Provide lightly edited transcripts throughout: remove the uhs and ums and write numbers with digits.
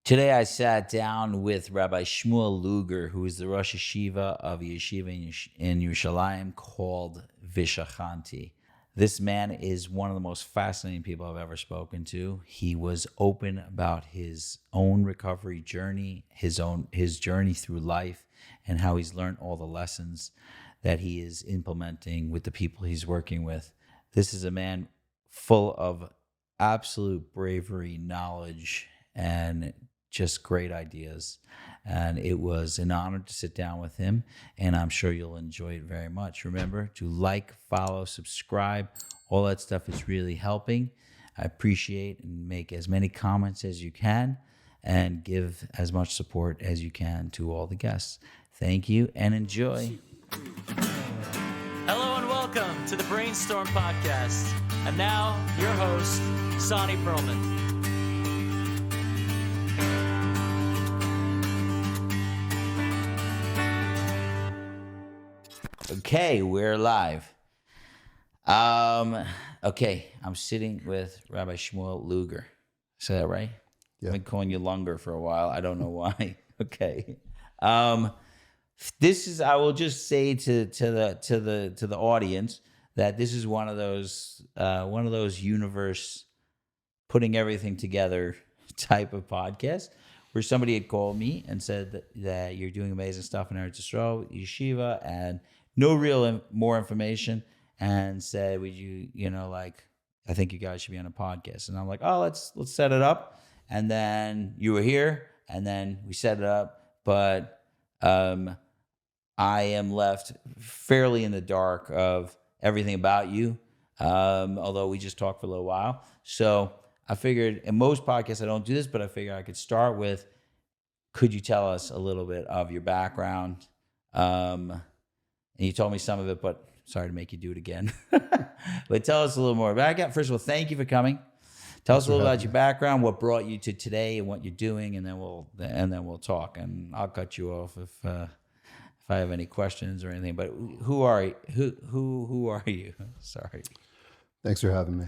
Today I sat down with Rabbi Shmuel Luger, who is the Rosh Yeshiva of a yeshiva in Yerushalayim called Vishachanti. This man is one of the most fascinating people I've ever spoken to. He was open about his own recovery journey, his journey through life, and how he's learned all the lessons that he is implementing with the people he's working with. This is a man full of absolute bravery, knowledge, and just great ideas. And it was an honor to sit down with him, and I'm sure you'll enjoy it very much. Remember to like, follow, subscribe. All that stuff is really helping. I appreciate and make as many comments as you can and give as much support as you can to all the guests. Thank you and enjoy. Hello and welcome to the Brainstorm Podcast. And now, your host, Sonny Perlman. Okay, we're live. Okay, I'm sitting with Rabbi Shmuel Luger. Is that right? Yeah. I've been calling you Lunger for a while. I don't know why. Okay. This is. I will just say to the audience that this is one of those universe putting everything together type of podcasts where somebody had called me and said that you're doing amazing stuff in Eretz Yisrael, Yeshiva, and no real more information, and said, would you, I think you guys should be on a podcast. And I'm like, oh, let's set it up. And then you were here, and then we set it up. But I am left fairly in the dark of everything about you, although we just talked for a little while. So I figured, in most podcasts I don't do this, but I figured I could start with, could you tell us a little bit of your background? And you told me some of it, but sorry to make you do it again. But tell us a little more. First of all, thank you for coming. Tell us a little about your background, what brought you to today, and what you're doing, and then we'll talk. And I'll cut you off if I have any questions or anything. But who are you? Who are you? Sorry. Thanks for having me.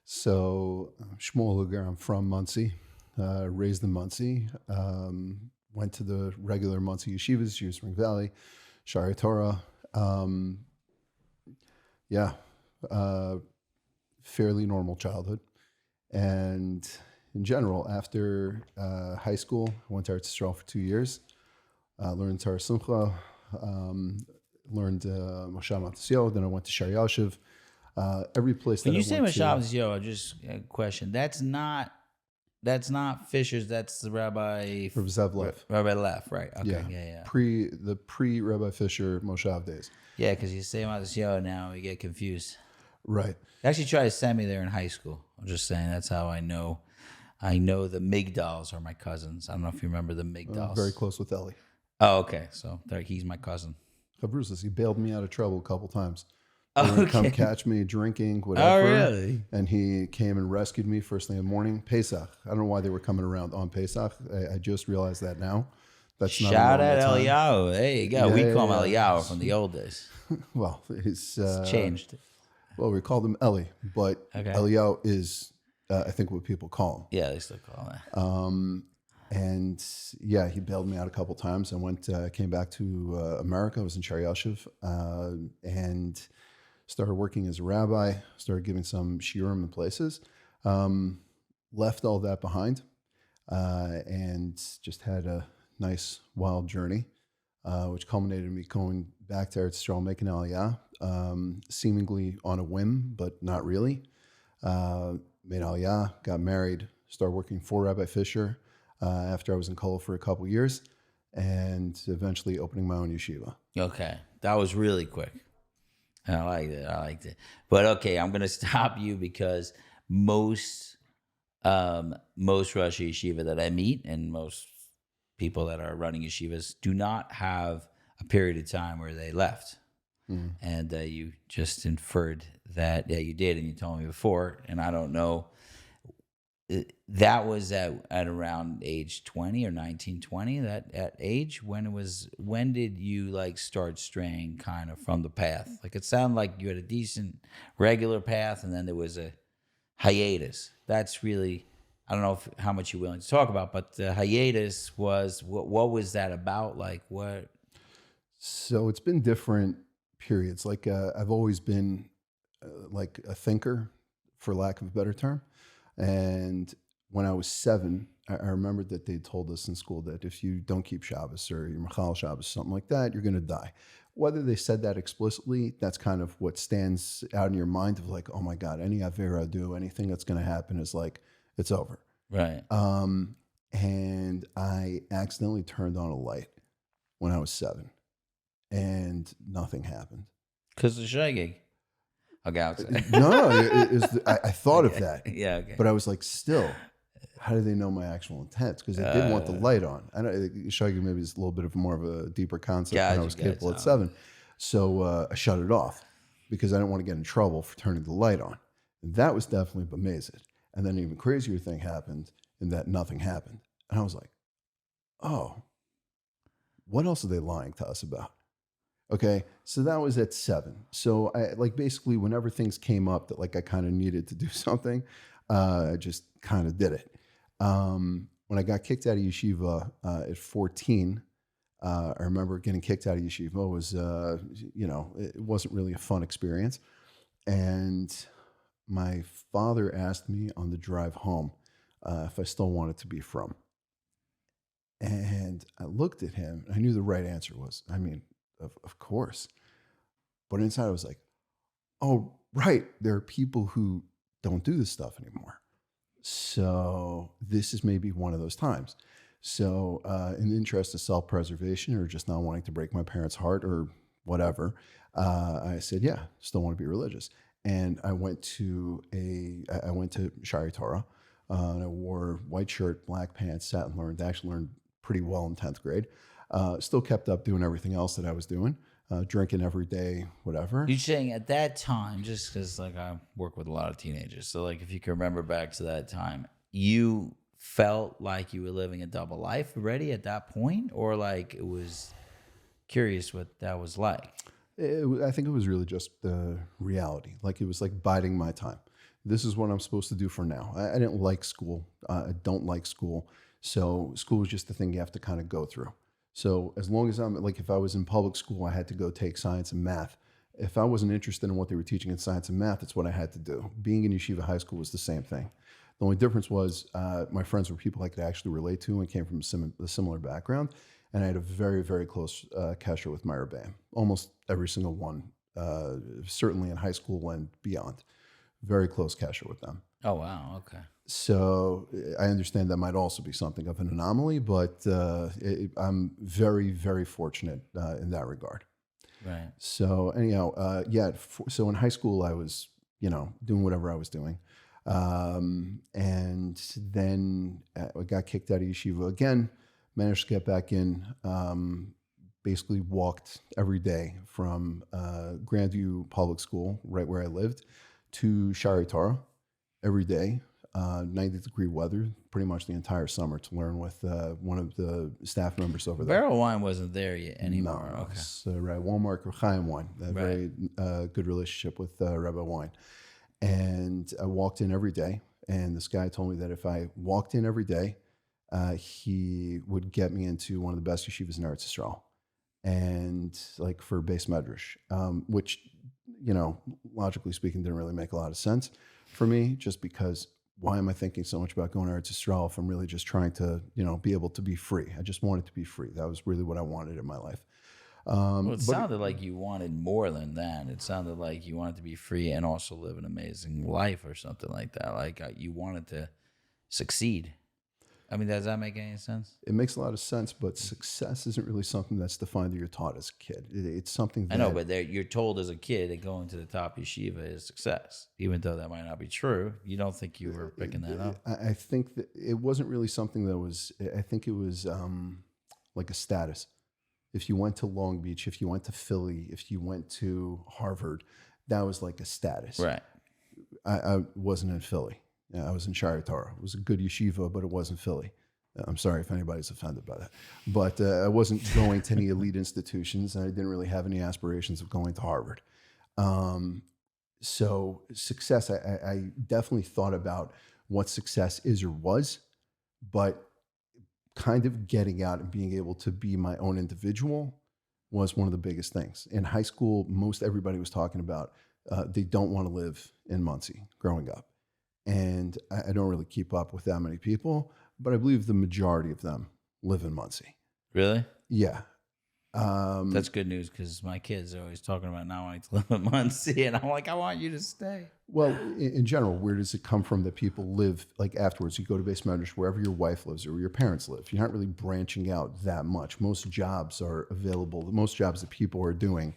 So, Shmuel Luger, I'm from Monsey, raised in Monsey. Went to the regular Monsey yeshivas, Spring Valley, Shaarei Torah. Fairly normal childhood. And in general, after high school, I went to Eretz Yisrael for 2 years, learned Toras Simcha, learned Moshav Matityahu, then I went to Sh'or Yoshuv. Every place that When you I say went Moshav Matityahu, just a question. That's not Fisher's. That's the Rabbi Lev. Rabbi Lev, right? Okay, yeah. Pre Rabbi Fisher Moshav days. Yeah, because you say Matisyahu now, we get confused. Right. They actually tried to send me there in high school. I'm just saying that's how I know. I know the Migdals are my cousins. I don't know if you remember the Migdals. Very close with Ellie. Oh, okay. So he's my cousin. Chaburos, he bailed me out of trouble a couple times. Oh, okay. Come catch me drinking, whatever. Oh, really? And he came and rescued me first thing in the morning. Pesach. I don't know why they were coming around on Pesach. I just realized that now. That's not Shout out time. Eliyahu. There you go. We call him Eliyahu from the old days. Well, it's changed. Well, we called him Eli, but Okay. Eliyahu is, I think, what people call him. Yeah, they still call him that. And yeah, he bailed me out a couple times. I came back to America. I was in Sh'or Yoshuv, and started working as a rabbi, started giving some shiurim in places, left all that behind, and just had a nice, wild journey, which culminated in me going back to Eretz Yisrael, making aliyah, seemingly on a whim, but not really. Made aliyah, got married, started working for Rabbi Fisher after I was in Kollel for a couple years, and eventually opening my own yeshiva. Okay, that was really quick. I liked it. But okay, I'm gonna stop you because most Rosh Yeshiva that I meet and most people that are running yeshivas do not have a period of time where they left. Mm. And you just inferred that you did, and you told me before, and I don't know. That was at around age 20 or 19, 20, that age. When did you start straying kind of from the path? It sounded like you had a decent regular path, and then there was a hiatus. That's really I don't know how much you're willing to talk about, but the hiatus was, what was that about? Like what? So it's been different periods. Like I've always been like a thinker, for lack of a better term. And when I was 7, I remembered that they told us in school that if you don't keep Shabbos or you're Machal Shabbos, something like that, you're going to die. Whether they said that explicitly, that's kind of what stands out in your mind of like, oh my God, any Avera I do, anything that's going to happen is like, it's over. Right. And I accidentally turned on a light when I was 7 and nothing happened. Because the shagging. Okay, I thought of that. Yeah, okay. But I was like, still, how do they know my actual intent? Because they did want the light on. I know shagging maybe is a little bit of more of a deeper concept when I was capable at 7. So I shut it off because I didn't want to get in trouble for turning the light on. And that was definitely bamazed. And then an even crazier thing happened in that nothing happened. And I was like, oh, what else are they lying to us about? Okay, so that was at 7. So I like basically whenever things came up that like I kind of needed to do something, I just kind of did it. When I got kicked out of yeshiva at 14, I remember getting kicked out of yeshiva. It was, it wasn't really a fun experience. And my father asked me on the drive home if I still wanted to be from. And I looked at him, and I knew the right answer was, I mean, of course. But inside I was like, oh, right. There are people who don't do this stuff anymore. So this is maybe one of those times. So in the interest of self-preservation or just not wanting to break my parents' heart or whatever, I said, yeah, still want to be religious. And I went to Shaarei Torah, and I wore white shirt, black pants, sat and learned. I actually learned pretty well in 10th grade. Still kept up doing everything else that I was doing, drinking every day, whatever. You're saying at that time, just because like I work with a lot of teenagers, so like if you can remember back to that time, you felt like you were living a double life already at that point, or like it was curious what that was like? I think it was really just the reality. Like it was like biding my time. This is what I'm supposed to do for now. I didn't like school. I don't like school. So school is just the thing you have to kind of go through. So as long as I'm like, if I was in public school, I had to go take science and math. If I wasn't interested in what they were teaching in science and math, it's what I had to do. Being in yeshiva high school was the same thing. The only difference was my friends were people I could actually relate to and came from a similar background. And I had a very, very close kasher with my Rebbe. Almost every single one, certainly in high school and beyond. Very close kasher with them. Oh, wow. Okay. So I understand that might also be something of an anomaly, but I'm very, very fortunate in that regard. Right. So anyhow, so in high school, I was, doing whatever I was doing. And then I got kicked out of yeshiva again, managed to get back in, basically walked every day from Grandview Public School, right where I lived, to Shaarei Torah every day. 90-degree weather, pretty much the entire summer, to learn with one of the staff members over there. Barrel wine wasn't there yet anymore. No, okay. So, right, Walmart Chaim wine, a very good relationship with Rebbe wine. And I walked in every day, and this guy told me that if I walked in every day, he would get me into one of the best yeshivas in Eretz Yisrael, and like for base medrash, which, logically speaking, didn't really make a lot of sense for me, just because why am I thinking so much about going to Eretz Yisrael if I'm really just trying to, be able to be free? I just wanted to be free. That was really what I wanted in my life. Well, it sounded like you wanted more than that. It sounded like you wanted to be free and also live an amazing life or something like that. Like you wanted to succeed. I mean, does that make any sense? It makes a lot of sense, but success isn't really something that's defined or you're taught as a kid. It's something that... I know, but you're told as a kid that going to the top yeshiva is success. Even though that might not be true, you don't think you were picking that up? I think that it wasn't really something that was... I think it was like a status. If you went to Long Beach, if you went to Philly, if you went to Harvard, that was like a status. Right. I wasn't in Philly. I was in Shaarei Torah. It was a good yeshiva, but it wasn't Philly. I'm sorry if anybody's offended by that. But I wasn't going to any elite institutions, and I didn't really have any aspirations of going to Harvard. So success, I definitely thought about what success is or was, but kind of getting out and being able to be my own individual was one of the biggest things. In high school, most everybody was talking about they don't want to live in Monsey growing up. And I don't really keep up with that many people, but I believe the majority of them live in Monsey. Really? Yeah. That's good news, because my kids are always talking about not wanting to live in Monsey, and I'm like, I want you to stay. Well, in general, where does it come from that people live, like afterwards, you go to base measures wherever your wife lives or where your parents live? You're not really branching out that much. Most jobs are available. Most jobs that people are doing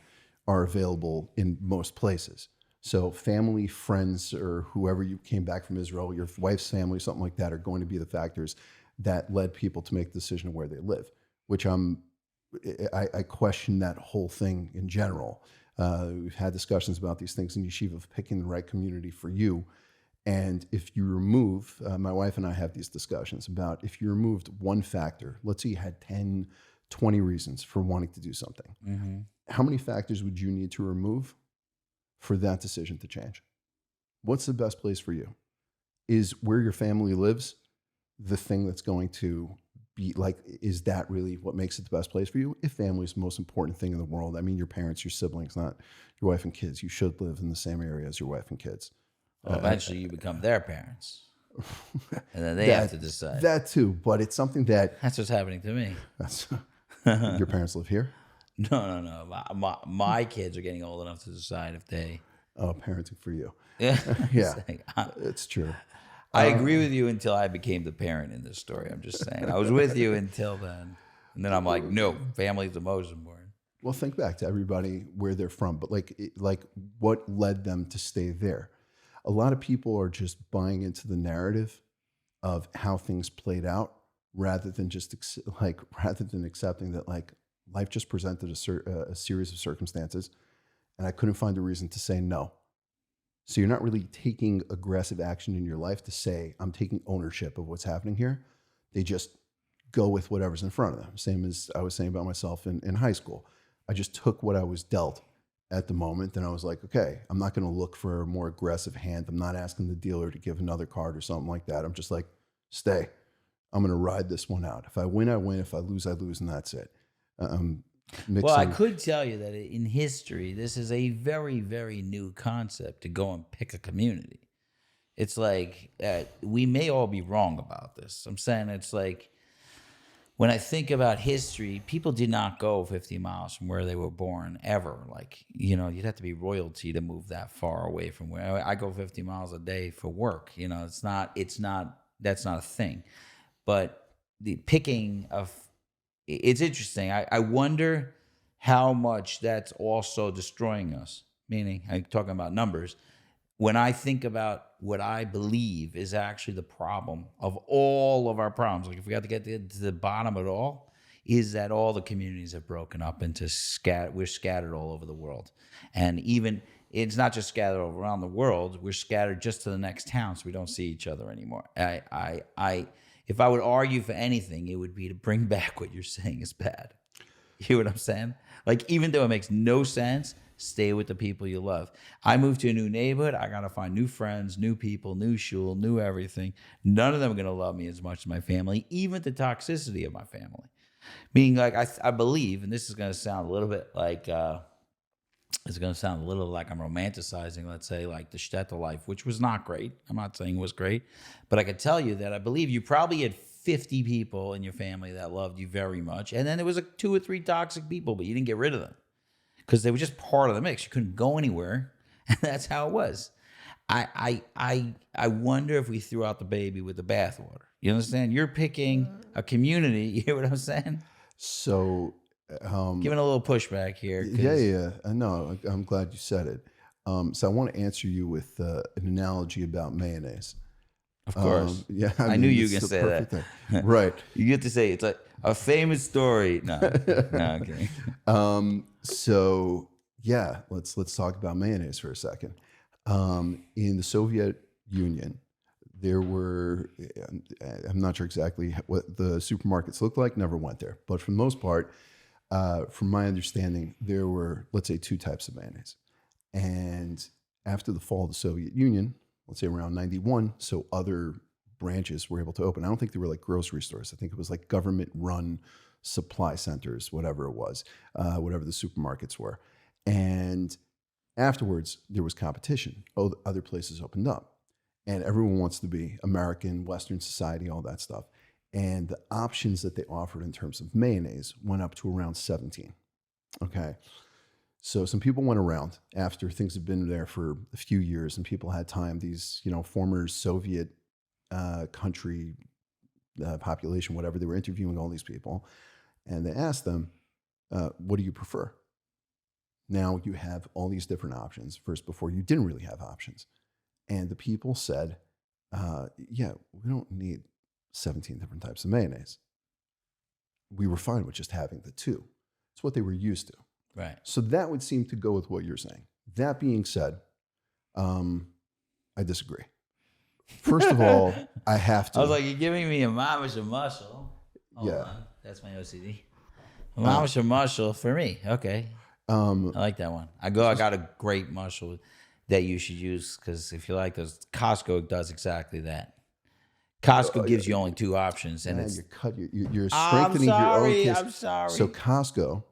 are available in most places. So family, friends, or whoever you came back from Israel, your wife's family, something like that, are going to be the factors that led people to make the decision of where they live, which I question that whole thing in general. We've had discussions about these things in yeshiva of picking the right community for you. And if you remove, my wife and I have these discussions about if you removed one factor, let's say you had 10, 20 reasons for wanting to do something. Mm-hmm. How many factors would you need to remove for that decision to change? What's the best place for you? Is where your family lives the thing that's going to be like, is that really what makes it the best place for you? If family is the most important thing in the world, I mean, your parents, your siblings, not your wife and kids, you should live in the same area as your wife and kids. Well, eventually you become their parents. And then they have to decide. That too, but it's something that... That's what's happening to me. Your parents live here? No. My kids are getting old enough to decide if they... Oh, parenting for you. Yeah. Yeah, it's true. I agree with you until I became the parent in this story. I'm just saying. I was with you until then. And then I'm like, no, family's the most important. Well, think back to everybody where they're from, but like what led them to stay there? A lot of people are just buying into the narrative of how things played out rather than accepting that like life just presented a series of circumstances and I couldn't find a reason to say no. So you're not really taking aggressive action in your life to say, I'm taking ownership of what's happening here. They just go with whatever's in front of them. Same as I was saying about myself in high school. I just took what I was dealt at the moment. And I was like, okay, I'm not going to look for a more aggressive hand. I'm not asking the dealer to give another card or something like that. I'm just like, stay. I'm going to ride this one out. If I win, I win. If I lose, and that's it. Well, I could tell you that in history, this is a very, very new concept to go and pick a community. It's like, we may all be wrong about this. I'm saying it's like, when I think about history, people did not go 50 miles from where they were born ever. Like, you'd have to be royalty to move that far away from where I go 50 miles a day for work. That's not a thing. But the picking of, it's interesting. I wonder how much that's also destroying us. Meaning, I'm talking about numbers. When I think about what I believe is actually the problem of all of our problems, like if we got to get to the bottom of it all, is that all the communities have broken up into we're scattered all over the world. And even, it's not just scattered all around the world, we're scattered just to the next town, so we don't see each other anymore. If I would argue for anything, it would be to bring back what you're saying is bad. You hear what I'm saying? Like, even though it makes no sense, stay with the people you love. I moved to a new neighborhood. I got to find new friends, new people, new shul, new everything. None of them are going to love me as much as my family, even the toxicity of my family. Meaning, like, I believe, and this is going to sound a little bit like, I'm romanticizing, let's say, like the Shlita life, which was not great. I'm not saying it was great, but I could tell you that I believe you probably had 50 people in your family that loved you very much. And then there was like 2 or 3 toxic people, but you didn't get rid of them because they were just part of the mix. You couldn't go anywhere. And that's how it was. I wonder if we threw out the baby with the bathwater. You understand? You're picking a community. You hear what I'm saying? So, giving a little pushback here. Yeah. I know. I'm glad you said it. So I want to answer you with an analogy about mayonnaise. Of course. Yeah. I knew you were going to say that. Thing. Right. You get to say it's like a famous story. No, okay. So yeah, let's talk about mayonnaise for a second. In the Soviet Union, there were, I'm not sure exactly what the supermarkets looked like, never went there. But for the most part, from my understanding, there were, let's say, 2 types of mayonnaise. And after the fall of the Soviet Union, let's say around 91. So other branches were able to open. I don't think they were like grocery stores. I think it was like government run supply centers, whatever it was, whatever the supermarkets were. And afterwards, there was competition. Other places opened up. And everyone wants to be American, Western society, all that stuff. And the options that they offered in terms of mayonnaise went up to around 17. Okay. So some people went around after things had been there for a few years and people had time, these, former Soviet country population, whatever, they were interviewing all these people. And they asked them, what do you prefer? Now you have all these different options. First, before you didn't really have options. And the people said, yeah, we don't need 17 different types of mayonnaise. We were fine with just having the two. It's what they were used to. Right. So that would seem to go with what you're saying. That being said, I disagree. First of all, I have to. I was like, you're giving me a mamish a muscle. Hold on. That's my OCD. A mamish a muscle for me. Okay. I like that one. I got a great muscle that you should use because if you like those, Costco does exactly that. Costco gives you only two options, and you're strengthening your own case. I'm sorry. So Costco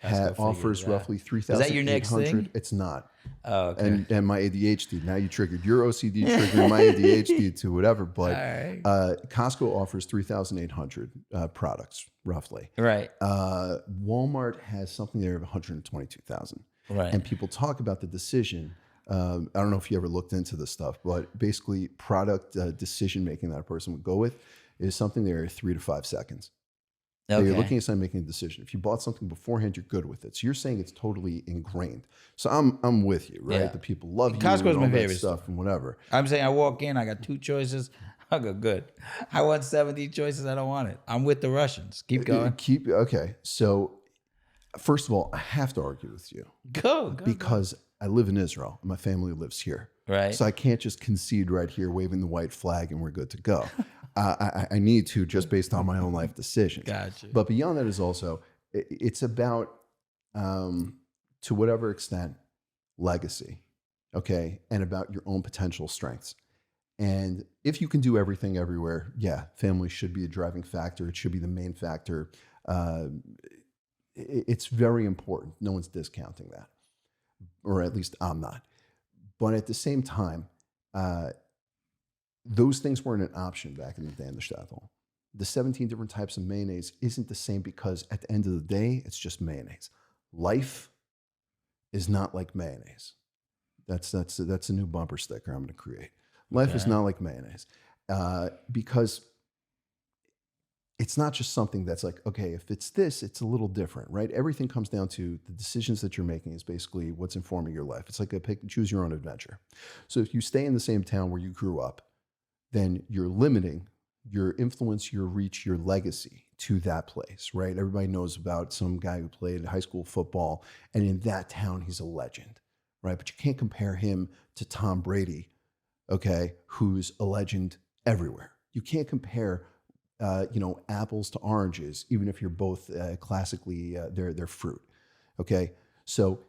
offers roughly 3,800. Is that your next thing? It's not. Oh, okay. And my ADHD. Now you triggered your OCD, triggering my ADHD to whatever. But right. Costco offers 3,800 products roughly. Right. Walmart has something there of 122,000. Right. And people talk about the decision. I don't know if you ever looked into this stuff, but basically product decision making that a person would go with is something there 3 to 5 seconds. Okay. So you're looking at something making a decision. If you bought something beforehand, you're good with it. So you're saying it's totally ingrained. So I'm with you, right? Yeah. The people love you. Costco's my favorite stuff and whatever. I'm saying I walk in, I got 2 choices. I go good. I want 70 choices. I don't want it. I'm with the Russians. Keep going. Okay. So first of all, I have to argue with you. Go. Because I live in Israel and my family lives here. Right. So I can't just concede right here, waving the white flag and we're good to go. I need to just based on my own life decisions. Gotcha. But beyond that is also, it's about, to whatever extent, legacy, okay? And about your own potential strengths. And if you can do everything everywhere, yeah, family should be a driving factor. It should be the main factor. It's very important. No one's discounting that. Or at least I'm not. But at the same time, those things weren't an option back in the day in the shtetl. The 17 different types of mayonnaise isn't the same because at the end of the day, it's just mayonnaise. Life is not like mayonnaise. That's a new bumper sticker I'm going to create. Life is not like mayonnaise because it's not just something that's like, okay, if it's this, it's a little different, right? Everything comes down to the decisions that you're making is basically what's informing your life. It's like choose your own adventure. So if you stay in the same town where you grew up, then you're limiting your influence, your reach, your legacy to that place, right? Everybody knows about some guy who played high school football, and in that town, he's a legend, right? But you can't compare him to Tom Brady, okay, who's a legend everywhere. You can't compare apples to oranges, even if you're both classically, they're fruit. Okay. So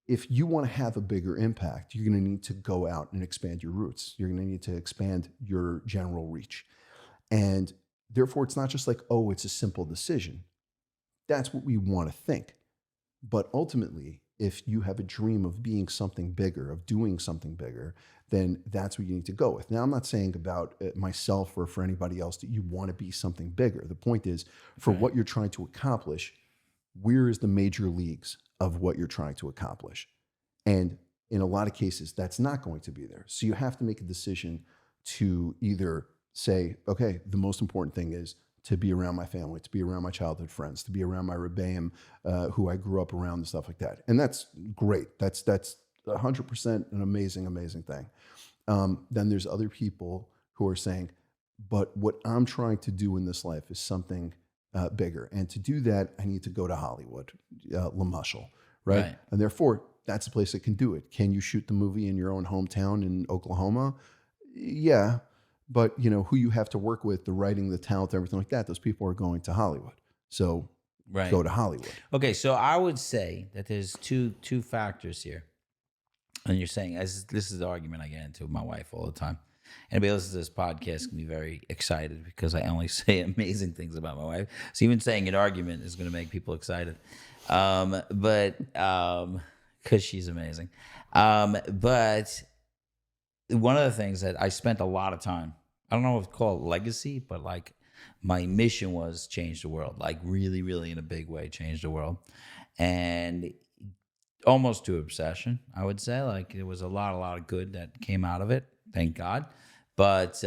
if you want to have a bigger impact, you're going to need to go out and expand your roots. You're going to need to expand your general reach. And therefore, it's not just like, oh, it's a simple decision. That's what we want to think. But ultimately, if you have a dream of being something bigger, of doing something bigger, then that's what you need to go with. Now, I'm not saying about myself or for anybody else that you want to be something bigger. The point is, for what you're trying to accomplish, where is the major leagues of what you're trying to accomplish? And in a lot of cases, that's not going to be there. So you have to make a decision to either say, okay, the most important thing is to be around my family, to be around my childhood friends, to be around my Rebbeim, who I grew up around and stuff like that. And that's great. That's 100% an amazing, amazing thing. Then there's other people who are saying, but what I'm trying to do in this life is something bigger. And to do that, I need to go to Hollywood, Lamashal, right? And therefore, that's a place that can do it. Can you shoot the movie in your own hometown in Oklahoma? Yeah. But who you have to work with, the writing, the talent, everything like that, those people are going to Hollywood. So go to Hollywood. Okay, so I would say that there's two factors here. And you're saying, this is the argument I get into with my wife all the time. Anybody listens to this podcast can be very excited because I only say amazing things about my wife. So even saying an argument is going to make people excited. But because she's amazing. But one of the things that I spent a lot of time, I don't know if it's called legacy, but like my mission was change the world, like really, really in a big way, change the world. And almost to obsession, I would say. Like there was a lot of good that came out of it, thank God. But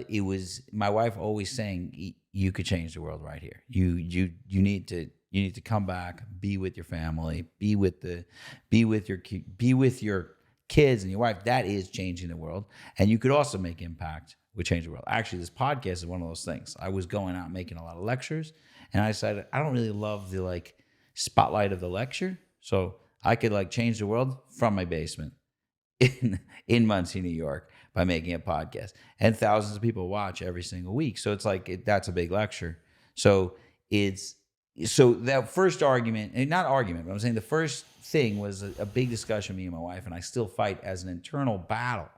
it was my wife always saying, "You could change the world right here. You need to come back, be with your family, be with your kids and your wife. That is changing the world, and you could also make impact with change the world. Actually, this podcast is one of those things. I was going out making a lot of lectures, and I decided I don't really love the like spotlight of the lecture, so I could like change the world from my basement in Monsey, New York, by making a podcast, and thousands of people watch every single week. So it's like that's a big lecture. So that first argument, and not argument, but I'm saying the first thing was a big discussion me and my wife, and I still fight as an internal battle,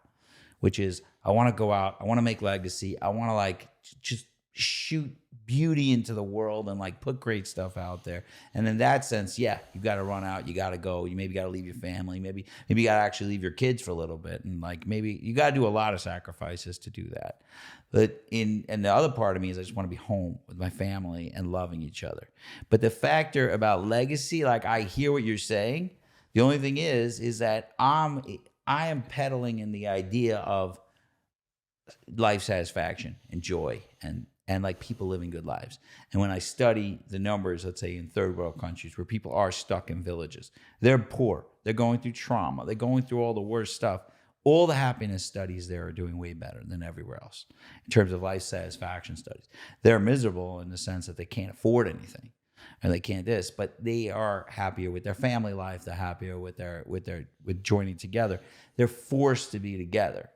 which is I want to go out, I want to make legacy, I want to like just shoot beauty into the world and like put great stuff out there. And in that sense, yeah, you got to run out, you got to go, you maybe got to leave your family, maybe you got to actually leave your kids for a little bit, and like maybe you got to do a lot of sacrifices to do that. But and the other part of me is I just want to be home with my family and loving each other. But the factor about legacy, like I hear what you're saying. The only thing is that I am peddling in the idea of life satisfaction and joy and like people living good lives. And when I study the numbers, let's say in third world countries where people are stuck in villages, they're poor, they're going through trauma, they're going through all the worst stuff. All the happiness studies there are doing way better than everywhere else in terms of life satisfaction studies. They're miserable in the sense that they can't afford anything and they can't this, but they are happier with their family life. They're happier with joining together. They're forced to be together.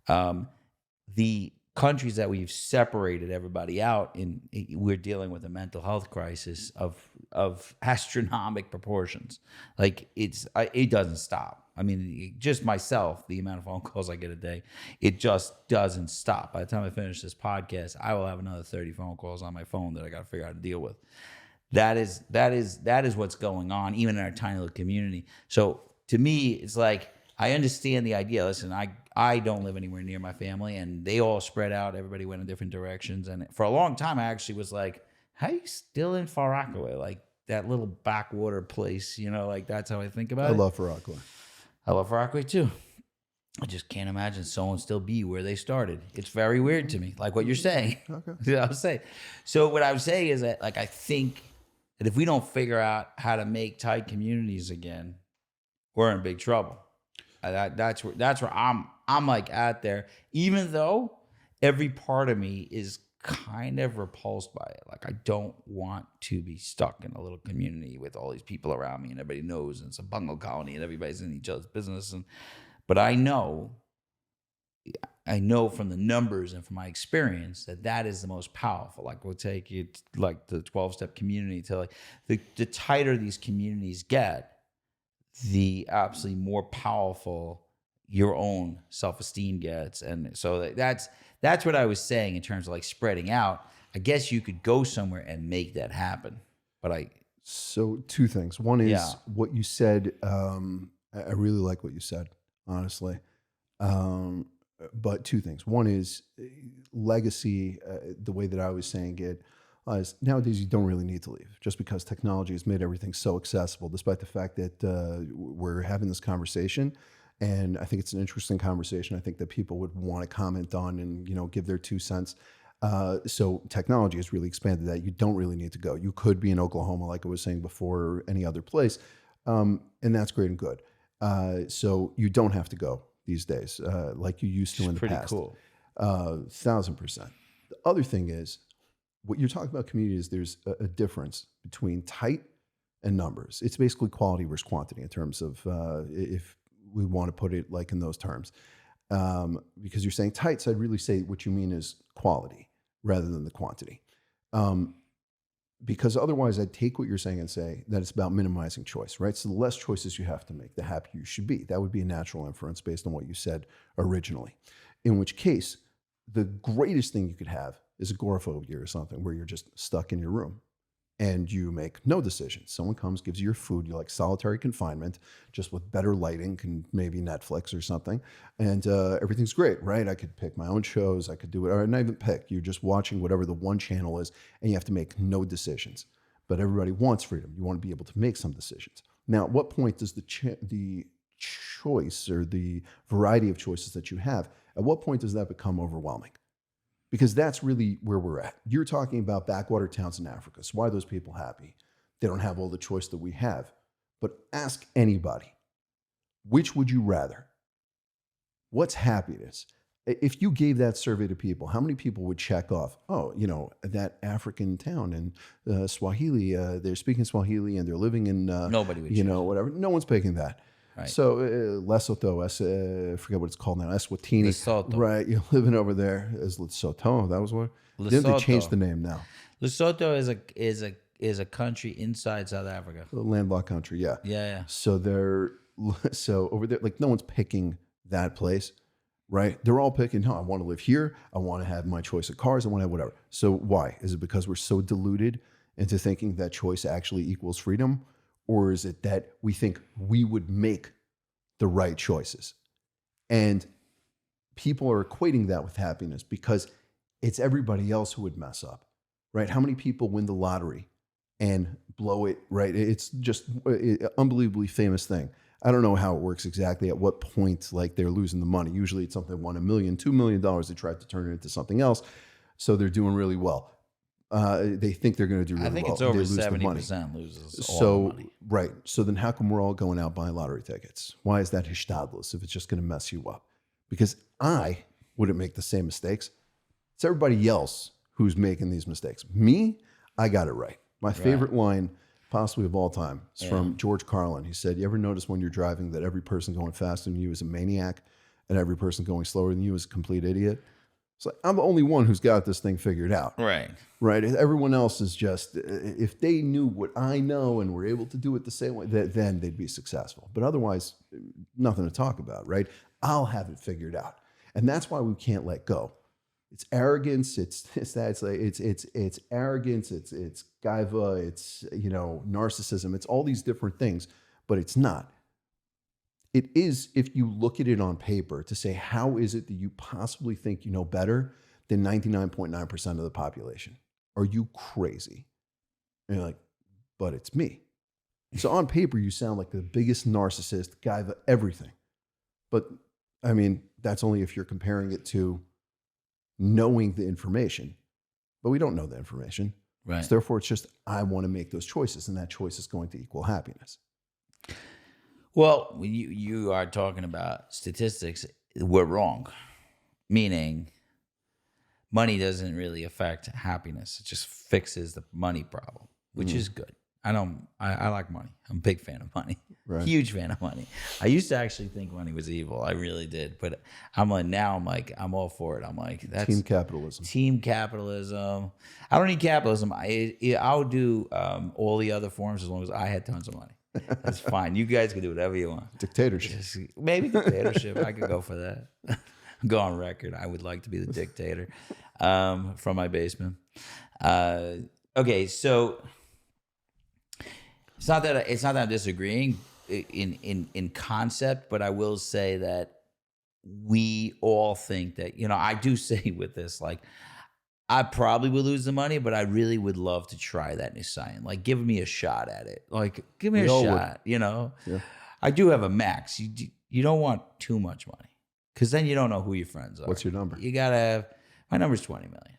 The countries that we've separated everybody out in, we're dealing with a mental health crisis of astronomical proportions. Like it doesn't stop. I mean, just myself, the amount of phone calls I get a day, it just doesn't stop. By the time I finish this podcast, I will have another 30 phone calls on my phone that I got to figure out how to deal with. That is what's going on, even in our tiny little community. So to me, it's like, I understand the idea. Listen, I don't live anywhere near my family, and they all spread out. Everybody went in different directions. And for a long time, I actually was like, how are you still in Far Rockaway? Like that little backwater place, like that's how I think about it. I love Far Rockaway. I love Far Rockaway too. I just can't imagine someone still be where they started. It's very weird to me, like what you're saying. Okay. You know what I'm saying? So what I was saying is that, like, I think that if we don't figure out how to make tight communities again, we're in big trouble. That's where I'm like at there, even though every part of me is kind of repulsed by it. Like I don't want to be stuck in a little community with all these people around me and everybody knows, and it's a bungalow colony and everybody's in each other's business. But I know from the numbers and from my experience that is the most powerful. Like we'll take it like the 12-step community to like the tighter these communities get, the absolutely more powerful your own self-esteem gets. And so that's what I was saying in terms of like spreading out. I guess you could go somewhere and make that happen. So two things. One is what you said. I really like what you said, honestly. But two things. One is legacy. The way that I was saying it is nowadays you don't really need to leave just because technology has made everything so accessible, despite the fact that we're having this conversation. And I think it's an interesting conversation. I think that people would want to comment on and, give their 2 cents. So technology has really expanded that. You don't really need to go. You could be in Oklahoma, like I was saying before, or any other place. And that's great and good. So you don't have to go these days like you used to in the past. Pretty cool. 1,000%. The other thing is, what you're talking about community is there's a difference between tight and numbers. It's basically quality versus quantity in terms of if we want to put it like in those terms. Because you're saying tight, so I'd really say what you mean is quality rather than the quantity. because otherwise I'd take what you're saying and say that it's about minimizing choice, right? So the less choices you have to make, the happier you should be. That would be a natural inference based on what you said originally. In which case, the greatest thing you could have is agoraphobia or something where you're just stuck in your room and you make no decisions. Someone comes, gives you your food, you like solitary confinement, just with better lighting, and maybe Netflix or something, and everything's great, right? I could pick my own shows, I could do whatever, not even pick. You're just watching whatever the one channel is, and you have to make no decisions. But everybody wants freedom. You want to be able to make some decisions. Now, at what point does the choice or the variety of choices that you have, at what point does that become overwhelming? Because that's really where we're at. You're talking about backwater towns in Africa. So why are those people happy? They don't have all the choice that we have. But ask anybody, which would you rather? What's happiness? If you gave that survey to people, how many people would check off, oh, that African town in Swahili, they're speaking Swahili and they're living in, Nobody would choose. Whatever. No one's picking that. Right. So Lesotho, I forget what it's called now. Eswatini. Lesotho. Right, you're living over there as Lesotho. That was what. Didn't they change the name now? Lesotho is a country inside South Africa. A landlocked country, yeah. Yeah. So over there, like no one's picking that place, right? They're all picking, I want to live here. I want to have my choice of cars. I want to have whatever. So why? Is it because we're so deluded into thinking that choice actually equals freedom? Or is it that we think we would make the right choices? And people are equating that with happiness because it's everybody else who would mess up, right? How many people win the lottery and blow it, right? It's just an unbelievably famous thing. I don't know how it works exactly, at what point like they're losing the money. Usually it's something $1 million, $2 million. They try to turn it into something else. So they're doing really well. They think they're going to do really well. I think it's over 70% loses all the money. Right. So then how come we're all going out buying lottery tickets? Why is that hishtadlus if it's just going to mess you up? Because I wouldn't make the same mistakes. It's everybody else who's making these mistakes. Me, I got it right. My favorite line possibly of all time is from George Carlin. He said, you ever notice when you're driving that every person going faster than you is a maniac and every person going slower than you is a complete idiot? It's like, I'm the only one who's got this thing figured out. Right. Right. Everyone else is just, if they knew what I know and were able to do it the same way, then they'd be successful. But otherwise, nothing to talk about, right? I'll have it figured out. And that's why we can't let go. It's arrogance. It's arrogance. It's gaiva. It's, narcissism. It's all these different things, but it's not. It is, if you look at it on paper, to say, how is it that you possibly think you know better than 99.9% of the population? Are you crazy? And you're like, but it's me. So on paper, you sound like the biggest narcissist, guy of everything. But I mean, that's only if you're comparing it to knowing the information. But we don't know the information. Right. So therefore, it's just, I want to make those choices, and that choice is going to equal happiness. Well, you are talking about statistics. We're wrong, meaning money doesn't really affect happiness. It just fixes the money problem, which is good. I like money. I'm a big fan of money. Right. Huge fan of money. I used to actually think money was evil. I really did. But I'm all for it. I'm like, that's Team capitalism. Team capitalism. I don't need capitalism. I would do all the other forms as long as I had tons of money. That's fine. You guys can do whatever you want. Dictatorship. Maybe dictatorship. I could go for that. Go on record. I would like to be the dictator from my basement. Okay, so it's not that I'm disagreeing in concept, but I will say that we all think that, I do say with this, like, I probably would lose the money, but I really would love to try that Nisayan. Like, give me a shot at it. Like, give me a shot, Yeah. I do have a max. You don't want too much money because then you don't know who your friends are. What's your number? You got to have, my number's 20 million.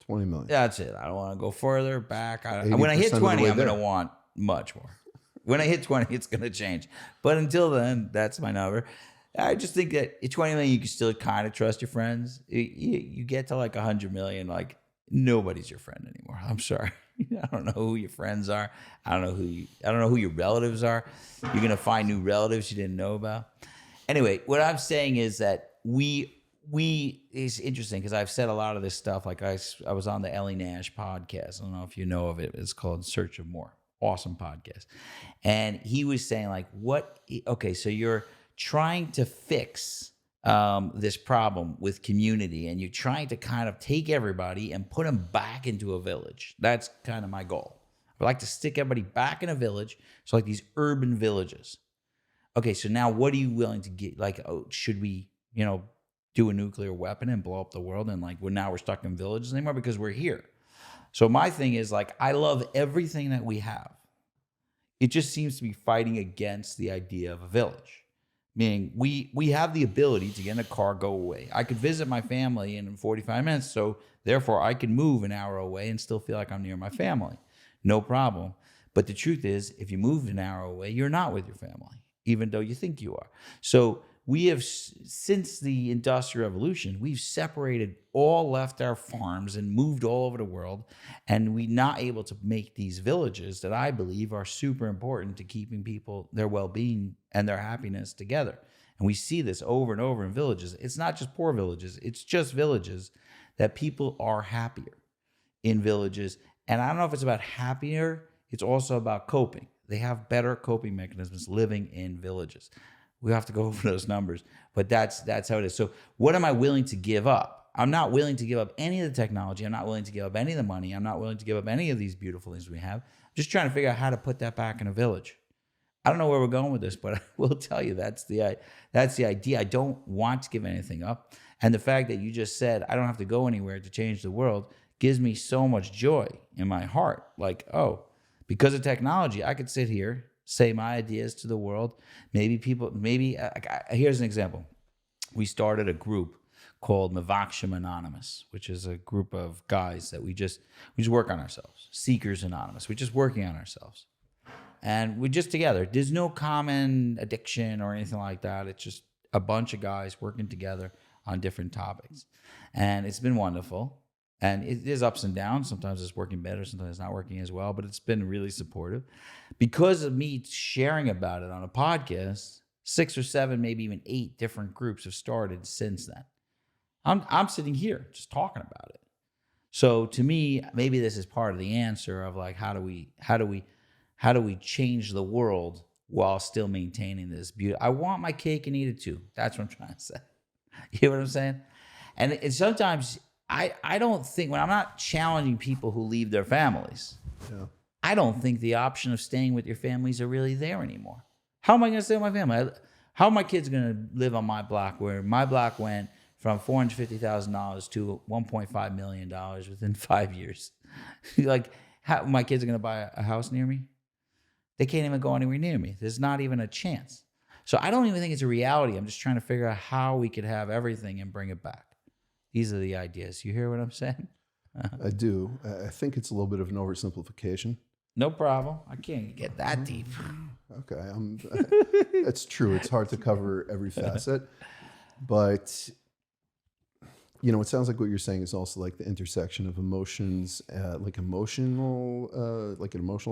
20 million. That's it. I don't want to go further back. When I hit 20, I'm going to want much more. When I hit 20, it's going to change. But until then, that's my number. I just think that at 20 million, you can still kind of trust your friends. You get to like 100 million, like nobody's your friend anymore. I'm sorry. I don't know who your friends are. I don't know who your relatives are. You're going to find new relatives you didn't know about. Anyway, what I'm saying is that we it's interesting because I've said a lot of this stuff. Like I was on the Ellie Nash podcast. I don't know if you know of it. It's called In Search of More. Awesome podcast. And he was saying like, okay, so you're trying to fix this problem with community, and you're trying to kind of take everybody and put them back into a village. That's kind of my goal. I like to stick everybody back in a village. So like these urban villages. Okay, so now what are you willing to get? Like, should we, do a nuclear weapon and blow up the world? And like, now we're stuck in villages anymore because we're here. So my thing is like, I love everything that we have. It just seems to be fighting against the idea of a village. Meaning we have the ability to get in a car, go away. I could visit my family in 45 minutes. So therefore I can move an hour away and still feel like I'm near my family. No problem. But the truth is, if you move an hour away, you're not with your family, even though you think you are. So we have, since the Industrial Revolution, we've separated, all left our farms and moved all over the world. And we're not able to make these villages that I believe are super important to keeping people, their well-being and their happiness together. And we see this over and over in villages. It's not just poor villages. It's just villages that people are happier in villages. And I don't know if it's about happier. It's also about coping. They have better coping mechanisms living in villages. We have to go over those numbers, but that's how it is. So what am I willing to give up? I'm not willing to give up any of the technology. I'm not willing to give up any of the money. I'm not willing to give up any of these beautiful things we have. I'm just trying to figure out how to put that back in a village. I don't know where we're going with this, but I will tell you that's the idea. I don't want to give anything up. And the fact that you just said I don't have to go anywhere to change the world gives me so much joy in my heart. Like, because of technology, I could sit here, say my ideas to the world. Here's an example. We started a group called Mavakshim Anonymous, which is a group of guys that we just work on ourselves. Seekers Anonymous. We're just working on ourselves. And we're just together. There's no common addiction or anything like that. It's just a bunch of guys working together on different topics. And it's been wonderful. And there's ups and downs. Sometimes it's working better, sometimes it's not working as well, but it's been really supportive. Because of me sharing about it on a podcast, 6 or 7, maybe even 8 different groups have started since then. I'm sitting here just talking about it. So to me, maybe this is part of the answer of like, how do we change the world while still maintaining this beauty? I want my cake and eat it too. That's what I'm trying to say. You hear what I'm saying? And sometimes I don't think, when I'm not challenging people who leave their families, I don't think the option of staying with your families are really there anymore. How am I going to stay with my family? How are my kids going to live on my block, where my block went from $450,000 to $1.5 million within 5 years? Like, how my kids are going to buy a house near me? They can't even go anywhere near me. There's not even a chance. So I don't even think it's a reality. I'm just trying to figure out how we could have everything and bring it back. These are the ideas. You hear what I'm saying? I do. I think it's a little bit of an oversimplification. No problem. I can't get that deep. Okay. That's true. It's hard to cover every facet. But, it sounds like what you're saying is also like the intersection of emotions, like an emotional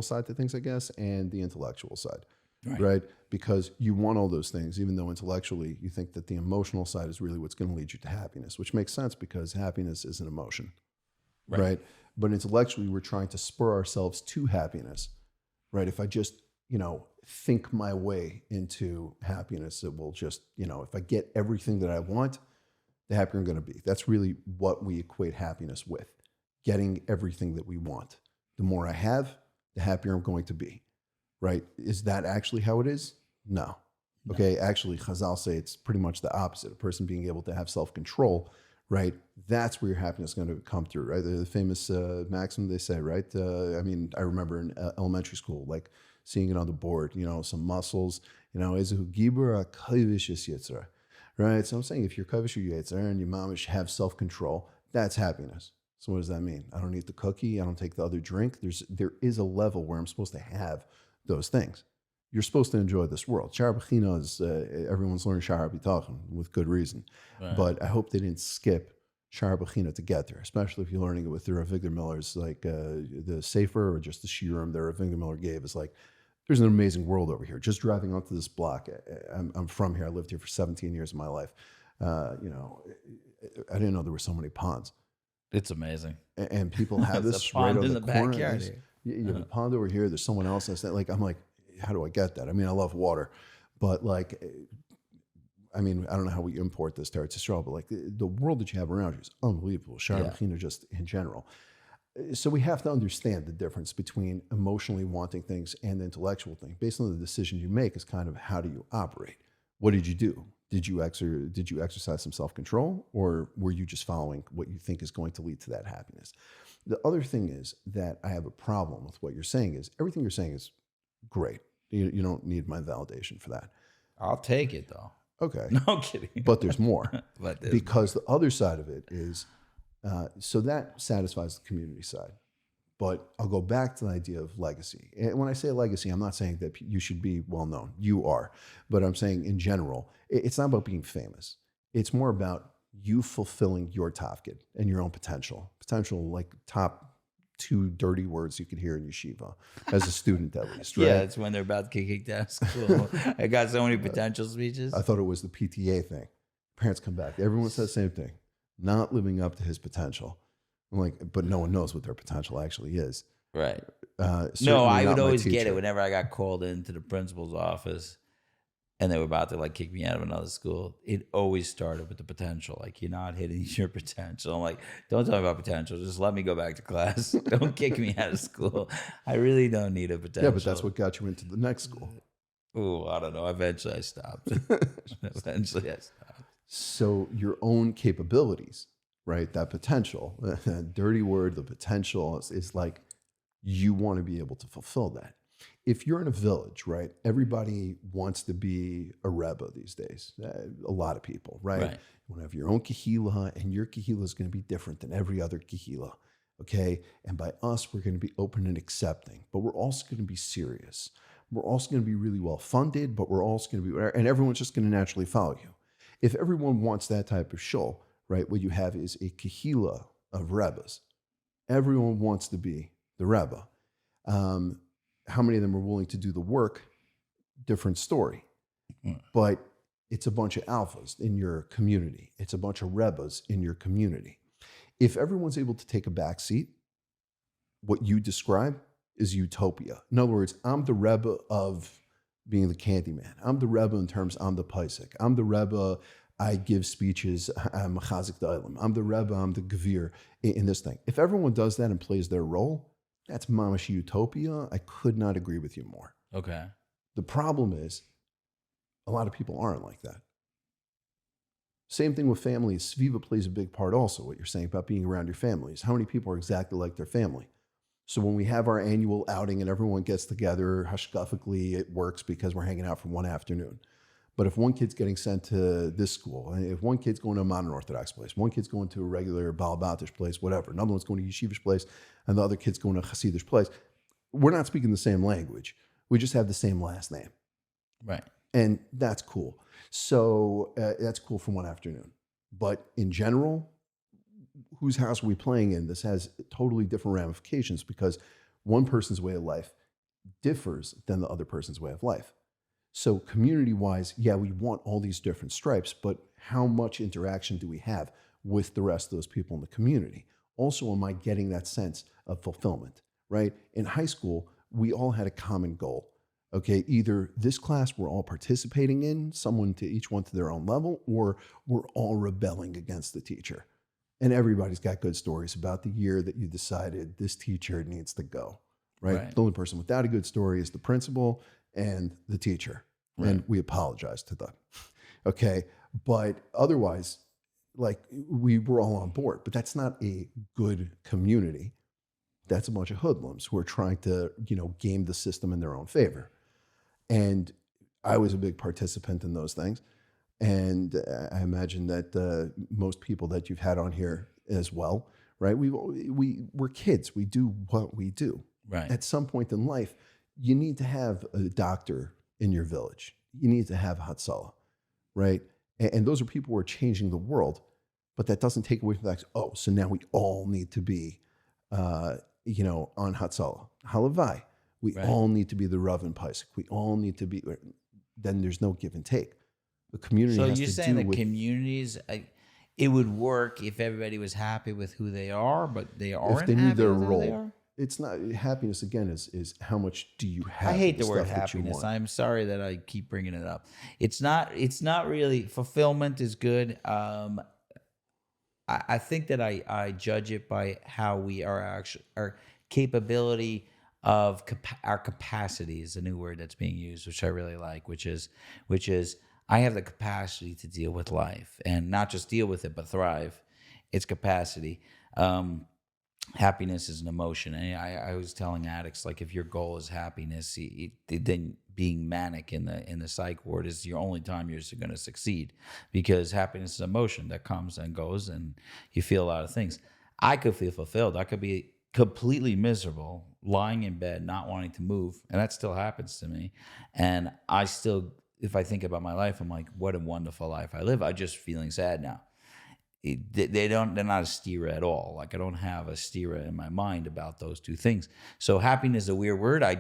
side to things, I guess, and the intellectual side. Right? Because you want all those things, even though intellectually you think that the emotional side is really what's going to lead you to happiness, which makes sense because happiness is an emotion, right? But intellectually, we're trying to spur ourselves to happiness, right? If I just, think my way into happiness, it will just, if I get everything that I want, the happier I'm going to be. That's really what we equate happiness with, getting everything that we want. The more I have, the happier I'm going to be. Right? Is that actually how it is? No. Okay. Actually, Chazal say it's pretty much the opposite. A person being able to have self-control, right? That's where your happiness is going to come through, right? The famous maxim they say, right? I remember in elementary school, like seeing it on the board, some muscles, Ezehu Gibur HaKavish Yitzra, right? So I'm saying if you're Kavish Yitzra and your mamish have self-control, that's happiness. So what does that mean? I don't eat the cookie. I don't take the other drink. There is a level where I'm supposed to have those things. You're supposed to enjoy this world. Sha'ar B'china is, everyone's learning Sha'ar B'tachon with good reason. Right. But I hope they didn't skip Sha'ar B'china to get there, especially if you're learning it with the Rav Avigdor Miller's, like the Sefer or just the shiur that Rav Avigdor Miller gave. Is like, there's an amazing world over here. Just driving onto this block. I'm from here. I lived here for 17 years of my life. You know, I didn't know there were so many ponds. It's amazing. And people have There's this a pond right in on the the corner. backyard There's- here. You have a pond over here. There's someone else that's that. Like, I'm like, how do I get that? I mean, I love water, but like, I mean, I don't know how we import this to Eretz Yisrael, but like the world that you have around you is unbelievable. Shaarei just in general. So we have to understand the difference between emotionally wanting things and the intellectual thing. Based on the decision you make is kind of how do you operate? What did you do? Did you exercise some self-control, or were you just following what you think is going to lead to that happiness? The other thing is that I have a problem with what you're saying is everything you're saying is great. You don't need my validation for that. I'll take it though. Okay. No, I'm kidding. But there's more. But there's Because the other side of it is, so that satisfies the community side. But I'll go back to the idea of legacy. And when I say legacy, I'm not saying that you should be well known. You are. But I'm saying in general, it's not about being famous. It's more about you fulfilling your tafkid and your own potential. Potential, like top 2 dirty words you could hear in yeshiva as a student, at least, right? Yeah, it's when they're about to get kicked out of school. I got so many potential speeches. I thought it was the PTA thing. Parents come back. Everyone says the same thing. Not living up to his potential. I'm like, but no one knows what their potential actually is. Right. Certainly No, I not would my always get teacher. it whenever I got called into the principal's office and they were about to like kick me out of another school. It always started with the potential. Like, you're not hitting your potential. I'm like, don't tell me about potential. Just let me go back to class. Don't kick me out of school. I really don't need a potential. Yeah, but that's what got you into the next school. Oh, I don't know. Eventually I stopped. Eventually I stopped. So your own capabilities, right? That potential, that dirty word, the potential is like you want to be able to fulfill that. If you're in a village, right? Everybody wants to be a Rebbe these days. A lot of people, right? Right. You want to have your own kahila, and your kahila is going to be different than every other kahila. Okay. And by us, we're going to be open and accepting, but we're also going to be serious. We're also going to be really well funded, but we're also going to be, and everyone's just going to naturally follow you. If everyone wants that type of show, right, what you have is a kahila of Rebbes. Everyone wants to be the Rebbe. How many of them are willing to do the work? Different story. But it's a bunch of alphas in your community. It's a bunch of Rebbes in your community. If everyone's able to take a back seat, what you describe is utopia. In other words, I'm the Rebbe of being the candy man. I'm the Rebbe in terms I'm the Paisik. I'm the Rebbe, I give speeches, I'm a Chazik Da'ilim. I'm the Rebbe, I'm the Gevir in this thing. If everyone does that and plays their role, that's mamash utopia. I could not agree with you more. Okay. The problem is a lot of people aren't like that. Same thing with families. Sviva plays a big part also, what you're saying about being around your families. How many people are exactly like their family? So when we have our annual outing and everyone gets together, hashkafically, it works because we're hanging out for one afternoon. But if one kid's getting sent to this school, and if one kid's going to a modern Orthodox place, one kid's going to a regular Baal Batish place, whatever, another one's going to Yeshivish place, and the other kid's going to a Hasidish place, we're not speaking the same language. We just have the same last name. Right. And that's cool. So that's cool for one afternoon. But in general, whose house are we playing in? This has totally different ramifications because one person's way of life differs than the other person's way of life. So community-wise, yeah, we want all these different stripes, but how much interaction do we have with the rest of those people in the community? Also, am I getting that sense of fulfillment, right? In high school, we all had a common goal. Okay, either this class we're all participating in, each one to their own level, or we're all rebelling against the teacher. And everybody's got good stories about the year that you decided this teacher needs to go, right? The only person without a good story is the principal and the teacher. Right. And we apologize to them. Okay, but otherwise, like we were all on board, but that's not a good community. That's a bunch of hoodlums who are trying to, game the system in their own favor. And I was a big participant in those things. And I imagine that most people that you've had on here as well, right? We're kids. We do what we do. Right. At some point in life, you need to have a doctor in your village. You need to have a Hatzalah, right? And those are people who are changing the world. But that doesn't take away from the fact, so now we all need to be, on Hatzalah. Halavai. We all need to be the Rav and Paisik. We all need to be, then there's no give and take. The community So has you're to saying do the with communities, it would work if everybody was happy with who they are, but they aren't if they knew happy their with who they role. are? It's not happiness again is how much do you have? I hate the of word stuff that you happiness. want. I'm sorry that I keep bringing it up. It's not really fulfillment is good. I think that I judge it by how we are actually our capability of our capacity is a new word that's being used, which I really like, which is I have the capacity to deal with life and not just deal with it, but thrive. It's capacity. Happiness is an emotion. And I was telling addicts, like, if your goal is happiness, then being manic in the psych ward is the only time you're going to succeed, because happiness is emotion that comes and goes, and you feel a lot of things. I could feel fulfilled. I could be completely miserable, lying in bed, not wanting to move, and that still happens to me. And I still, if I think about my life, I'm like, what a wonderful life I live. I'm just feeling sad now. They're not a stira at all. Like, I don't have a stira in my mind about those two things. So happiness is a weird word. I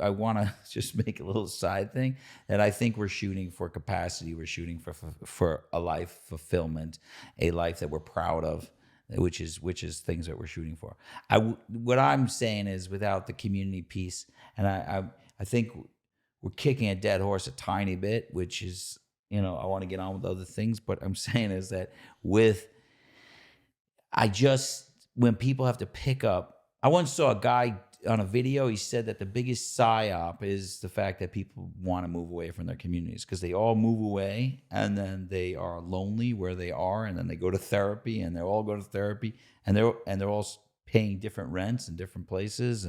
want to just make a little side thing that I think we're shooting for capacity. We're shooting for a life fulfillment, a life that we're proud of, which is things that we're shooting for. What I'm saying is, without the community piece, and I think we're kicking a dead horse a tiny bit, which is, I want to get on with other things, but I'm saying is that when people have to pick up, I once saw a guy on a video, he said that the biggest psyop is the fact that people want to move away from their communities, because they all move away and then they are lonely where they are, and then they go to therapy, and they all go to therapy, and they're all paying different rents in different places,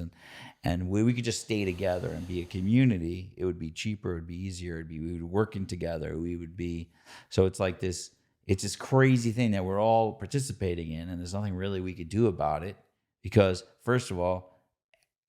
and we could just stay together and be a community. It would be cheaper, it would be easier, we would be working together, so it's like this, it's this crazy thing that we're all participating in, and there's nothing really we could do about it, because first of all,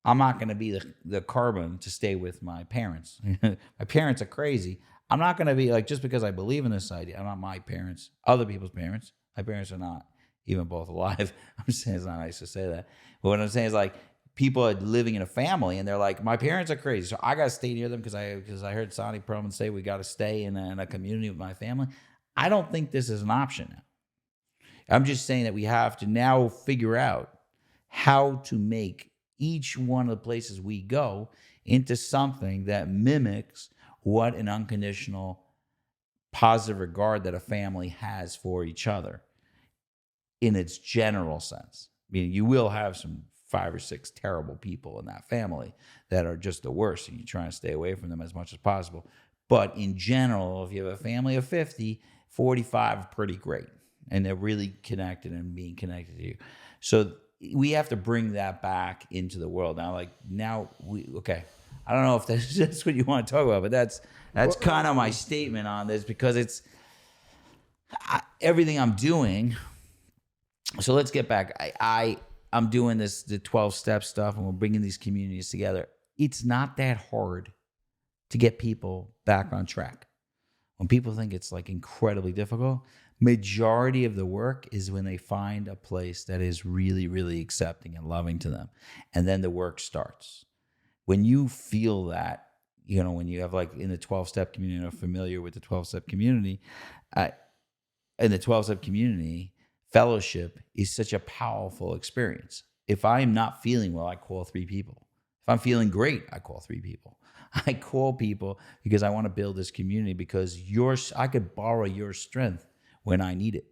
I'm not going to be the carbon to stay with my parents. My parents are crazy. I'm not going to be like, just because I believe in this idea, I'm not my parents, other people's parents. My parents are not even both alive. I'm saying it's not nice to say that. But what I'm saying is, like, people are living in a family and they're like, my parents are crazy, so I got to stay near them because I heard Sonny Perlman say we got to stay in a community with my family. I don't think this is an option now. I'm just saying that we have to now figure out how to make each one of the places we go into something that mimics what an unconditional positive regard that a family has for each other in its general sense. I mean, you will have some 5 or 6 terrible people in that family that are just the worst, and you're trying to stay away from them as much as possible. But in general, if you have a family of 50, 45 are pretty great, and they're really connected and being connected to you. So we have to bring that back into the world now. Okay, I don't know if that's what you want to talk about, but that's kind of my statement on this, because it's everything I'm doing. So let's get back. I'm doing the 12-step stuff, and we're bringing these communities together. It's not that hard to get people back on track. When people think it's like incredibly difficult, majority of the work is when they find a place that is really, really accepting and loving to them. And then the work starts. When you feel that, when you have, like, in the 12-step community, familiar with the 12-step community, in the 12-step community, fellowship is such a powerful experience. If I'm not feeling well, I call 3 people. If I'm feeling great, I call 3 people. I call people because I want to build this community, because I could borrow your strength when I need it.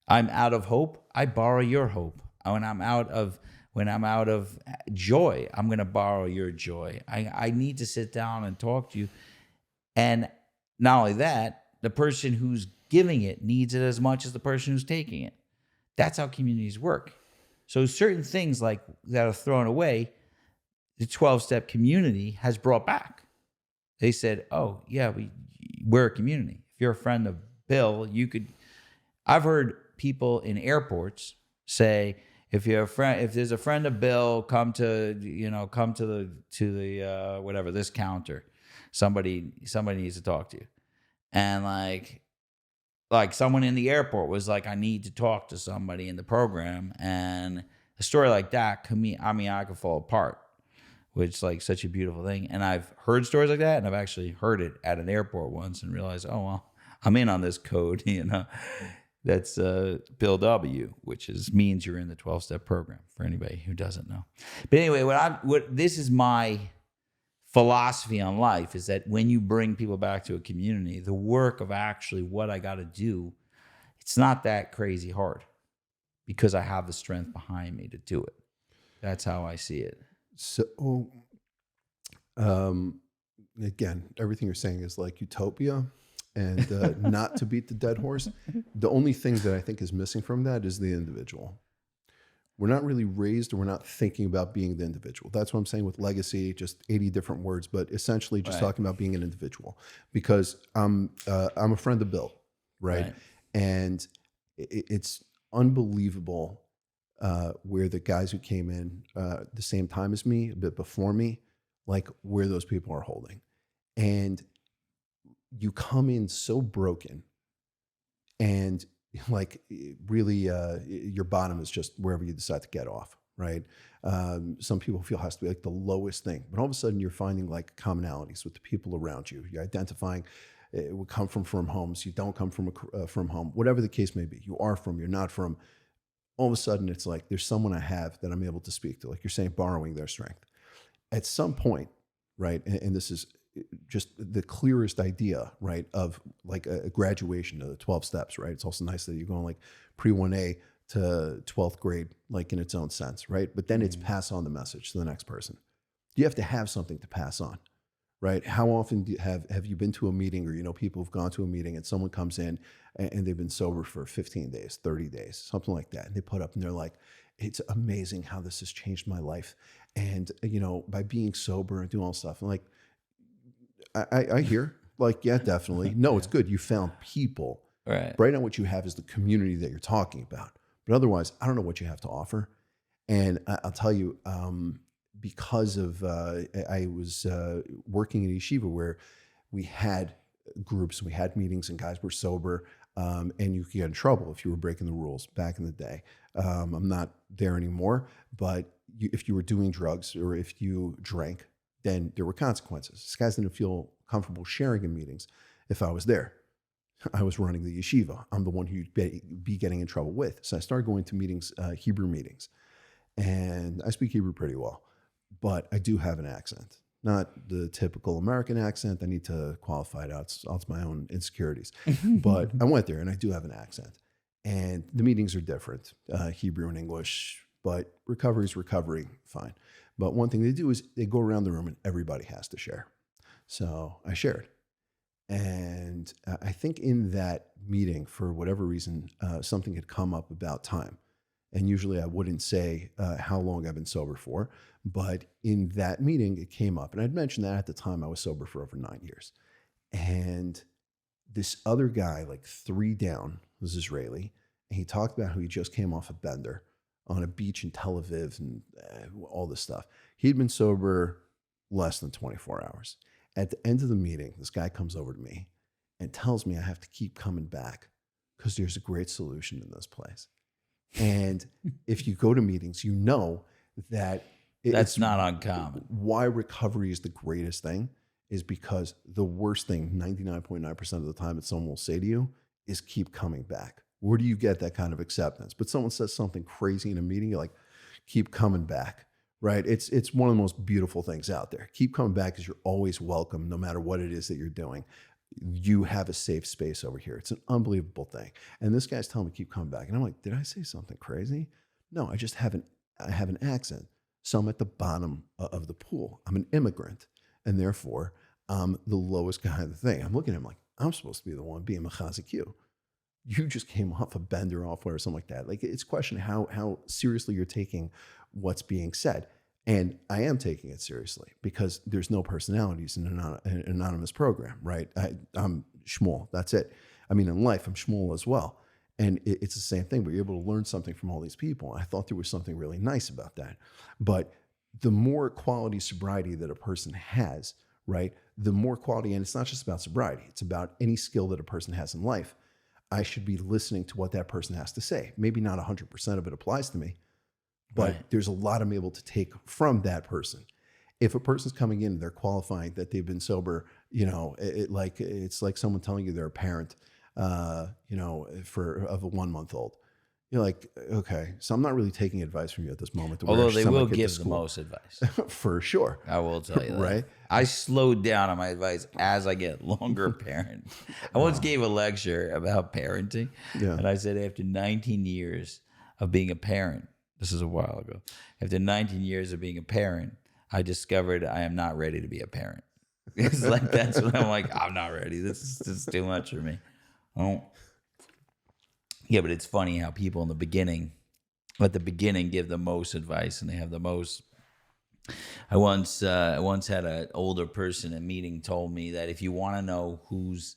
I'm out of hope, I borrow your hope. When I'm out of joy, I'm going to borrow your joy. I need to sit down and talk to you. And not only that, the person who's giving it needs it as much as the person who's taking it. That's how communities work. So certain things like that are thrown away, the 12-step community has brought back. They said, oh, yeah, we're a community. If you're a friend of Bill, you could. I've heard people in airports say, if there's a friend of Bill, come to the whatever, this counter. Somebody needs to talk to you. And like someone in the airport was like, I need to talk to somebody in the program. And a story like that, I could fall apart, which is like such a beautiful thing. And I've heard stories like that, and I've actually heard it at an airport once and realized, oh, well, I'm in on this code, That's Bill W, which means you're in the 12-step program for anybody who doesn't know. But anyway, this is my philosophy on life, is that when you bring people back to a community, the work of actually what I got to do, it's not that crazy hard because I have the strength behind me to do it. That's how I see it. So, again, everything you're saying is like utopia, and not to beat the dead horse. The only thing that I think is missing from that is the individual. We're not really raised, or we're not thinking about being the individual. That's what I'm saying with legacy, just 80 different words, but essentially just talking about being an individual. Because I'm a friend of Bill, right? And it's unbelievable where the guys who came in the same time as me, a bit before me, like where those people are holding. And you come in so broken, and like really your bottom is just wherever you decide to get off, right? Some people feel it has to be like the lowest thing, but all of a sudden you're finding like commonalities with the people around you. You're identifying we come from homes, you don't come from home, whatever the case may be. You are from, you're not from. All of a sudden it's like there's someone I have that I'm able to speak to, like you're saying, borrowing their strength. At some point, right, and this is just the clearest idea, right, of like a graduation of the 12 steps, right? It's also nice that you're going like pre-1A to 12th grade, like in its own sense, right? But then it's pass on the message to the next person. You have to have something to pass on, right? How often have you been to a meeting, or, people have gone to a meeting and someone comes in and they've been sober for 15 days, 30 days, something like that. And they put up and they're like, it's amazing how this has changed my life. And, by being sober and doing all this stuff, and like, I hear, like, yeah, definitely. No, it's good. You found people. Right now what you have is the community that you're talking about. But otherwise, I don't know what you have to offer. And I'll tell you, because of, I was working in yeshiva where we had groups, we had meetings, and guys were sober, and you could get in trouble if you were breaking the rules back in the day. I'm not there anymore, but if you were doing drugs or if you drank, then there were consequences. These guys didn't feel comfortable sharing in meetings if I was there. I was running the yeshiva. I'm the one who'd be getting in trouble with. So I started going to meetings, Hebrew meetings. And I speak Hebrew pretty well, but I do have an accent. Not the typical American accent. I need to qualify it out. It's my own insecurities. But I went there and I do have an accent. And the meetings are different, Hebrew and English, but recovery is recovery, fine. But one thing they do is they go around the room and everybody has to share. So I shared. And I think in that meeting, for whatever reason, something had come up about time. And usually I wouldn't say how long I've been sober for, but in that meeting, it came up. And I'd mentioned that at the time I was sober for over 9 years. And this other guy, like 3 down, was Israeli. And he talked about how he just came off a bender on a beach in Tel Aviv and all this stuff. He'd been sober less than 24 hours. At the end of the meeting, this guy comes over to me and tells me I have to keep coming back because there's a great solution in this place. And if you go to meetings, you know that that's not uncommon. Why recovery is the greatest thing is because the worst thing 99.9% of the time that someone will say to you is keep coming back. Where do you get that kind of acceptance? But someone says something crazy in a meeting, you're like, keep coming back, right? It's one of the most beautiful things out there. Keep coming back because you're always welcome, no matter what it is that you're doing. You have a safe space over here. It's an unbelievable thing. And this guy's telling me keep coming back. And I'm like, did I say something crazy? No, I just have an accent. So I'm at the bottom of the pool. I'm an immigrant. And therefore, I'm the lowest guy in the thing. I'm looking at him like, I'm supposed to be the one being mechazik you. You just came off a bender off or something like that. Like, it's a question how seriously you're taking what's being said. And I am taking it seriously because there's no personalities in an anonymous program, right? I'm Shmuel, that's it. I mean, in life, I'm Shmuel as well. And it's the same thing, but you're able to learn something from all these people. I thought there was something really nice about that. But the more quality sobriety that a person has, right? The more quality, and it's not just about sobriety, it's about any skill that a person has in life. I should be listening to what that person has to say. Maybe not 100% of it applies to me, but there's a lot I'm able to take from that person. If a person's coming in and they're qualifying that they've been sober, it's like someone telling you they're a parent of a 1 month old. You're like, okay, so I'm not really taking advice from you at this moment. Although they will give the most advice. For sure. I will tell you that. Right? I slowed down on my advice as I get longer parent. I once gave a lecture about parenting, and I said after 19 years of being a parent, this is a while ago, after 19 years of being a parent, I discovered I am not ready to be a parent. It's like, that's when I'm like, I'm not ready. This is too much for me. Yeah, but it's funny how people at the beginning give the most advice and they have the most. I once had an older person in a meeting told me that if you want to know who's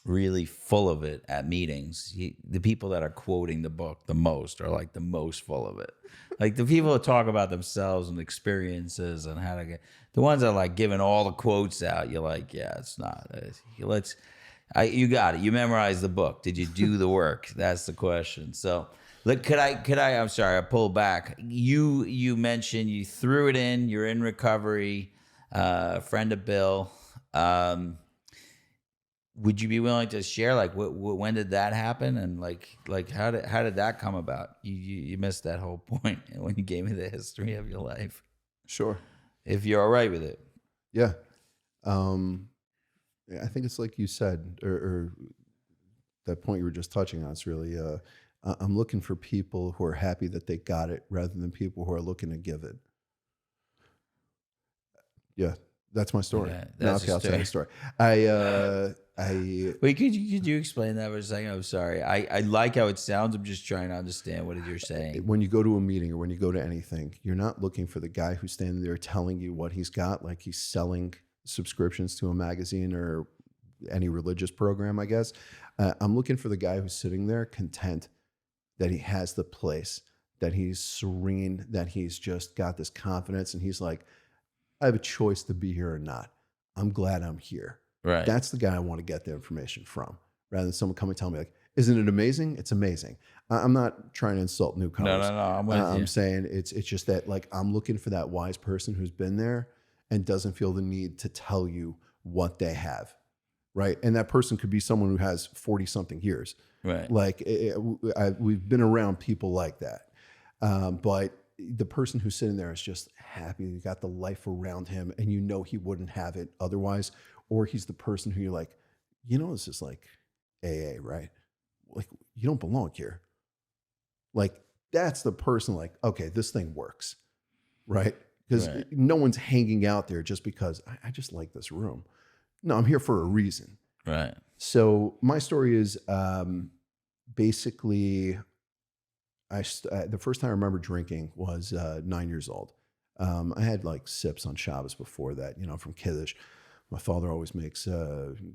really full of it at meetings, the people that are quoting the book the most are like the most full of it. Like the people that talk about themselves and experiences and how to get, the ones that are like giving all the quotes out, you're like, yeah, it's not. You got it. You memorized the book. Did you do the work? That's the question. So, look, could I? I'm sorry, I pulled back. You mentioned you threw it in. You're in recovery. Friend of Bill. Would you be willing to share, like, when did that happen, and like how did that come about? You missed that whole point when you gave me the history of your life. Sure. If you're all right with it. Yeah. I think it's like you said, or that point you were just touching on. It's really, I'm looking for people who are happy that they got it rather than people who are looking to give it. Yeah, that's my story. Yeah, that's I'll tell you a story. Wait, could you explain that for a second? I'm sorry. I like how it sounds. I'm just trying to understand what you're saying. When you go to a meeting or when you go to anything, you're not looking for the guy who's standing there telling you what he's got, like he's selling subscriptions to a magazine or any religious program, I guess. I'm looking for the guy who's sitting there content that he has the place, that he's serene, that he's just got this confidence, and he's like, I have a choice to be here or not. I'm glad I'm here. Right. That's the guy I want to get the information from, rather than someone come and tell me like, isn't it amazing? It's amazing. I'm not trying to insult newcomers. No. I'm with you. I'm saying it's just that, like, I'm looking for that wise person who's been there and doesn't feel the need to tell you what they have, right? And that person could be someone who has 40 something years, right? Like we've been around people like that, but the person who's sitting there is just happy. You got the life around him, and you know he wouldn't have it otherwise. Or he's the person who you're like, this is like AA, right? Like, you don't belong here. Like, that's the person. Like, okay, this thing works, right? Because no one's hanging out there just because I just like this room. No, I'm here for a reason. Right. So my story is basically, the first time I remember drinking was 9 years old. I had like sips on Shabbos before that, from Kiddush. My father always makes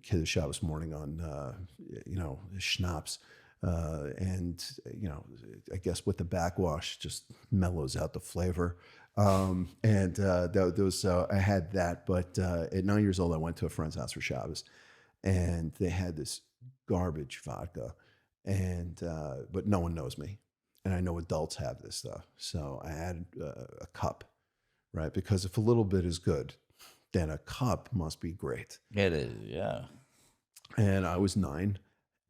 Kiddush Shabbos morning on, schnapps. And, I guess with the backwash just mellows out the flavor. I had that, but at 9 years old, I went to a friend's house for Shabbos, and they had this garbage vodka, but no one knows me, and I know adults have this stuff. So I had a cup, right? Because if a little bit is good, then a cup must be great. It is, yeah. And I was 9,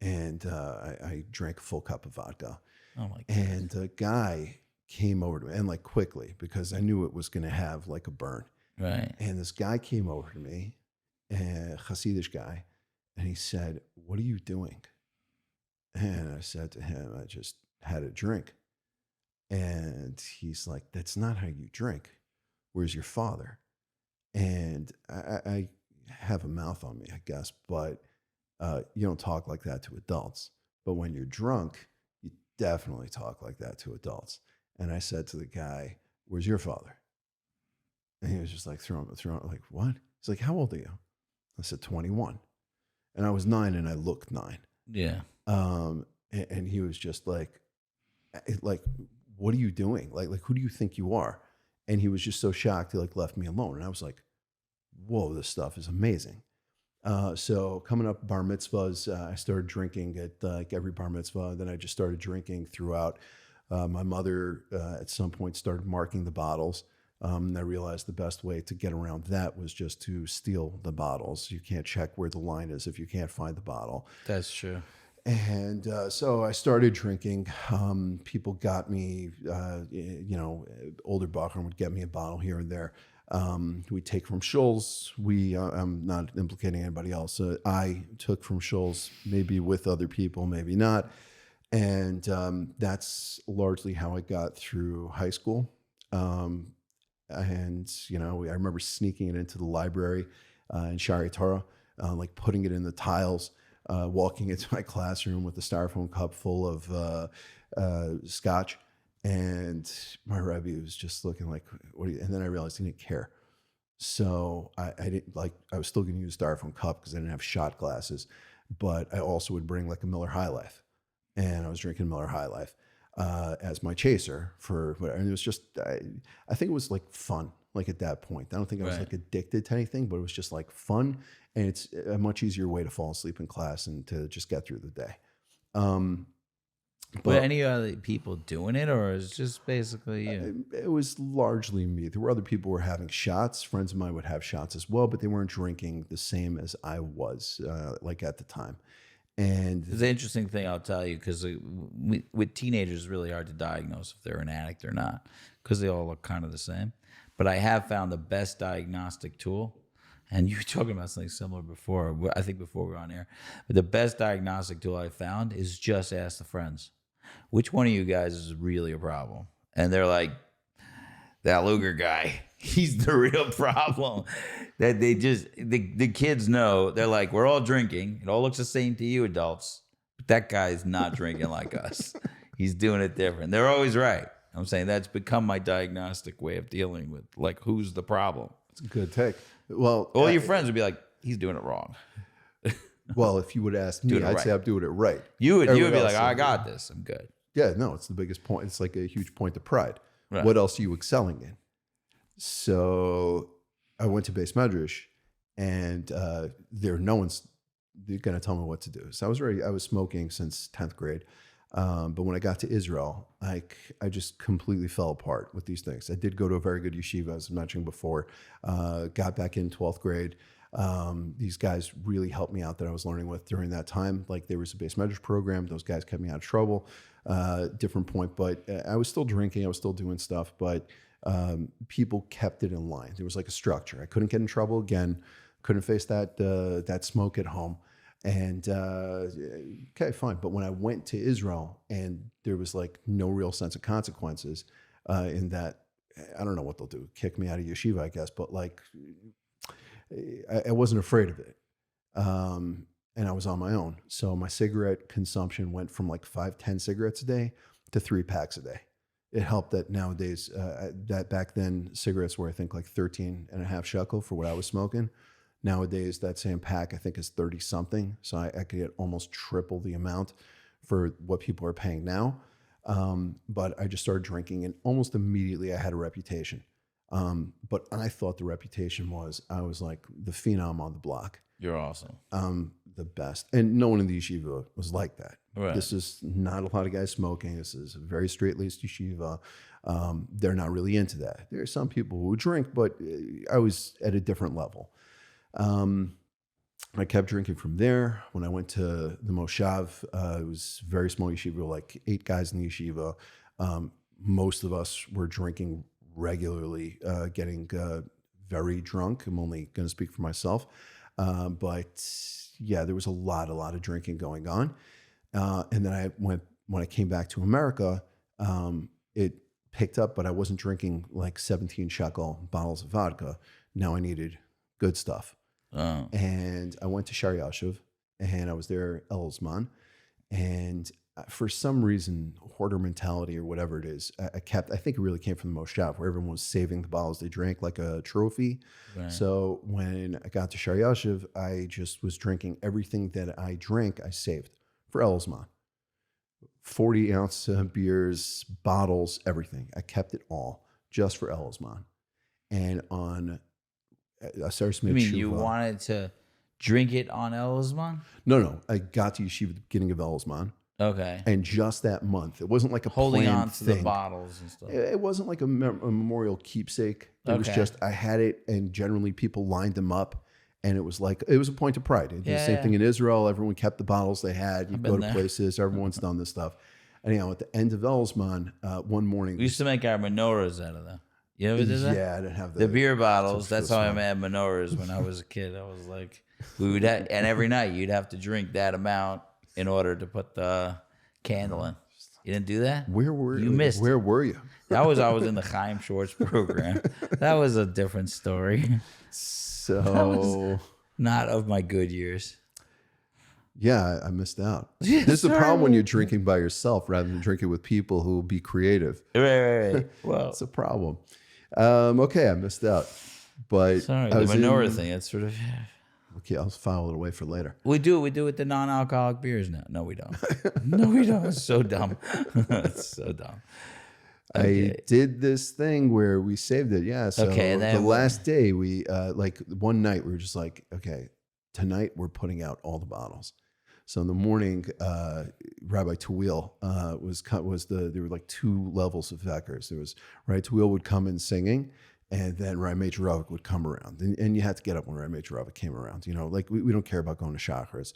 and I drank a full cup of vodka. Oh my God. And a guy came over to me, and like quickly, because I knew it was going to have like a burn. Right. And this guy came over to me, a Hasidish guy, and he said, "What are you doing?" And I said to him, "I just had a drink." And he's like, "That's not how you drink. Where's your father?" And I have a mouth on me, I guess, but you don't talk like that to adults. But when you're drunk, you definitely talk like that to adults. And I said to the guy, "Where's your father?" And he was just like throwing like, "What?" He's like, "How old are you?" I said, 21. And I was 9 and I looked 9. Yeah. And he was just like, "What are you doing? Like, who do you think you are?" And he was just so shocked, he like left me alone. And I was like, whoa, this stuff is amazing. So coming up bar mitzvahs, I started drinking at like every bar mitzvah. Then I just started drinking throughout. My mother at some point started marking the bottles. And I realized the best way to get around that was just to steal the bottles. You can't check where the line is if you can't find the bottle. That's true. And so I started drinking. People got me, older Bachram would get me a bottle here and there. We take from Schul's. I'm not implicating anybody else. I took from Schul's, maybe with other people, maybe not. And that's largely how I got through high school. And, I remember sneaking it into the library in Shaarei Torah, like putting it in the tiles, walking into my classroom with a styrofoam cup full of scotch. And my Rebbe was just looking like, and then I realized he didn't care. So I didn't I was still going to use a styrofoam cup because I didn't have shot glasses, but I also would bring like a Miller High Life, and I was drinking Miller High Life as my chaser for whatever. And it was just, I think it was like fun. Like at that point, I don't think I was like addicted to anything, but it was just like fun. And it's a much easier way to fall asleep in class and to just get through the day. But any other people doing it, or is it just basically you? It was largely me. There were other people who were having shots. Friends of mine would have shots as well, but they weren't drinking the same as I was, like at the time. And it's an interesting thing I'll tell you, because with teenagers, it's really hard to diagnose if they're an addict or not, because they all look kind of the same. But I have found the best diagnostic tool, and you were talking about something similar before, I think before we were on air, but the best diagnostic tool I found is just ask the friends, which one of you guys is really a problem? And they're like, that Luger guy, he's the real problem. That they just, the kids know, they're like, we're all drinking. It all looks the same to you adults, but that guy's not drinking like us. He's doing it different. They're always right. I'm saying that's become my diagnostic way of dealing with, like, who's the problem? It's a good take. Well, all your friends would be like, he's doing it wrong. Well, if you would ask me, I'd say I'm doing it right. You would be like, I got this. I'm good. Yeah, no, it's the biggest point. It's like a huge point of pride. Right. What else are you excelling in? So I went to Beis Medrash, and no one's going to tell me what to do. So I was smoking since 10th grade. But when I got to Israel, I just completely fell apart with these things. I did go to a very good yeshiva, as I mentioned before, got back in 12th grade. These guys really helped me out that I was learning with during that time. Like, there was a Beis Medrash program. Those guys kept me out of trouble. Different point, but I was still drinking. I was still doing stuff, but people kept it in line. There was like a structure. I couldn't get in trouble again. Couldn't face that smoke at home. And okay, fine. But when I went to Israel, and there was like no real sense of consequences in that, I don't know what they'll do, kick me out of yeshiva, I guess. But like, I wasn't afraid of it. And I was on my own. So my cigarette consumption went from like 5-10 cigarettes a day to 3 packs a day. It helped that nowadays, that back then cigarettes were, I think, like 13.5 shekel for what I was smoking. Nowadays, that same pack, I think, is 30 something. So I could get almost triple the amount for what people are paying now. But I just started drinking, and almost immediately I had a reputation. But I thought the reputation was, I was like the phenom on the block. You're awesome. The best. And no one in the yeshiva was like that. Right. This is not a lot of guys smoking. This is a very straight-laced yeshiva. They're not really into that. There are some people who drink, but I was at a different level. I kept drinking from there. When I went to the Moshav, it was very small yeshiva, like 8 guys in the yeshiva. Most of us were drinking regularly, getting very drunk. I'm only going to speak for myself. But yeah, there was a lot of drinking going on. And then when I came back to America, it picked up, but I wasn't drinking like 17 shekel bottles of vodka. Now I needed good stuff. Oh. And I went to Sh'or Yoshuv, and I was there Elzman. And for some reason, hoarder mentality or whatever it is, I think it really came from the Moshav, where everyone was saving the bottles they drank like a trophy. Right. So when I got to Sh'or Yoshuv, I just was drinking everything that I drank, I saved for Elzman. 40-ounce beers, bottles, everything. I kept it all just for Elzman. And on You mean you wanted to drink it on Elzman? No. I got to yeshiva at the beginning of Elzman. Okay. And just that month, it wasn't like a Holding planned on to thing. the bottles and stuff. It wasn't like a memorial keepsake. It was just, I had it, and generally people lined them up, and it was a point of pride. It did the same thing in Israel. Everyone kept the bottles they had. You go to places, everyone's done this stuff. Anyhow, at the end of Elzman, one morning, We used to make our menorahs out of them. You ever did that? Yeah, I didn't have The beer bottles. That's how I made menorahs when I was a kid. I was like, and every night you'd have to drink that amount in order to put the candle in. You didn't do that? Where were you? Missed. Where were you? I was in the Chaim Schwartz program. That was a different story. So not of my good years. Yeah, I missed out. This is the problem when you're drinking by yourself rather than drinking with people who will be creative. Right. Well, it's a problem. Okay, I missed out. But sorry, the menorah thing. It's sort of. Okay, I'll file it away for later. We do it with the non-alcoholic beers now. No, we don't. No, we don't. It's so dumb. It's so dumb. Okay. I did this thing where we saved it. Yeah. So the last day we one night we were just like, okay, tonight we're putting out all the bottles. So in the morning, Rabbi Tawil there were like two levels of Veckers. There was Rabbi Tawil would come in singing, and then Rabbi Meir would come around. And you had to get up when Rabbi Meir came around. You know, like we don't care about going to Shacharis.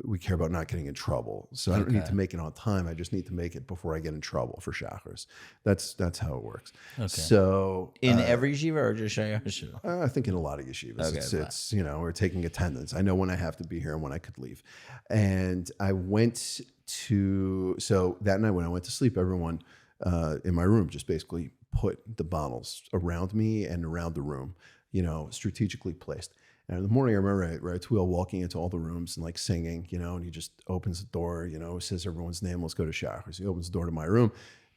We care about not getting in trouble. So I don't need to make it on time. I just need to make it before I get in trouble for Shacharis. That's how it works. Okay. So in every yeshiva or just Sh'or Yoshuv? I think in a lot of yeshivas. Okay, it's we're taking attendance. I know when I have to be here and when I could leave. And I went so that night when I went to sleep, everyone in my room just basically put the bottles around me and around the room, strategically placed. And in the morning, I remember Rabbi Tawil walking into all the rooms and like singing, and he just opens the door, says everyone's name, let's go to Shachar. So he opens the door to my room,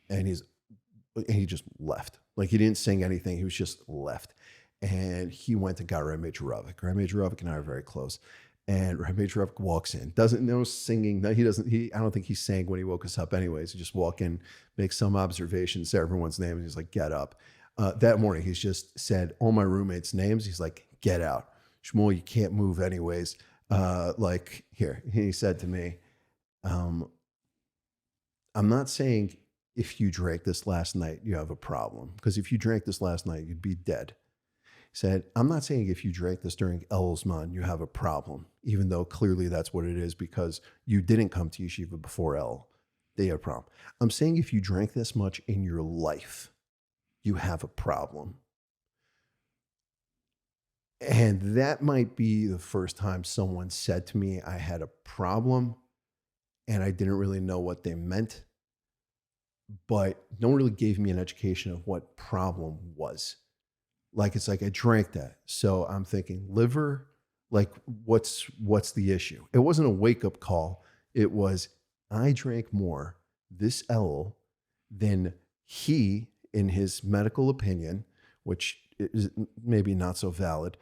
and he just left. Like he didn't sing anything. He was just left. And he went and got Rabbi Meir. Rabbi Meir and I are very close. And Rabbi Meir walks in, doesn't know singing. No, he doesn't. I don't think he sang when he woke us up anyways. He just walk in, make some observations, say everyone's name, and he's like, get up. That morning, he's just said all my roommates' names. He's like, get out. Shmuel, you can't move anyways. Here, he said to me, I'm not saying if you drank this last night, you have a problem. Because if you drank this last night, you'd be dead. He said, I'm not saying if you drank this during Elzman, you have a problem, even though clearly that's what it is because you didn't come to yeshiva before El. They have a problem. I'm saying if you drank this much in your life, you have a problem. And that might be the first time someone said to me I had a problem and I didn't really know what they meant, but no one really gave me an education of what problem was. It's like I drank that. So I'm thinking liver, what's the issue? It wasn't a wake-up call. It was I drank more this El than he, in his medical opinion, which is maybe not so valid,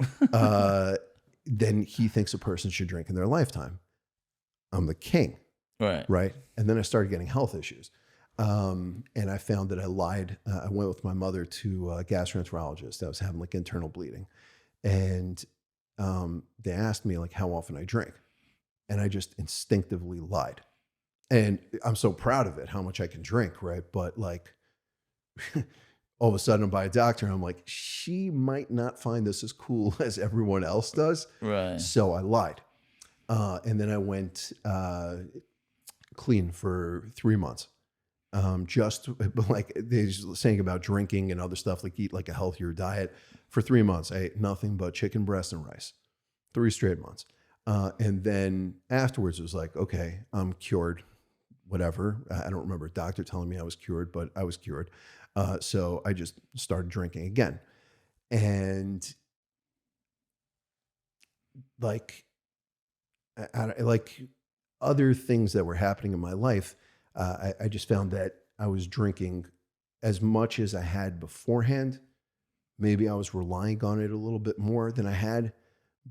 then he thinks a person should drink in their lifetime. I'm the king. Right. And then I started getting health issues. And I found that I lied. I went with my mother to a gastroenterologist. I was having internal bleeding. And they asked me how often I drink. And I just instinctively lied. And I'm so proud of it, how much I can drink, right? But all of a sudden I'm by a doctor and I'm like, she might not find this as cool as everyone else does. Right. So I lied. And then I went clean for 3 months. Just they're saying about drinking and other stuff, eat a healthier diet. For 3 months, I ate nothing but chicken breast and rice, 3 straight months. And then afterwards it was okay, I'm cured, whatever. I don't remember a doctor telling me I was cured, but I was cured. So I just started drinking again. And other things that were happening in my life, I just found that I was drinking as much as I had beforehand. Maybe I was relying on it a little bit more than I had,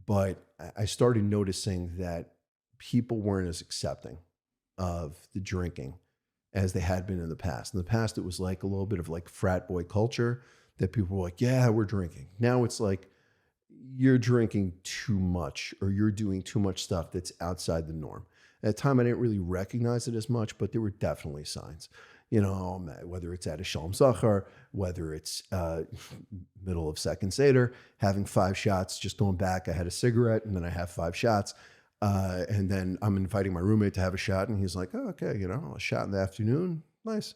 but I started noticing that people weren't as accepting of the drinking as they had been in the past. In the past, it was a little bit of frat boy culture that people were yeah, we're drinking. Now it's you're drinking too much or you're doing too much stuff that's outside the norm. At the time, I didn't really recognize it as much, but there were definitely signs. Whether it's at a Shalom Zachar, whether it's middle of second Seder, having 5 shots, just going back, I had a cigarette and then I have 5 shots. And then I'm inviting my roommate to have a shot and he's like, oh, okay, a shot in the afternoon, nice.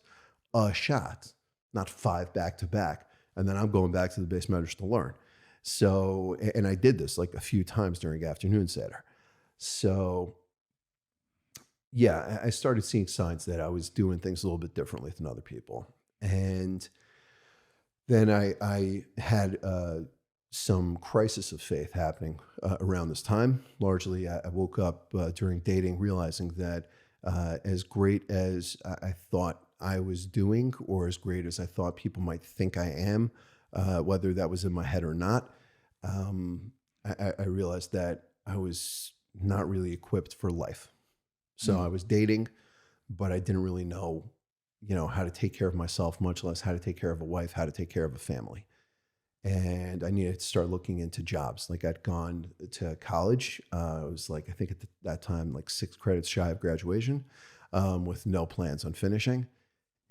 A shot, not 5 back to back. And then I'm going back to the base measures to learn. So, and I did this like a few times during afternoon Seder. So yeah, I started seeing signs that I was doing things a little bit differently than other people. And then I had some crisis of faith happening around this time. Largely, I woke up during dating realizing that as great as I thought I was doing, or as great as I thought people might think I am, whether that was in my head or not, I realized that I was not really equipped for life. So I was dating, but I didn't really know, how to take care of myself, much less how to take care of a wife, how to take care of a family. And I needed to start looking into jobs. Like I'd gone to college. It was like, I think at that time, like 6 credits shy of graduation, with no plans on finishing.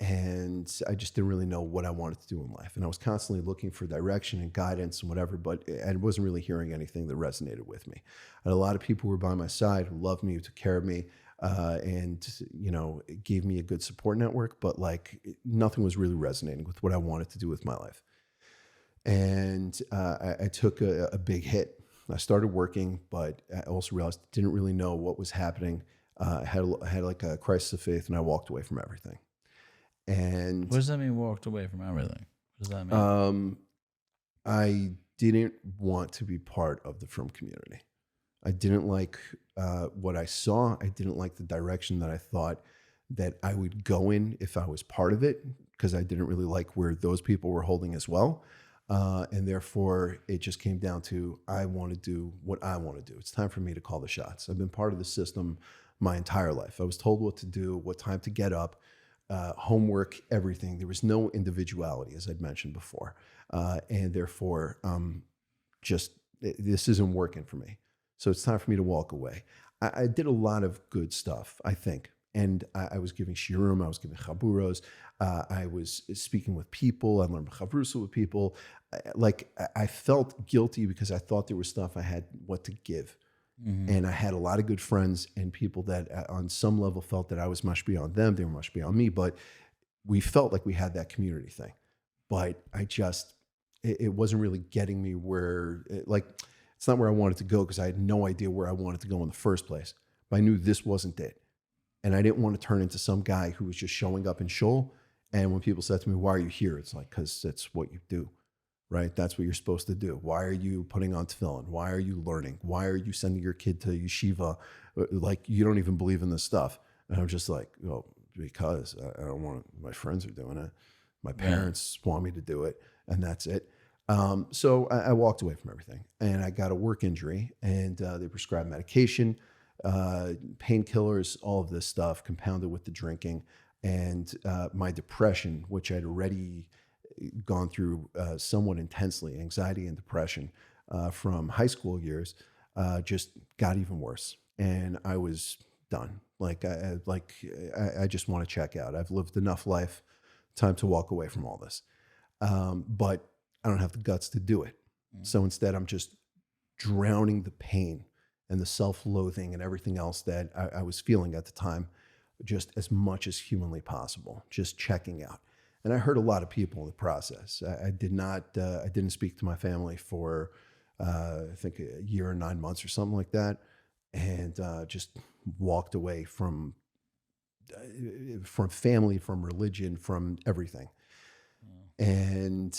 And I just didn't really know what I wanted to do in life. And I was constantly looking for direction and guidance and whatever, but I wasn't really hearing anything that resonated with me. I had a lot of people who were by my side, who loved me, who took care of me, and it gave me a good support network, but like nothing was really resonating with what I wanted to do with my life. And I took a big hit. I started working, but I also realized I didn't really know what was happening. I had like a crisis of faith, and I walked away from everything. And what does that mean, walked away from everything? What does that mean? I didn't want to be part of the frum community. I didn't like what I saw. I didn't like the direction that I thought that I would go in if I was part of it, because I didn't really like where those people were holding as well. And therefore, it just came down to, I want to do what I want to do. It's time for me to call the shots. I've been part of the system my entire life. I was told what to do, what time to get up, homework, everything. There was no individuality, as I'd mentioned before. And therefore, this isn't working for me. So it's time for me to walk away. I did a lot of good stuff, I think. And I was giving shiurim, I was giving chaburos, I was speaking with people, I learned chaburos with people. I felt guilty because I thought there was stuff I had what to give. Mm-hmm. And I had a lot of good friends and people that on some level felt that I was mashpia on them, they were mashpia on me, but we felt like we had that community thing. But it wasn't really getting me where, it's not where I wanted to go, because I had no idea where I wanted to go in the first place. But I knew this wasn't it. And I didn't want to turn into some guy who was just showing up in shul. And when people said to me, why are you here? It's like, because that's what you do, right? That's what you're supposed to do. Why are you putting on tefillin? Why are you learning? Why are you sending your kid to yeshiva? Like, you don't even believe in this stuff. And I'm just like, well, because I don't want my friends are doing it. My parents want me to do it, and that's it. So I walked away from everything, and I got a work injury, and they prescribed medication, painkillers, all of this stuff compounded with the drinking, and my depression, which I'd already gone through somewhat intensely, anxiety and depression from high school years, just got even worse. And I was done. I just want to check out. I've lived enough life, time to walk away from all this. But I don't have the guts to do it. So instead, I'm just drowning the pain and the self-loathing and everything else that I was feeling at the time, just as much as humanly possible, just checking out. And I hurt a lot of people in the process. I didn't speak to my family for, I think, a year and 9 months or something like that. And just walked away from family, from religion, from everything. And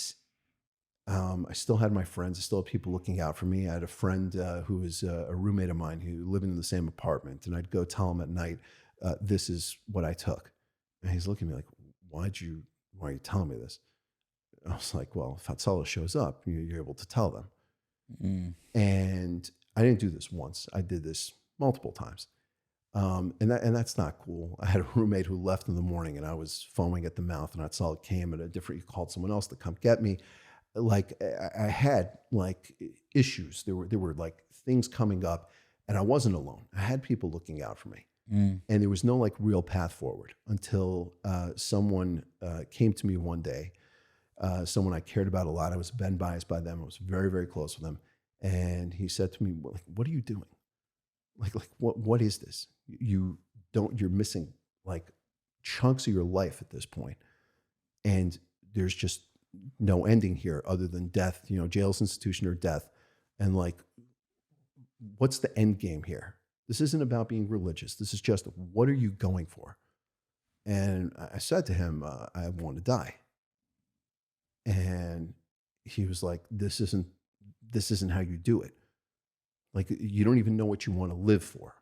I still had my friends. I still had people looking out for me. I had a friend who was a roommate of mine who lived in the same apartment. And I'd go tell him at night, this is what I took. And he's looking at me like, why are you telling me this? I was like, well, if Hatzalah shows up, you're able to tell them. And I didn't do this once. I did this multiple times. And that's not cool. I had a roommate who left in the morning and I was foaming at the mouth, and Hatzalah came at he called someone else to come get me. Like, I had like issues. There were like things coming up, and I wasn't alone. I had people looking out for me. And there was no like real path forward until someone came to me one day, someone I cared about a lot. I was been biased by them. I was very, very close with them. And he said to me, like, what are you doing? Like what is this? You're missing like chunks of your life at this point. And there's just no ending here other than death, jail's institution or death. And like, what's the end game here? This isn't about being religious. This is just, what are you going for? And I said to him, I want to die. And he was like, this isn't how you do it. Like, you don't even know what you want to live for,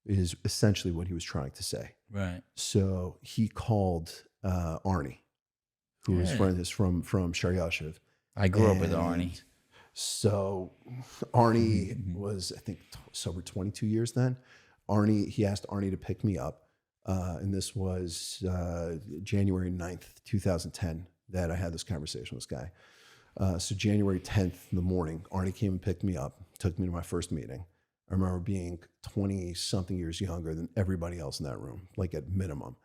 is essentially what he was trying to say. Right. So he called Arnie, who is from Sh'or Yoshuv. I grew up with Arnie. So Arnie was, I think, sober 22 years then. He asked Arnie to pick me up. And this was January 9th, 2010, that I had this conversation with this guy. So January 10th in the morning, Arnie came and picked me up, took me to my first meeting. I remember being 20-something years younger than everybody else in that room, like at minimum,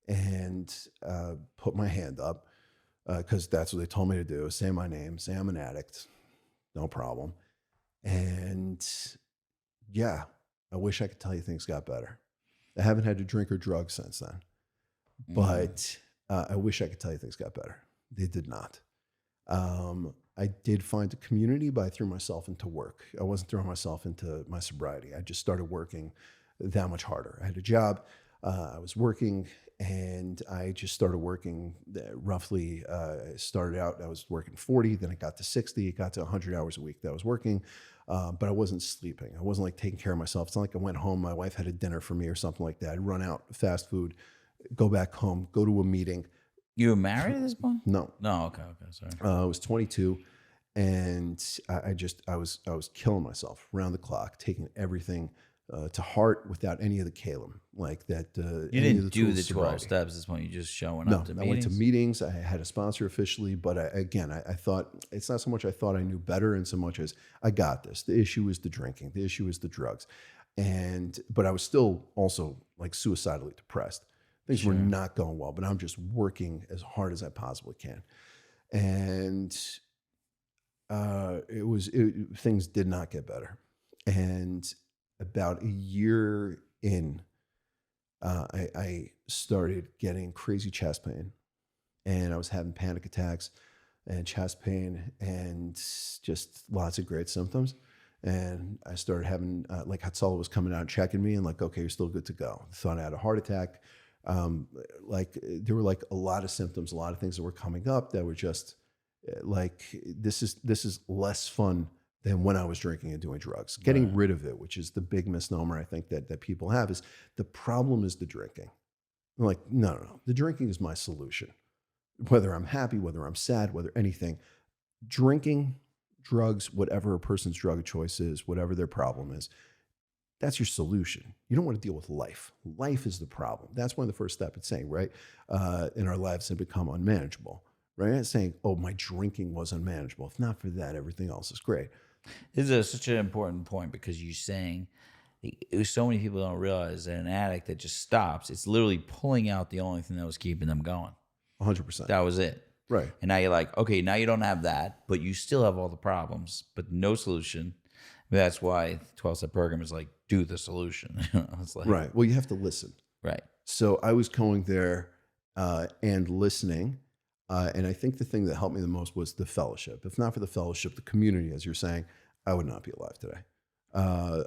and put my hand up because that's what they told me to do, say my name, say I'm an addict, no problem. And yeah, I wish I could tell you things got better. I haven't had to drink or drugs since then, but I wish I could tell you things got better. They did not. I did find a community, but I threw myself into work. I wasn't throwing myself into my sobriety. I just started working that much harder. I had a job, I was working, and I just started working roughly, I started out, I was working 40, then it got to 60, it got to 100 hours a week that I was working, but I wasn't sleeping. I wasn't like taking care of myself. It's not like I went home, my wife had a dinner for me or something like that. I'd run out, fast food, go back home, go to a meeting. You were married at this point? No. No, okay, sorry. I was 22, and I was killing myself around the clock, taking everything to heart without any of the kalim, like that. You didn't do the 12 steps at this point. You just showing up to meetings? I went to meetings. I had a sponsor officially, but I thought, it's not so much I thought I knew better and so much as I got this. The issue is the drinking. The issue is the drugs. But I was still also like suicidally depressed. Things were not going well, but I'm just working as hard as I possibly can. And things did not get better. And about a year in, I started getting crazy chest pain, and I was having panic attacks and chest pain and just lots of great symptoms. And I started having, like Hatzalah was coming out and checking me and like, okay, you're still good to go. Thought I had a heart attack. Like there were like a lot of symptoms, a lot of things that were coming up that were just like, this is less fun than when I was drinking and doing drugs. Getting rid of it, which is the big misnomer I think that people have, is the problem is the drinking. I'm like, no. The drinking is my solution. Whether I'm happy, whether I'm sad, whether anything, drinking, drugs, whatever a person's drug of choice is, whatever their problem is, that's your solution. You don't want to deal with life. Life is the problem. That's one of the first steps it's saying, right? In our lives have become unmanageable, right? It's saying, oh, my drinking was unmanageable. If not for that, everything else is great. This is such an important point because you're saying so many people don't realize that an addict that just stops, it's literally pulling out the only thing that was keeping them going. 100%. That was it. Right. And now you're like, okay, now you don't have that, but you still have all the problems, but no solution. That's why the 12-step program is like, do the solution. It's like, right. Well, you have to listen. Right. So I was going there and listening. And I think the thing that helped me the most was the fellowship. If not for the fellowship, the community, as you're saying, I would not be alive today,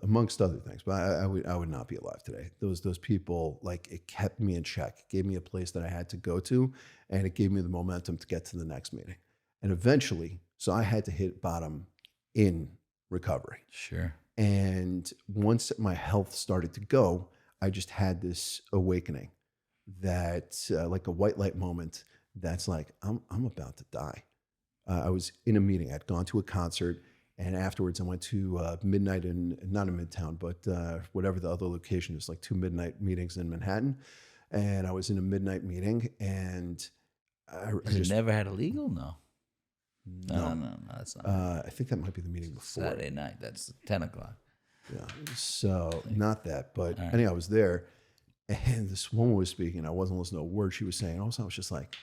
amongst other things. But I would not be alive today. Those people, like, it kept me in check. It gave me a place that I had to go to, and it gave me the momentum to get to the next meeting. And eventually, so I had to hit bottom in recovery. Sure. And once my health started to go, I just had this awakening that, like a white light moment. That's like, I'm about to die. I was in a meeting. I'd gone to a concert, and afterwards I went to midnight not in Midtown, but whatever the other location is, like 2 midnight meetings in Manhattan. And I was in a midnight meeting, and I just never had a legal? No, that's not. I think that might be the meeting before. Saturday night. That's 10 o'clock. Yeah. So not that, but anyhow, I was there, and this woman was speaking. I wasn't listening to a word she was saying. Also, I was just like,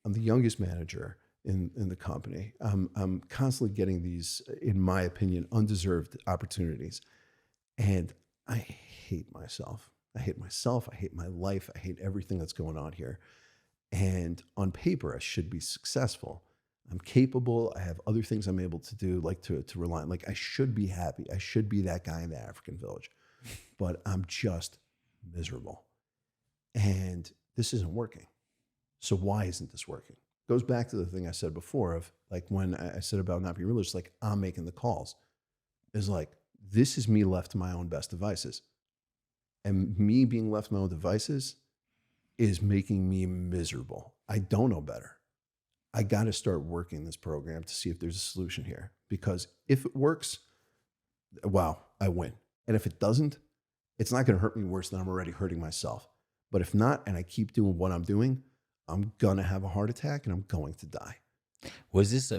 I'm the youngest manager in the company. I'm constantly getting these, in my opinion, undeserved opportunities, and I hate myself. I hate myself. I hate my life. I hate everything that's going on here. And on paper, I should be successful. I'm capable. I have other things I'm able to do, like to rely on. Like I should be happy. I should be that guy in the African village, but I'm just miserable. And this isn't working. So why isn't this working? Goes back to the thing I said before of like when I said about not being religious, like I'm making the calls. Is like, this is me left to my own best devices. And me being left to my own devices is making me miserable. I don't know better. I got to start working this program to see if there's a solution here. Because if it works, wow, I win. And if it doesn't, it's not going to hurt me worse than I'm already hurting myself. But if not, and I keep doing what I'm doing, I'm going to have a heart attack and I'm going to die. Was this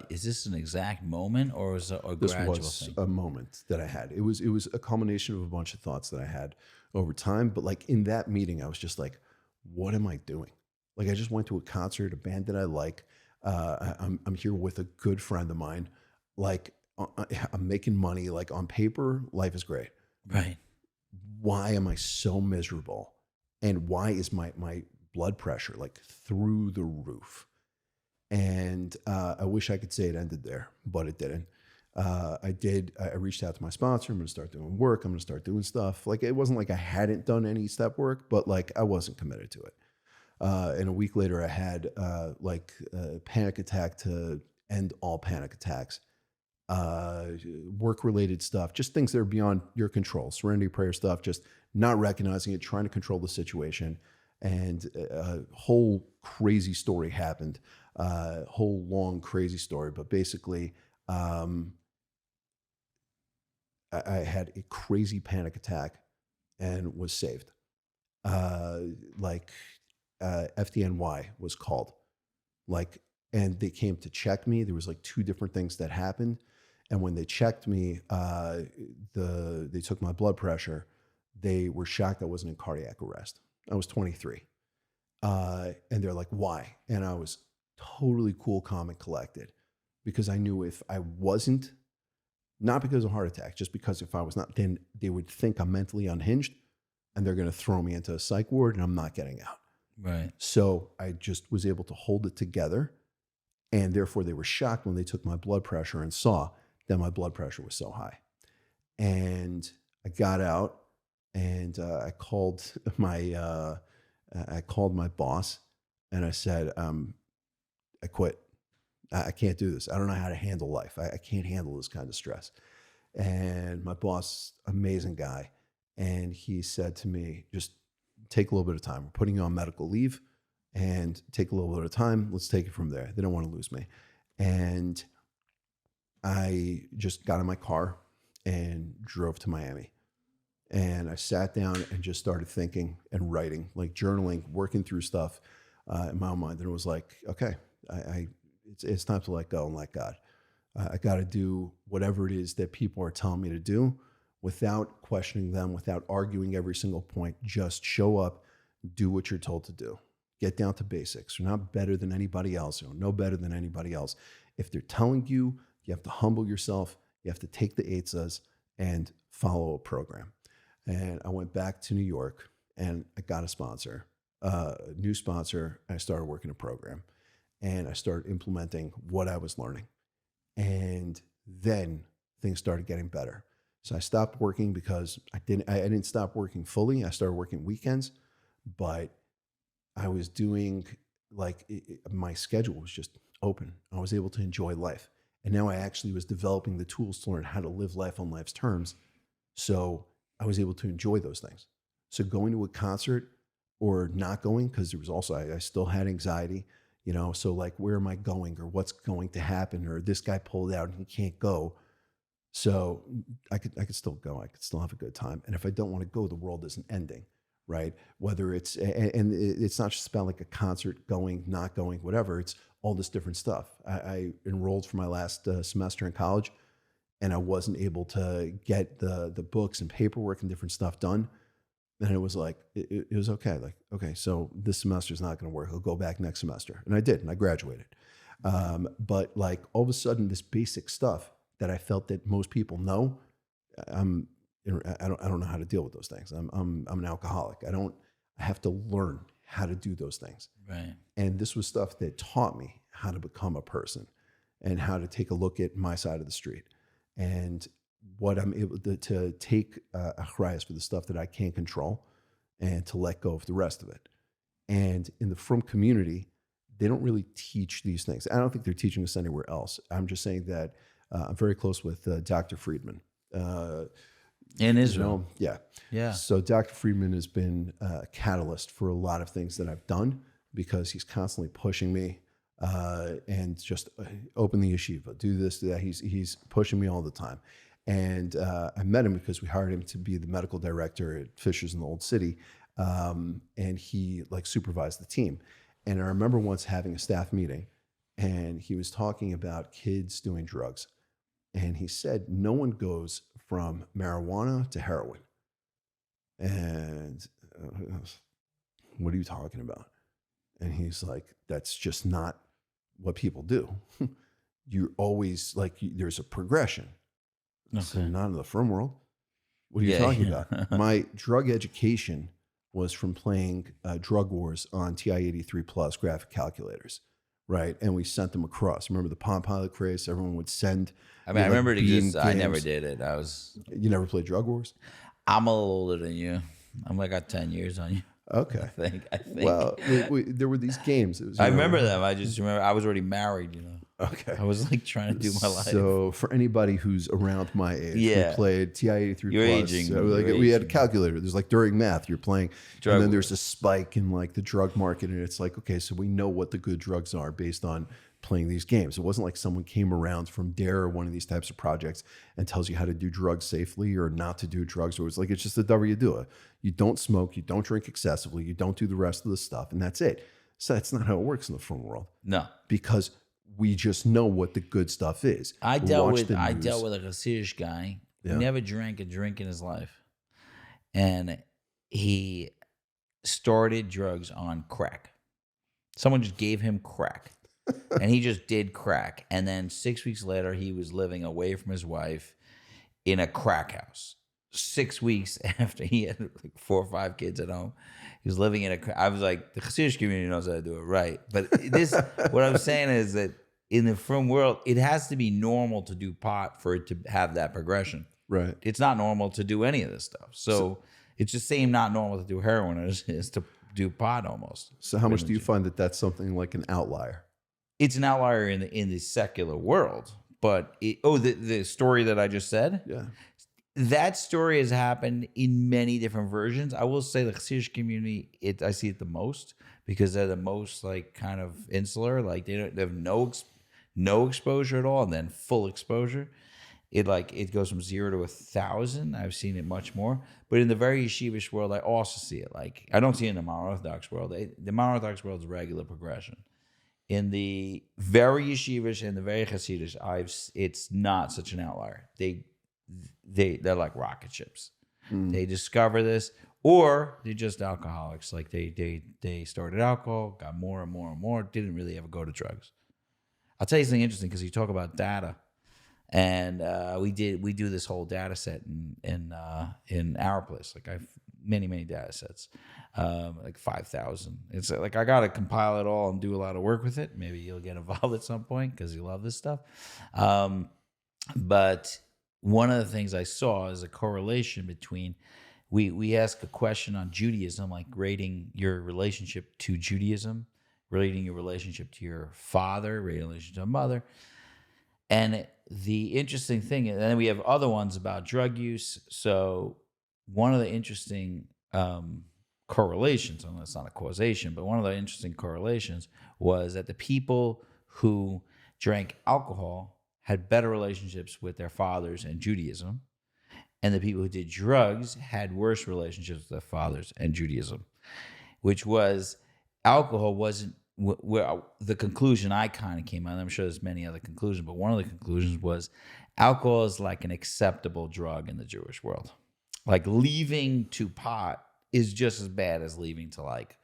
is this an exact moment or was it a gradual This was thing? a moment that I had. It was a culmination of a bunch of thoughts that I had over time. But like in that meeting, I was just like, what am I doing? Like I just went to a concert, a band that I like. I'm here with a good friend of mine. Like I'm making money. Like on paper, life is great. Right. Why am I so miserable? And why is my blood pressure like through the roof? And I wish I could say it ended there, but it didn't. I reached out to my sponsor. I'm going to start doing work. I'm going to start doing stuff. Like it wasn't like I hadn't done any step work, but like I wasn't committed to it. And a week later, I had like a panic attack to end all panic attacks. Work-related stuff, just things that are beyond your control. Serenity prayer stuff, just not recognizing it, trying to control the situation. And a whole crazy story happened. Whole long crazy story, but basically, I had a crazy panic attack and was saved. FDNY was called, like, and they came to check me. There was like 2 different things that happened, and when they checked me, they took my blood pressure. They were shocked I wasn't in cardiac arrest. I was 23, and they're like, "Why?" And I was totally cool, calm, and collected, because I knew if I wasn't, not because of a heart attack, just because if I was not, then they would think I'm mentally unhinged and they're going to throw me into a psych ward and I'm not getting out. Right. So I just was able to hold it together. And therefore they were shocked when they took my blood pressure and saw that my blood pressure was so high. And I got out and I called my boss and I said, I quit. I can't do this. I don't know how to handle life. I can't handle this kind of stress. And my boss, amazing guy. And he said to me, just take a little bit of time. We're putting you on medical leave and take a little bit of time. Let's take it from there. They don't want to lose me. And I just got in my car and drove to Miami. And I sat down and just started thinking and writing, like journaling, working through stuff in my own mind. And it was like, okay, it's time to let go and let God. I got to do whatever it is that people are telling me to do without questioning them, without arguing every single point. Just show up, do what you're told to do. Get down to basics. You're not better than anybody else. You're no better than anybody else. If they're telling you, you have to humble yourself. You have to take the eitzahs and follow a program. And I went back to New York and I got a sponsor, a new sponsor. And I started working a program and I started implementing what I was learning. And then things started getting better. So I stopped working because I didn't stop working fully. I started working weekends, but I was doing my schedule was just open. I was able to enjoy life. And now I actually was developing the tools to learn how to live life on life's terms. So I was able to enjoy those things. So going to a concert or not going, because there was also, I still had anxiety, so like, where am I going or what's going to happen? Or this guy pulled out and he can't go. So I could still go. I could still have a good time. And if I don't want to go, the world isn't ending, right? Whether it's, and it's not just about like a concert going, not going, whatever. It's all this different stuff. I enrolled for my last semester in college and I wasn't able to get the books and paperwork and different stuff done, then it was like, it was okay. Like, okay, so this semester is not going to work. I'll go back next semester. And I did, and I graduated. But like all of a sudden, this basic stuff that I felt that most people know, I don't know how to deal with those things. I'm an alcoholic. I have to learn how to do those things. Right. And this was stuff that taught me how to become a person and how to take a look at my side of the street and what I'm able to take achrayus for the stuff that I can't control and to let go of the rest of it. And in the Frum community, they don't really teach these things. I don't think they're teaching us anywhere else. I'm just saying that I'm very close with Dr. Friedman. In Israel. Yeah. So Dr. Friedman has been a catalyst for a lot of things that I've done because he's constantly pushing me and just open the yeshiva, do this, do that. He's pushing me all the time. And I met him because we hired him to be the medical director at Fisher's in the Old City. And he like supervised the team. And I remember once having a staff meeting and he was talking about kids doing drugs. And he said, no one goes from marijuana to heroin. And what are you talking about? And he's like, that's just not what people do. You're always like, there's a progression. Okay. So not in the Frum world. What are you talking about? My drug education was from playing Drug Wars on TI-83 Plus graphic calculators. Right. And we sent them across. Remember the Palm Pilot craze? Everyone would send. I mean, I remember it exists. games. I never did it. You never played Drug Wars? I'm a little older than you. I'm like got 10 years on you. Okay. I think. Well, there were these games. It was, I remember them. I just remember I was already married, you know. Okay. I was like trying to do my life. So for anybody who's around my age, we played TI-83 You're Plus. aging. So we had a calculator. There's like during math, you're playing, and then there's a spike in like the drug market, and it's like, okay, so we know what the good drugs are based on playing these games. It wasn't like someone came around from DARE or one of these types of projects and tells you how to do drugs safely or not to do drugs. Or it's like, it's just the double you do it. You don't smoke, you don't drink excessively, you don't do the rest of the stuff, and that's it. So that's not how it works in the Frum world. No. Because we just know what the good stuff is. I dealt with a Hasidic guy who never drank a drink in his life. And he started drugs on crack. Someone just gave him crack. And he just did crack. And then 6 weeks later, he was living away from his wife in a crack house. 6 weeks after he had like 4 or 5 kids at home, he was living in a. I was like, the Hasidic community knows how to do it right. But this, what I'm saying is that in the Frum world, it has to be normal to do pot for it to have that progression. Right. It's not normal to do any of this stuff. So it's the same not normal to do heroin as to do pot almost. So how much do you find that that's something like an outlier? It's an outlier in the secular world. But the story that I just said. Yeah. That story has happened in many different versions. I will say the Hasidic community, I see it the most because they're the most like kind of insular. Like they have no exposure at all, and then full exposure. It goes from 0 to 1,000. I've seen it much more. But in the very yeshivish world, I also see it. Like I don't see it in the Orthodox world. The Orthodox world is regular progression. In the very yeshivish and the very Hasidic, it's not such an outlier. They're like rocket ships. They discover this, or they're just alcoholics. Like they started alcohol, got more and more and more, didn't really ever go to drugs. I'll tell you something interesting because you talk about data, and we do this whole data set in our place. Like I've many data sets, like 5,000. It's like I got to compile it all and do a lot of work with it. Maybe you'll get involved at some point because you love this stuff, but. One of the things I saw is a correlation between, we ask a question on Judaism, like rating your relationship to Judaism, rating your relationship to your father, rating your relationship to a mother. And the interesting thing, and then we have other ones about drug use. So one of the interesting correlations, and it's not a causation, but one of the interesting correlations was that the people who drank alcohol had better relationships with their fathers in Judaism, and the people who did drugs had worse relationships with their fathers in Judaism, which was alcohol wasn't where the conclusion I kind of came out. I'm sure there's many other conclusions, but one of the conclusions was alcohol is like an acceptable drug in the Jewish world. Like leaving to pot is just as bad as leaving to like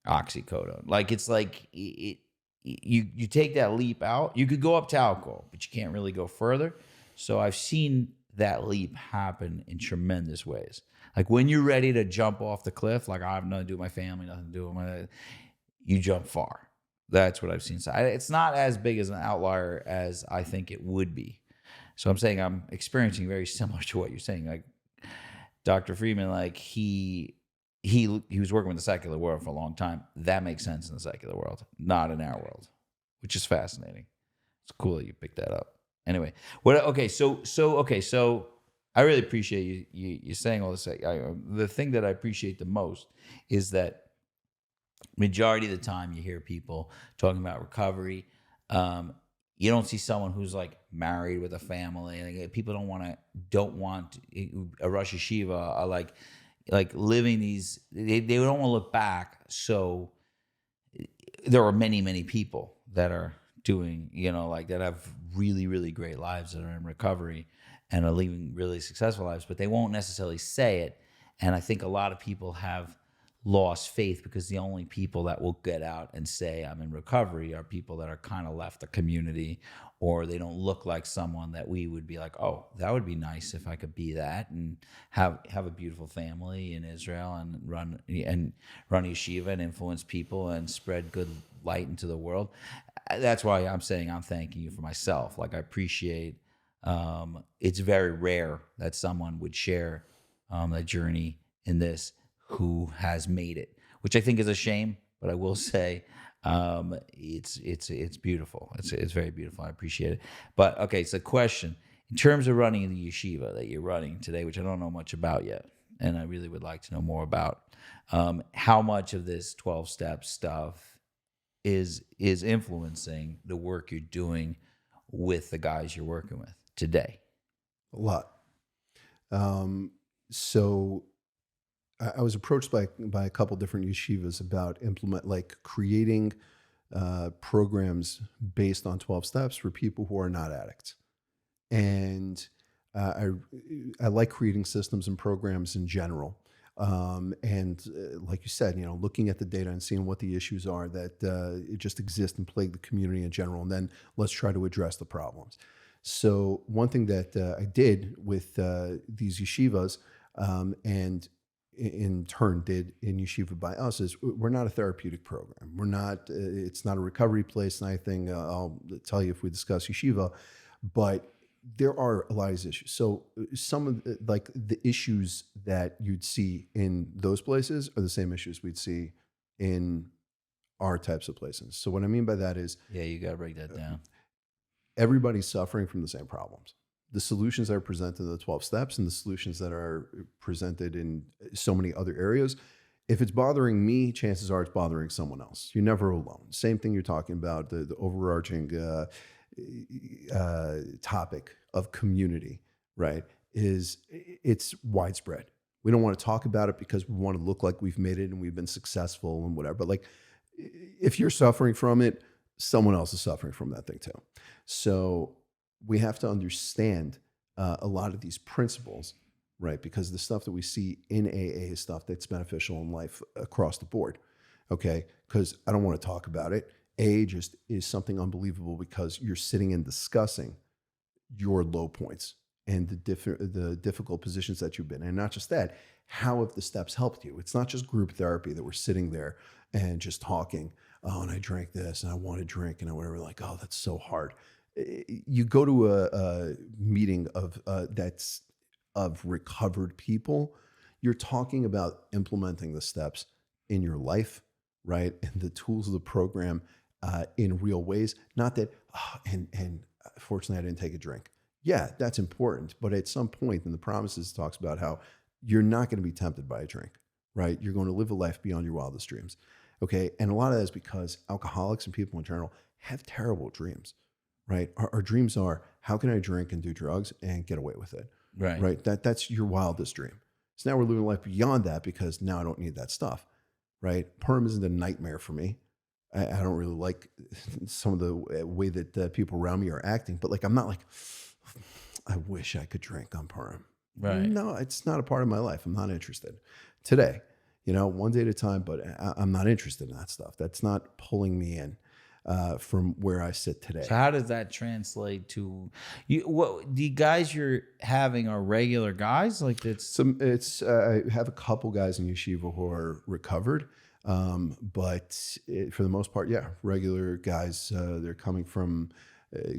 oxycodone. Like it's like you take that leap out. You could go up to alcohol, but you can't really go further. So I've seen that leap happen in tremendous ways. Like when you're ready to jump off the cliff, like I have nothing to do with my family, nothing to do with my, you jump far. That's what I've seen. So it's not as big as an outlier as I think it would be. So I'm saying I'm experiencing very similar to what you're saying. Like Dr. Friedman, like he was working with the secular world for a long time. That makes sense in the secular world, not in our world, which is fascinating. It's cool that you picked that up. Anyway, so I really appreciate you saying all this. The thing that I appreciate the most is that majority of the time you hear people talking about recovery. You don't see someone who's like married with a family. Like, people don't want a Rosh Yeshiva, like living these. They don't want to look back. So there are many, many people that are doing, like that have really, really great lives that are in recovery and are living really successful lives, but they won't necessarily say it. And I think a lot of people have lost faith because the only people that will get out and say I'm in recovery are people that are kind of left the community, or they don't look like someone that we would be like, oh, that would be nice if I could be that and have a beautiful family in Israel and run yeshiva and influence people and spread good light into the world. That's why I'm saying I'm thanking you for myself. Like I appreciate, it's very rare that someone would share a journey in this who has made it, which I think is a shame, but I will say it's beautiful. It's very beautiful. I appreciate it. But okay, so question, in terms of running the yeshiva that you're running today, which I don't know much about yet, and I really would like to know more about, how much of this 12-step stuff is influencing the work you're doing with the guys you're working with today? A lot. So I was approached by a couple different yeshivas about creating programs based on 12 steps for people who are not addicts. And I like creating systems and programs in general. Like you said, looking at the data and seeing what the issues are that it just exist and plague the community in general. And then let's try to address the problems. So one thing that I did with these yeshivas and in turn did in Yeshiva by us is we're not a therapeutic program. We're not, it's not a recovery place and anything. I'll tell you if we discuss Yeshiva, but there are a lot of these issues. So some of the issues that you'd see in those places are the same issues we'd see in our types of places. So what I mean by that is, yeah, you got to break that down. Everybody's suffering from the same problems. The solutions that are presented in the 12 steps and the solutions that are presented in so many other areas, if it's bothering me, chances are it's bothering someone else. You're never alone. Same thing you're talking about, the overarching topic of community, right? It's widespread. We don't want to talk about it because we want to look like we've made it and we've been successful and whatever. But if you're suffering from it, someone else is suffering from that thing too. So we have to understand a lot of these principles, right? Because the stuff that we see in AA is stuff that's beneficial in life across the board, okay? Because I don't want to talk about it. AA just is something unbelievable because you're sitting and discussing your low points and the difficult positions that you've been in. And not just that, how have the steps helped you? It's not just group therapy that we're sitting there and just talking, oh, and I drank this and I want to drink and I whatever, like, oh, that's so hard. You go to a meeting of that's of recovered people, you're talking about implementing the steps in your life, right? And the tools of the program in real ways. Not that, and fortunately I didn't take a drink. Yeah, that's important. But at some point in the promises, it talks about how you're not going to be tempted by a drink, right? You're going to live a life beyond your wildest dreams. Okay. And a lot of that is because alcoholics and people in general have terrible dreams. Right. Our dreams are, how can I drink and do drugs and get away with it? Right. Right. That's your wildest dream. So now we're living life beyond that because now I don't need that stuff. Right. Purim isn't a nightmare for me. I don't really like some of the way that people around me are acting, but I'm not like, I wish I could drink on Purim. Right. No, it's not a part of my life. I'm not interested. Today, one day at a time, but I'm not interested in that stuff. That's not pulling me in from where I sit today. So how does that translate to you? What the guys you're having are regular guys? Like I have a couple guys in yeshiva who are recovered, but for the most part, yeah, regular guys. They're coming from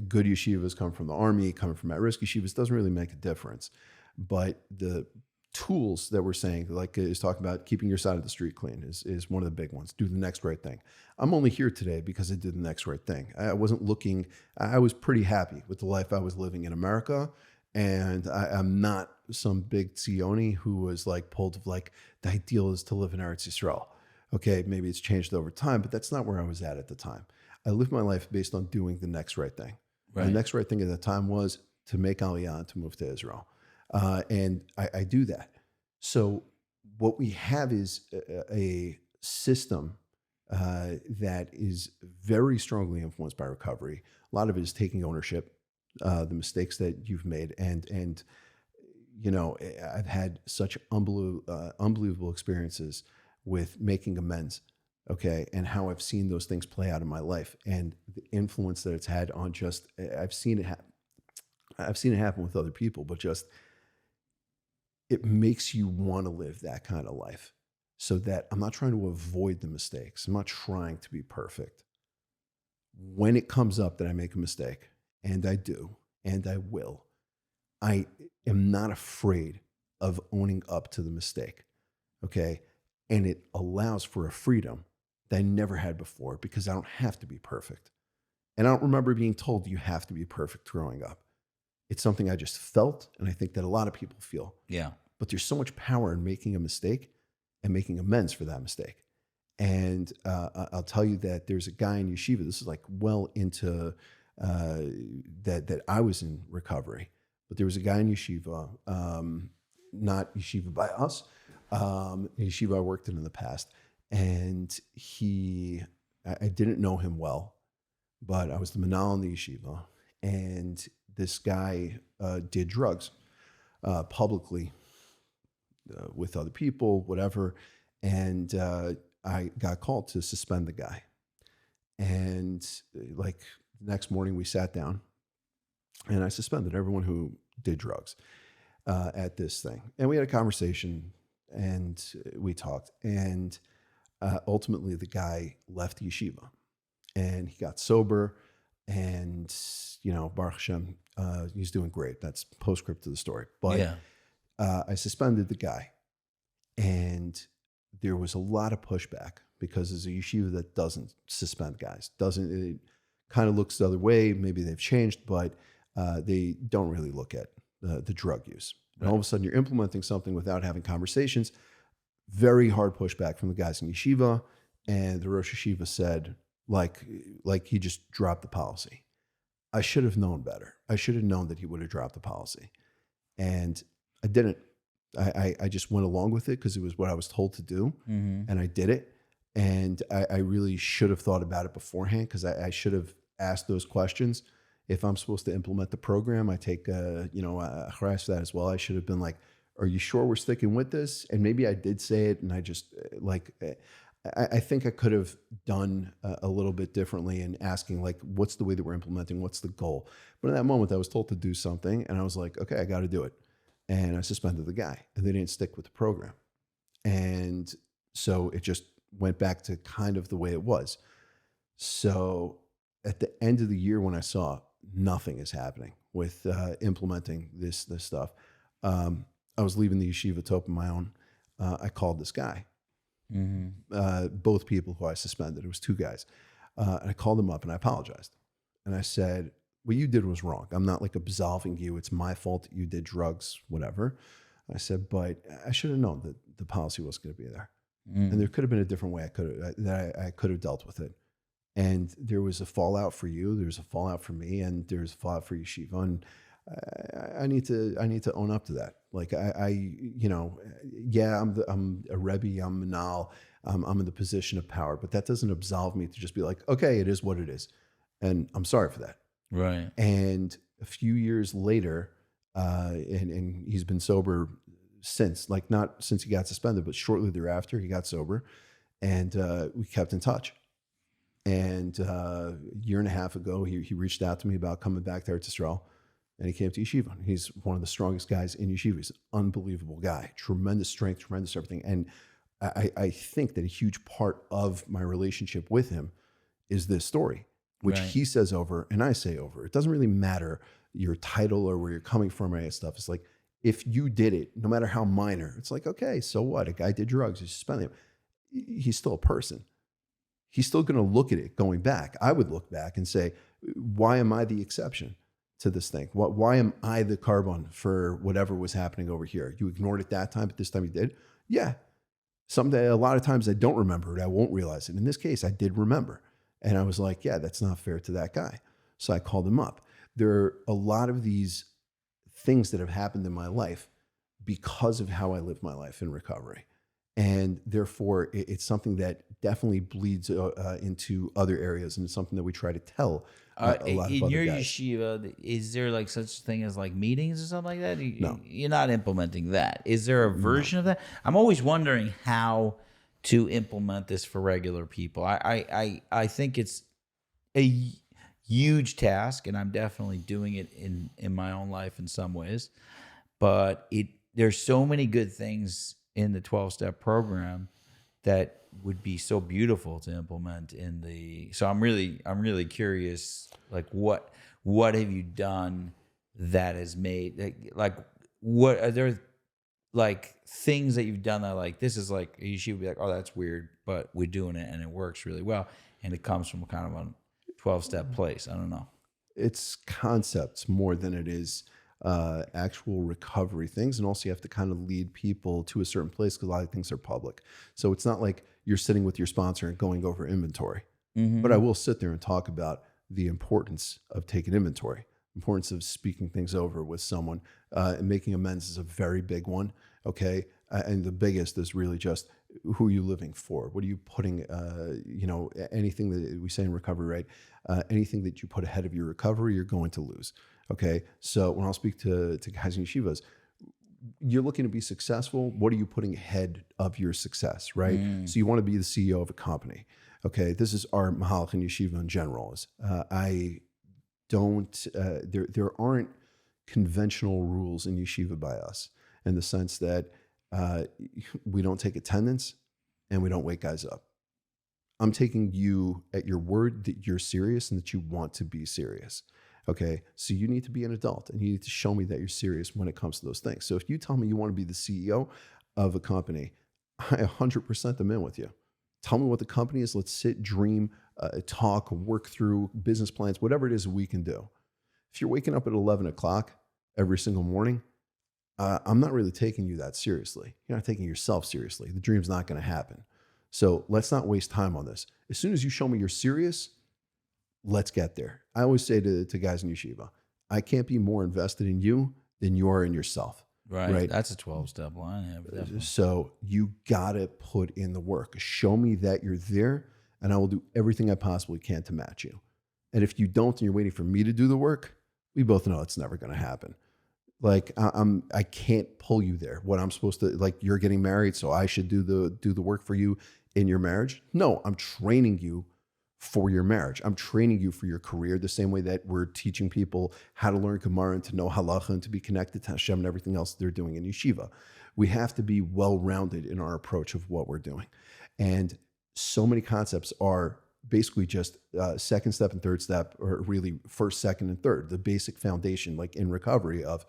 good yeshivas, come from the army, coming from at-risk yeshivas. Doesn't really make a difference. But the tools that we're saying, like is talking about keeping your side of the street clean is one of the big ones. Do the next right thing. I'm only here today because I did the next right thing. I wasn't looking, I was pretty happy with the life I was living in America. And I'm not some big Tzioni who was like pulled of like, the ideal is to live in Eretz Yisrael. Okay, maybe it's changed over time, but that's not where I was at the time. I lived my life based on doing the next right thing. Right. The next right thing at the time was to make aliyah and to move to Israel. And I do that. So what we have is a system that is very strongly influenced by recovery. A lot of it is taking ownership, the mistakes that you've made. And I've had such unbelievable experiences with making amends, okay, and how I've seen those things play out in my life and the influence that it's had on just, I've seen it happen with other people, but just, it makes you want to live that kind of life so that I'm not trying to avoid the mistakes. I'm not trying to be perfect. When it comes up that I make a mistake, and I do, and I will, I am not afraid of owning up to the mistake, okay? And it allows for a freedom that I never had before because I don't have to be perfect. And I don't remember being told you have to be perfect growing up. It's something I just felt, and I think that a lot of people feel. Yeah. But there's so much power in making a mistake and making amends for that mistake. And I'll tell you that there's a guy in yeshiva, this is like well into that I was in recovery, but there was a guy in yeshiva, not yeshiva by us, yeshiva I worked in the past, and I didn't know him well, but I was the manal in the yeshiva, and this guy did drugs publicly with other people, whatever. And I got called to suspend the guy. And like the next morning we sat down and I suspended everyone who did drugs at this thing. And we had a conversation and we talked. And ultimately the guy left yeshiva and he got sober. And, Baruch Hashem, he's doing great. That's postscript to the story. But yeah. I suspended the guy. And there was a lot of pushback because there's a yeshiva that doesn't suspend guys. It kind of looks the other way. Maybe they've changed, but they don't really look at the drug use. Right. And all of a sudden you're implementing something without having conversations. Very hard pushback from the guys in yeshiva. And the Rosh Yeshiva said, like he just dropped the policy. I should have known better. I should have known that he would have dropped the policy. And I didn't. I just went along with it because it was what I was told to do. Mm-hmm. And I did it. And I really should have thought about it beforehand because I should have asked those questions. If I'm supposed to implement the program, I take a harass for that as well. I should have been like, are you sure we're sticking with this? And maybe I did say it and I just I think I could have done a little bit differently in asking, like, what's the way that we're implementing? What's the goal? But in that moment, I was told to do something, and I was like, okay, I got to do it. And I suspended the guy, and they didn't stick with the program. And so it just went back to kind of the way it was. So at the end of the year, when I saw nothing is happening with implementing this stuff, I was leaving the yeshiva to open my own. I called this guy. Mm-hmm. Both people who I suspended. It was two guys. And I called them up and I apologized. And I said, what you did was wrong. I'm not like absolving you. It's my fault that you did drugs, whatever. I said, but I should have known that the policy was going to be there. Mm. And there could have been a different way I could have dealt with it. And there was a fallout for you. There's a fallout for me, and there's a fallout for yeshiva. And I need to own up to that. Like I'm a Rebbe, I'm manal, I'm in the position of power, but that doesn't absolve me to just be like, okay, it is what it is. And I'm sorry for that. Right. And a few years later, and he's been sober since, like not since he got suspended, but shortly thereafter, he got sober, and we kept in touch. And a year and a half ago, he reached out to me about coming back to Eretz Yisrael, and he came to Yeshiva. He's one of the strongest guys in Yeshiva. He's an unbelievable guy, tremendous strength, tremendous everything. And I think that a huge part of my relationship with him is this story, which he says over and I say over. It doesn't really matter your title or where you're coming from or any stuff. It's like, if you did it, no matter how minor, it's like, okay, so what? A guy did drugs, he's suspended him. He's still a person. He's still going to look at it going back. I would look back and say, why am I the exception to this thing? Why am I the carbon for whatever was happening over here? You ignored it that time, but this time you did? Yeah. Someday, a lot of times I don't remember it. I won't realize it. In this case, I did remember. And I was like, yeah, that's not fair to that guy. So I called him up. There are a lot of these things that have happened in my life because of how I lived my life in recovery. And therefore, it's something that definitely bleeds into other areas, and it's something that we try to tell a lot of other guys. In your yeshiva, is there like such a thing as like meetings or something like that? No. You're not implementing that. Is there a version of that? I'm always wondering how to implement this for regular people. I think it's a huge task, and I'm definitely doing it in my own life in some ways. But there's so many good things in the 12-step program that would be so beautiful to implement in the. So I'm really curious, like what have you done that has made, like what are there like things that you've done that like this is like you should be like, oh, that's weird, but we're doing it and it works really well, and it comes from kind of a 12-step place. I don't know. It's concepts more than it is actual recovery things. And also you have to kind of lead people to a certain place because a lot of things are public. So it's not like you're sitting with your sponsor and going over inventory. Mm-hmm. But I will sit there and talk about the importance of taking inventory, importance of speaking things over with someone, and making amends is a very big one. Okay. And the biggest is really just who are you living for? What are you putting, anything that we say in recovery, right? Anything that you put ahead of your recovery, you're going to lose. Okay. So when I'll speak to guys in yeshivas, you're looking to be successful. What are you putting ahead of your success, right? So you want to be the CEO of a company. Okay. This is our mahalach in yeshiva in general. There aren't conventional rules in yeshiva by us in the sense that we don't take attendance and we don't wake guys up. I'm taking you at your word that you're serious and that you want to be serious. Okay, so you need to be an adult and you need to show me that you're serious when it comes to those things. So if you tell me you want to be the CEO of a company, I 100% am in with you. Tell me what the company is. Let's sit, dream, talk, work through business plans, whatever it is we can do. If you're waking up at 11 o'clock every single morning, I'm not really taking you that seriously. You're not taking yourself seriously. The dream's not going to happen. So let's not waste time on this. As soon as you show me you're serious, let's get there. I always say to guys in yeshiva, I can't be more invested in you than you are in yourself. Right. That's a 12-step line. Yeah, so you got to put in the work. Show me that you're there, and I will do everything I possibly can to match you. And if you don't, and you're waiting for me to do the work, we both know it's never going to happen. Like I can't pull you there. What I'm supposed to, like, you're getting married, so I should do the work for you in your marriage. No, I'm training you for your marriage. I'm training you for your career the same way that we're teaching people how to learn Gemara and to know halacha and to be connected to Hashem and everything else they're doing in yeshiva. We have to be well-rounded in our approach of what we're doing. And so many concepts are basically just second step and third step, or really first, second, and third, the basic foundation, like in recovery of,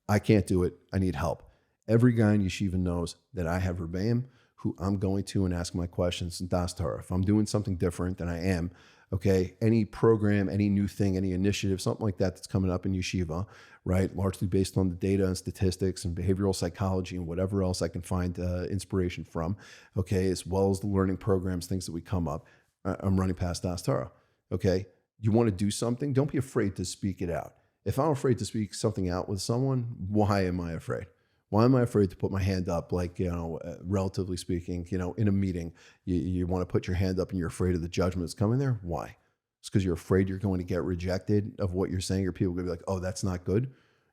I can't do it, I need help. Every guy in yeshiva knows that I have Rebbeim who I'm going to and ask my questions in Das Torah. If I'm doing something different than I am, okay, any program, any new thing, any initiative, something like that that's coming up in yeshiva, right, largely based on the data and statistics and behavioral psychology and whatever else I can find inspiration from, okay, as well as the learning programs, things that we come up, I'm running past Das Torah, okay? You want to do something, don't be afraid to speak it out. If I'm afraid to speak something out with someone, why am I afraid? Why am I afraid to put my hand up? Like, relatively speaking, in a meeting, you want to put your hand up and you're afraid of the judgment that's coming there. Why? It's because you're afraid you're going to get rejected of what you're saying, or people are going to be like, oh, that's not good.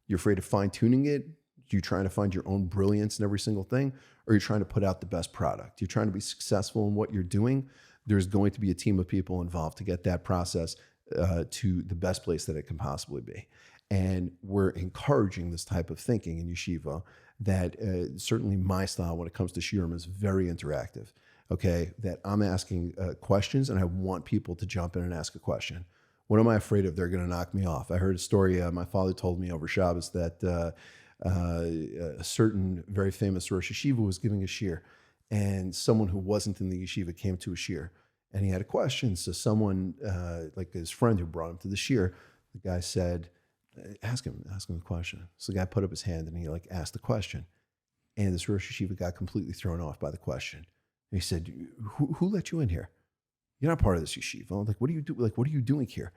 You're afraid of fine tuning it. You're trying to find your own brilliance in every single thing, or you're trying to put out the best product. You're trying to be successful in what you're doing. There's going to be a team of people involved to get that process to the best place that it can possibly be. And we're encouraging this type of thinking in yeshiva that certainly my style when it comes to shiurim is very interactive. Okay, that I'm asking questions and I want people to jump in and ask a question. What am I afraid of? They're going to knock me off. I heard a story my father told me over Shabbos that a certain very famous Rosh Yeshiva was giving a shiur, and someone who wasn't in the yeshiva came to a shiur, and he had a question. So someone, like his friend who brought him to the shiur, the guy said, ask him the question. So the guy put up his hand and he asked the question, and this Rosh Yeshiva got completely thrown off by the question. And he said, who let you in here? You're not part of this yeshiva. What do you do? What are you doing here?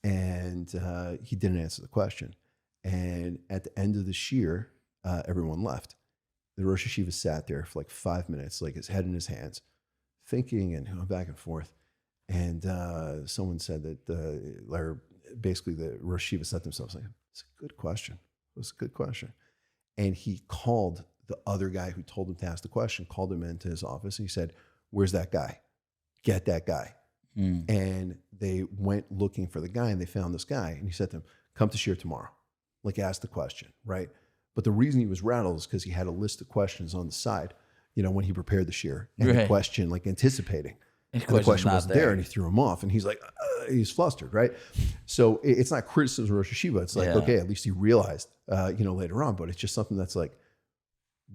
And he didn't answer the question. And at the end of the shiur, everyone left. The Rosh Yeshiva sat there for 5 minutes, his head in his hands, thinking and going back and forth. And someone said that, basically the Rosh Yeshiva said to himself, it's a good question. It was a good question. And he called the other guy who told him to ask the question, called him into his office, and he said, where's that guy? Get that guy. And they went looking for the guy, and they found this guy. And he said to him, come to shiur tomorrow. Ask the question, right? But the reason he was rattled is because he had a list of questions on the side, when he prepared the shiur. And the question, anticipating. And the question wasn't there, and he threw him off. And he's he's flustered, right? So it's not criticism of Rosh Yeshiva. It's okay, at least he realized, later on. But it's just something that's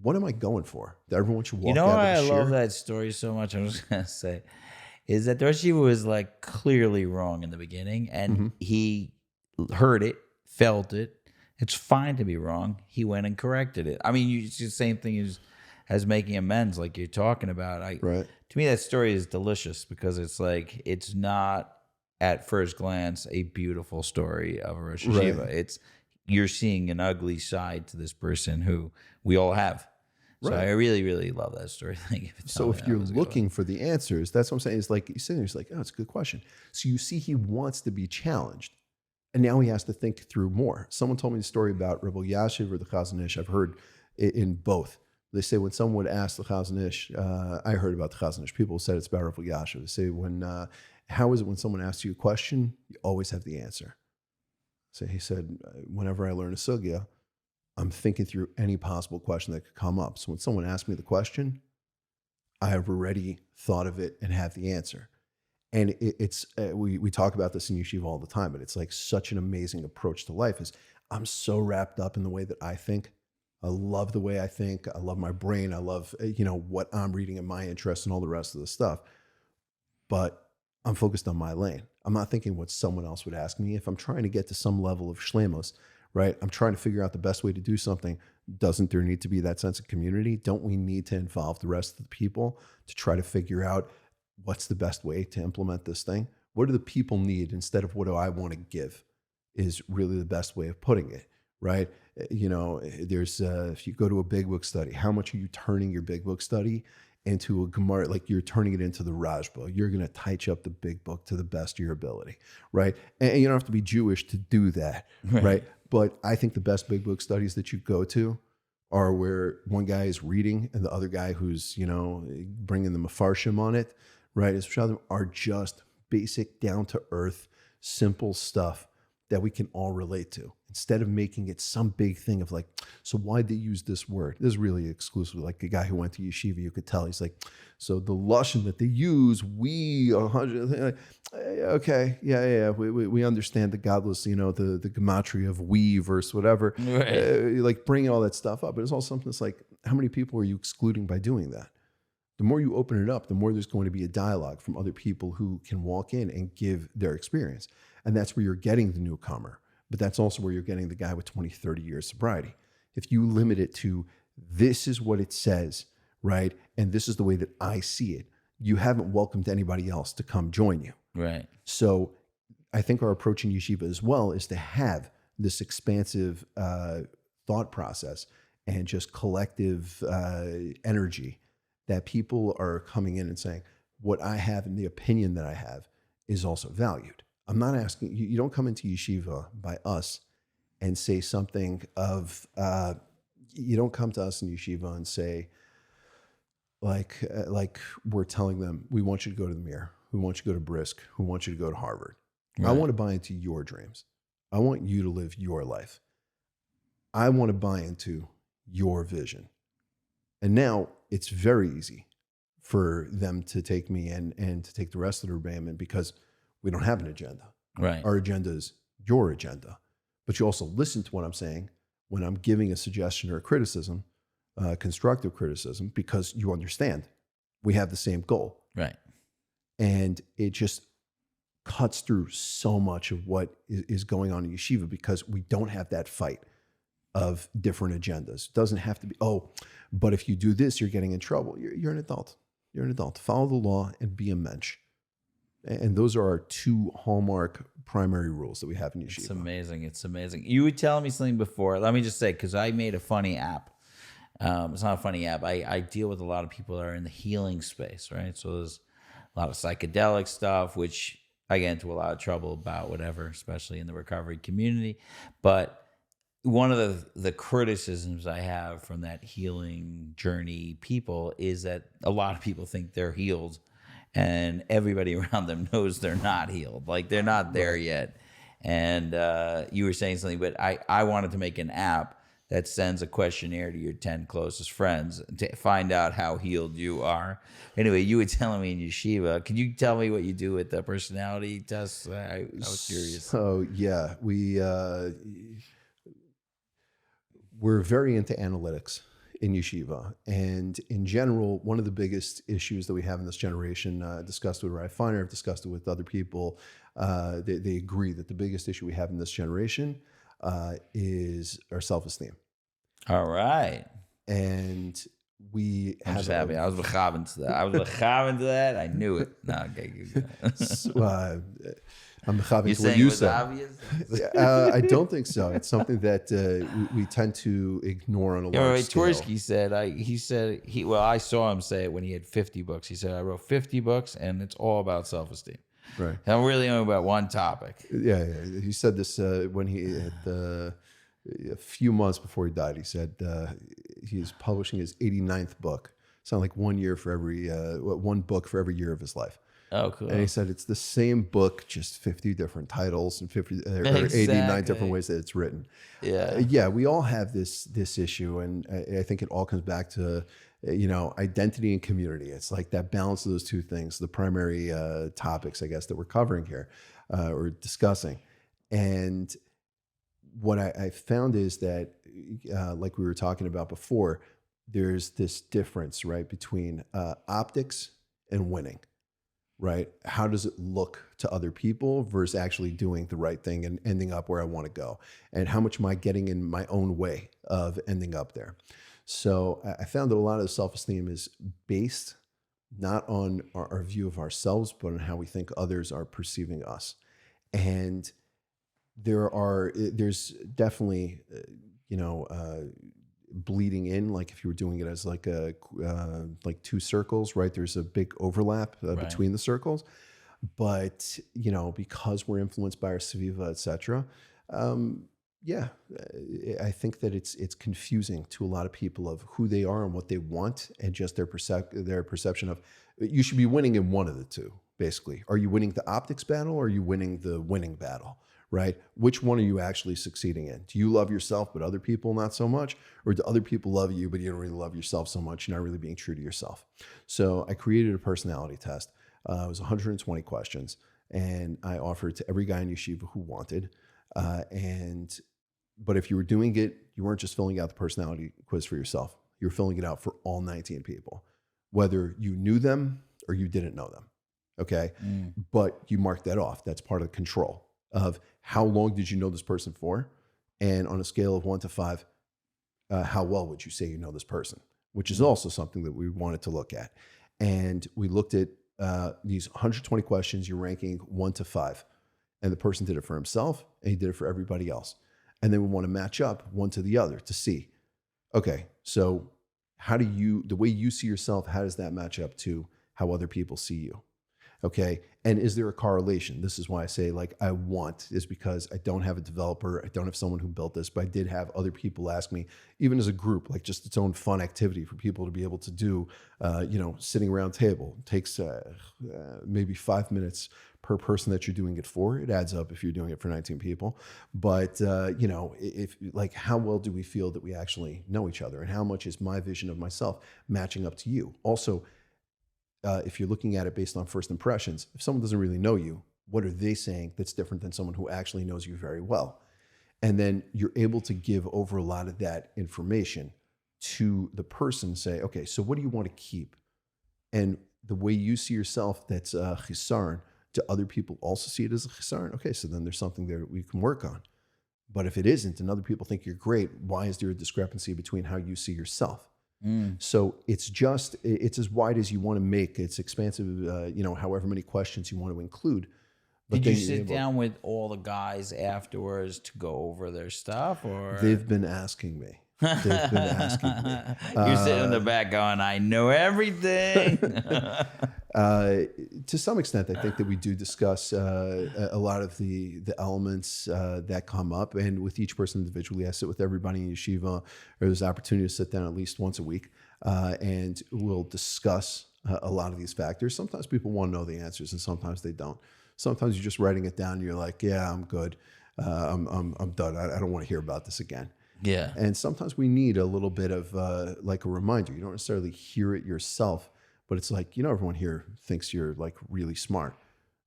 what am I going for? That everyone should walk out of the I shiur? love that story so much. I'm just going to say, is that Rosh Yeshiva was clearly wrong in the beginning, and he heard it, felt it. It's fine to be wrong. He went and corrected it. I mean, it's the same thing as making amends, like you're talking about. Right. To me, that story is delicious because it's it's not at first glance a beautiful story of a Rosh Yeshiva. Right. You're seeing an ugly side to this person who we all have. So Right. I really, really love that story. Thank you for telling me So if that. you're Was a good one. looking for the answers, that's what I'm saying. It's you sit there, it's oh, it's a good question. So you see he wants to be challenged. And now he has to think through more. Someone told me the story about Rebbe Yashiv or the Chazon Ish. I've heard it in both. They say when someone would ask the Chazon Ish, I heard about the Chazon Ish. People said it's about Rebbe Yashiv. They say how is it when someone asks you a question, you always have the answer? So he said, whenever I learn a sugya, I'm thinking through any possible question that could come up. So when someone asks me the question, I have already thought of it and have the answer. And we talk about this in yeshiva all the time, but it's such an amazing approach to life. Is I'm so wrapped up in the way that I think. I love the way I think. I love my brain. I love what I'm reading and my interests and all the rest of the stuff. But I'm focused on my lane. I'm not thinking what someone else would ask me. If I'm trying to get to some level of shlemos, right? I'm trying to figure out the best way to do something. Doesn't there need to be that sense of community? Don't we need to involve the rest of the people to try to figure out what's the best way to implement this thing? What do the people need instead of what do I want to give is really the best way of putting it, right? There's, if you go to a big book study, how much are you turning your big book study into a Gemara? You're turning it into the Rajba. You're going to touch up the big book to the best of your ability, right? And you don't have to be Jewish to do that, right? But I think the best big book studies that you go to are where one guy is reading and the other guy who's, bringing the mafarshim on it, right? Are just basic, down-to-earth, simple stuff that we can all relate to. Instead of making it some big thing of so why'd they use this word? This is really exclusive. A guy who went to yeshiva, you could tell he's so the lashon that they use, okay, yeah, we understand the godless, the gematria of we versus whatever, Right. Bringing all that stuff up. But it's also something that's how many people are you excluding by doing that? The more you open it up, the more there's going to be a dialogue from other people who can walk in and give their experience. And that's where you're getting the newcomer. But that's also where you're getting the guy with 20, 30 years sobriety. If you limit it to this is what it says, right? And this is the way that I see it, you haven't welcomed anybody else to come join you. Right. So I think our approach in yeshiva as well is to have this expansive thought process and just collective energy that people are coming in and saying, what I have and the opinion that I have is also valued. I'm not asking you. You don't come into yeshiva by us and say something of. You don't come to us in yeshiva and say, like we're telling them, we want you to go to the Mir, we want you to go to Brisk, we want you to go to Harvard. Right. I want to buy into your dreams. I want you to live your life. I want to buy into your vision. And now it's very easy for them to take me and to take the rest of the Rebbeim because we don't have an agenda. Right. Our agenda is your agenda. But you also listen to what I'm saying when I'm giving a suggestion or a criticism, constructive criticism, because you understand we have the same goal. Right. And it just cuts through so much of what is going on in yeshiva because we don't have that fight of different agendas. It doesn't have to be, but if you do this, you're getting in trouble. You're an adult. You're an adult. Follow the law and be a mensch. And those are our two hallmark primary rules that we have in yeshiva. It's amazing. It's amazing. You were telling me something before. Let me just say, because I made a funny app. It's not a funny app. I deal with a lot of people that are in the healing space, right? So there's a lot of psychedelic stuff, which I get into a lot of trouble about, whatever, especially in the recovery community. But one of the criticisms I have from that healing journey people is that a lot of people think they're healed and everybody around them knows they're not healed. Like they're not there yet. And you were saying something, but I wanted to make an app that sends a questionnaire to your 10 closest friends to find out how healed you are. Anyway, you were telling me in yeshiva. Can you tell me what you do with the personality tests? I was curious. So yeah, we're very into analytics in yeshiva. And in general, one of the biggest issues that we have in this generation, discussed with Rav Feiner, I've discussed it with other people, they agree that the biggest issue we have in this generation is our self-esteem. All right. And we I'm just happy. I was mechaven to that. I knew it. No, okay. I'm mechaven to what you said. Obvious? I don't think so. It's something that we tend to ignore on a large scale. Tversky said, I saw him say it when he had 50 books. He said, I wrote 50 books and it's all about self-esteem. Right. I'm really only about one topic. Yeah. He said this when he had a few months before he died. He said he was publishing his 89th book. Sound like 1 year for every one book for every year of his life. Oh, cool. And he said it's the same book, just 50 different titles and 89 different ways that it's written. Yeah. We all have this issue, and I think it all comes back to identity and community. It's like that balance of those two things, the primary topics, I guess, that we're covering here or discussing. And what I found is that, like we were talking about before, there's this difference, right, between optics and winning, right? How does it look to other people versus actually doing the right thing and ending up where I want to go? And how much am I getting in my own way of ending up there? So I found that a lot of the self-esteem is based not on our view of ourselves, but on how we think others are perceiving us. And there's definitely, bleeding in, like if you were doing it as like two circles, right? There's a big overlap between the circles, but because we're influenced by our sviva, etc. I think that it's confusing to a lot of people of who they are and what they want, and just their perception of you should be winning in one of the two. Basically, are you winning the optics battle or are you winning the winning battle? Right? Which one are you actually succeeding in? Do you love yourself, but other people not so much? Or do other people love you, but you don't really love yourself so much? You're not really being true to yourself. So I created a personality test. It was 120 questions, and I offered it to every guy in yeshiva who wanted. But if you were doing it, you weren't just filling out the personality quiz for yourself. You were filling it out for all 19 people, whether you knew them or you didn't know them. Okay. But you marked that off. That's part of the control of how long did you know this person for? And on a scale of 1 to 5, how well would you say you know this person? Which is also something that we wanted to look at. And we looked at these 120 questions, you're ranking 1 to 5. And the person did it for himself and he did it for everybody else. And then we want to match up one to the other to see, okay, so the way you see yourself, how does that match up to how other people see you? Okay. And is there a correlation? This is why I say like I want is because I don't have a developer. I don't have someone who built this, but I did have other people ask me, even as a group, like just its own fun activity for people to be able to do, sitting around table. It takes maybe 5 minutes per person that you're doing it for. It adds up if you're doing it for 19 people. But, if like, how well do we feel that we actually know each other, and how much is my vision of myself matching up to you? Also, if you're looking at it based on first impressions, if someone doesn't really know you, what are they saying that's different than someone who actually knows you very well? And then you're able to give over a lot of that information to the person, say, okay, so what do you want to keep? And the way you see yourself, that's a chisaron, do other people also see it as a chisaron? Okay, so then there's something there we can work on. But if it isn't, and other people think you're great, why is there a discrepancy between how you see yourself? So it's as wide as you want to make. It's expansive, however many questions you want to include. But did you sit down with all the guys afterwards to go over their stuff, or they've been asking me? They've been asking me. You're sitting in the back going, I know everything. To some extent, I think that we do discuss a lot of the elements that come up. And with each person individually, I sit with everybody in yeshiva, or there's opportunity to sit down at least once a week, and we'll discuss a lot of these factors. Sometimes people want to know the answers, and sometimes they don't. Sometimes you're just writing it down, and you're like, yeah, I'm good. I'm done. I don't want to hear about this again. Yeah. And sometimes we need a little bit of like a reminder. You don't necessarily hear it yourself, but it's like, everyone here thinks you're like really smart.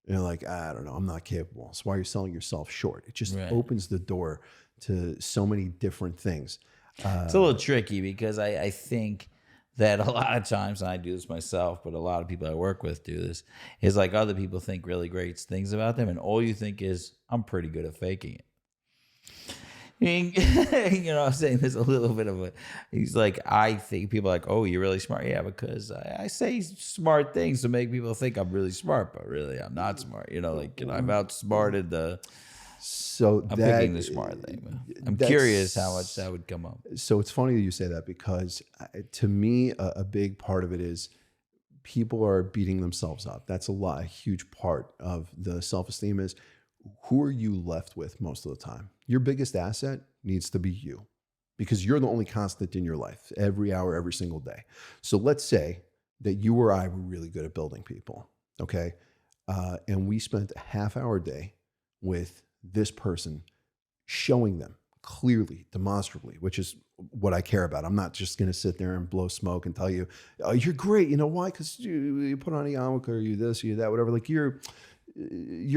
And you're like, I don't know, I'm not capable. That's why you're selling yourself short. It just opens the door to so many different things. It's a little tricky because I think that a lot of times, and I do this myself, but a lot of people I work with do this, is like other people think really great things about them, and all you think is, I'm pretty good at faking it. I'm saying there's a little bit of he's like, I think people are like, oh, you're really smart. Yeah, because I say smart things to make people think I'm really smart, but really I'm not smart. I've outsmarted I'm picking the smart thing. I'm curious how much that would come up. So it's funny that you say that, because to me, a big part of it is people are beating themselves up. That's a huge part of the self-esteem is, who are you left with most of the time? Your biggest asset needs to be you, because you're the only constant in your life every hour, every single day. So let's say that you or I were really good at building people, okay? And we spent a half-hour a day with this person, showing them clearly, demonstrably, which is what I care about. I'm not just going to sit there and blow smoke and tell you, oh, you're great. You know why? Because you put on a yarmulke, or you this, you that, whatever. Like you're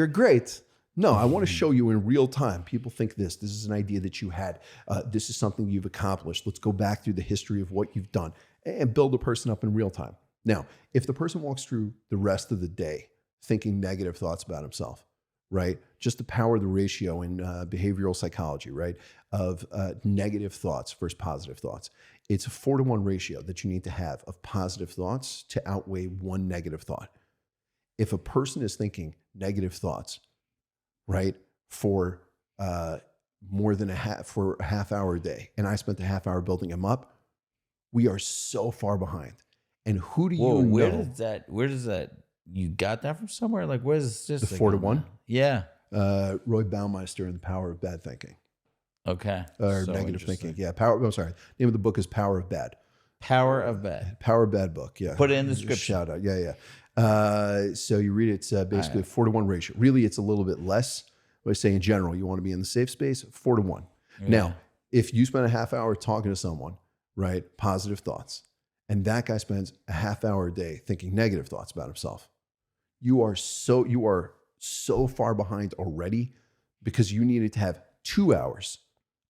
great. No, I want to show you in real time. People think this is an idea that you had. This is something you've accomplished. Let's go back through the history of what you've done and build a person up in real time. Now, if the person walks through the rest of the day thinking negative thoughts about himself, right? Just the power of the ratio in behavioral psychology, right? Of negative thoughts versus positive thoughts. It's a 4-to-1 ratio that you need to have of positive thoughts to outweigh one negative thought. If a person is thinking negative thoughts, right, for more than a half hour a day, and I spent a half hour building him up, we are so far behind. And who do you know? Where does that, you got that from somewhere? Like, where's this? The 4-to-1? Yeah. Roy Baumeister and the Power of Bad Thinking. Okay. Or negative thinking. Yeah. Name of the book is Power of Bad. Power of Bad. Power of Bad book. Yeah. Put it in the description. Shout out. Yeah. So you read it, it's basically a 4-to-1 ratio. Really, it's a little bit less. But I say in general, you want to be in the safe space, 4-to-1. Yeah. Now, if you spend a half hour talking to someone, right, positive thoughts, and that guy spends a half hour a day thinking negative thoughts about himself, you are so far behind already, because you needed to have 2 hours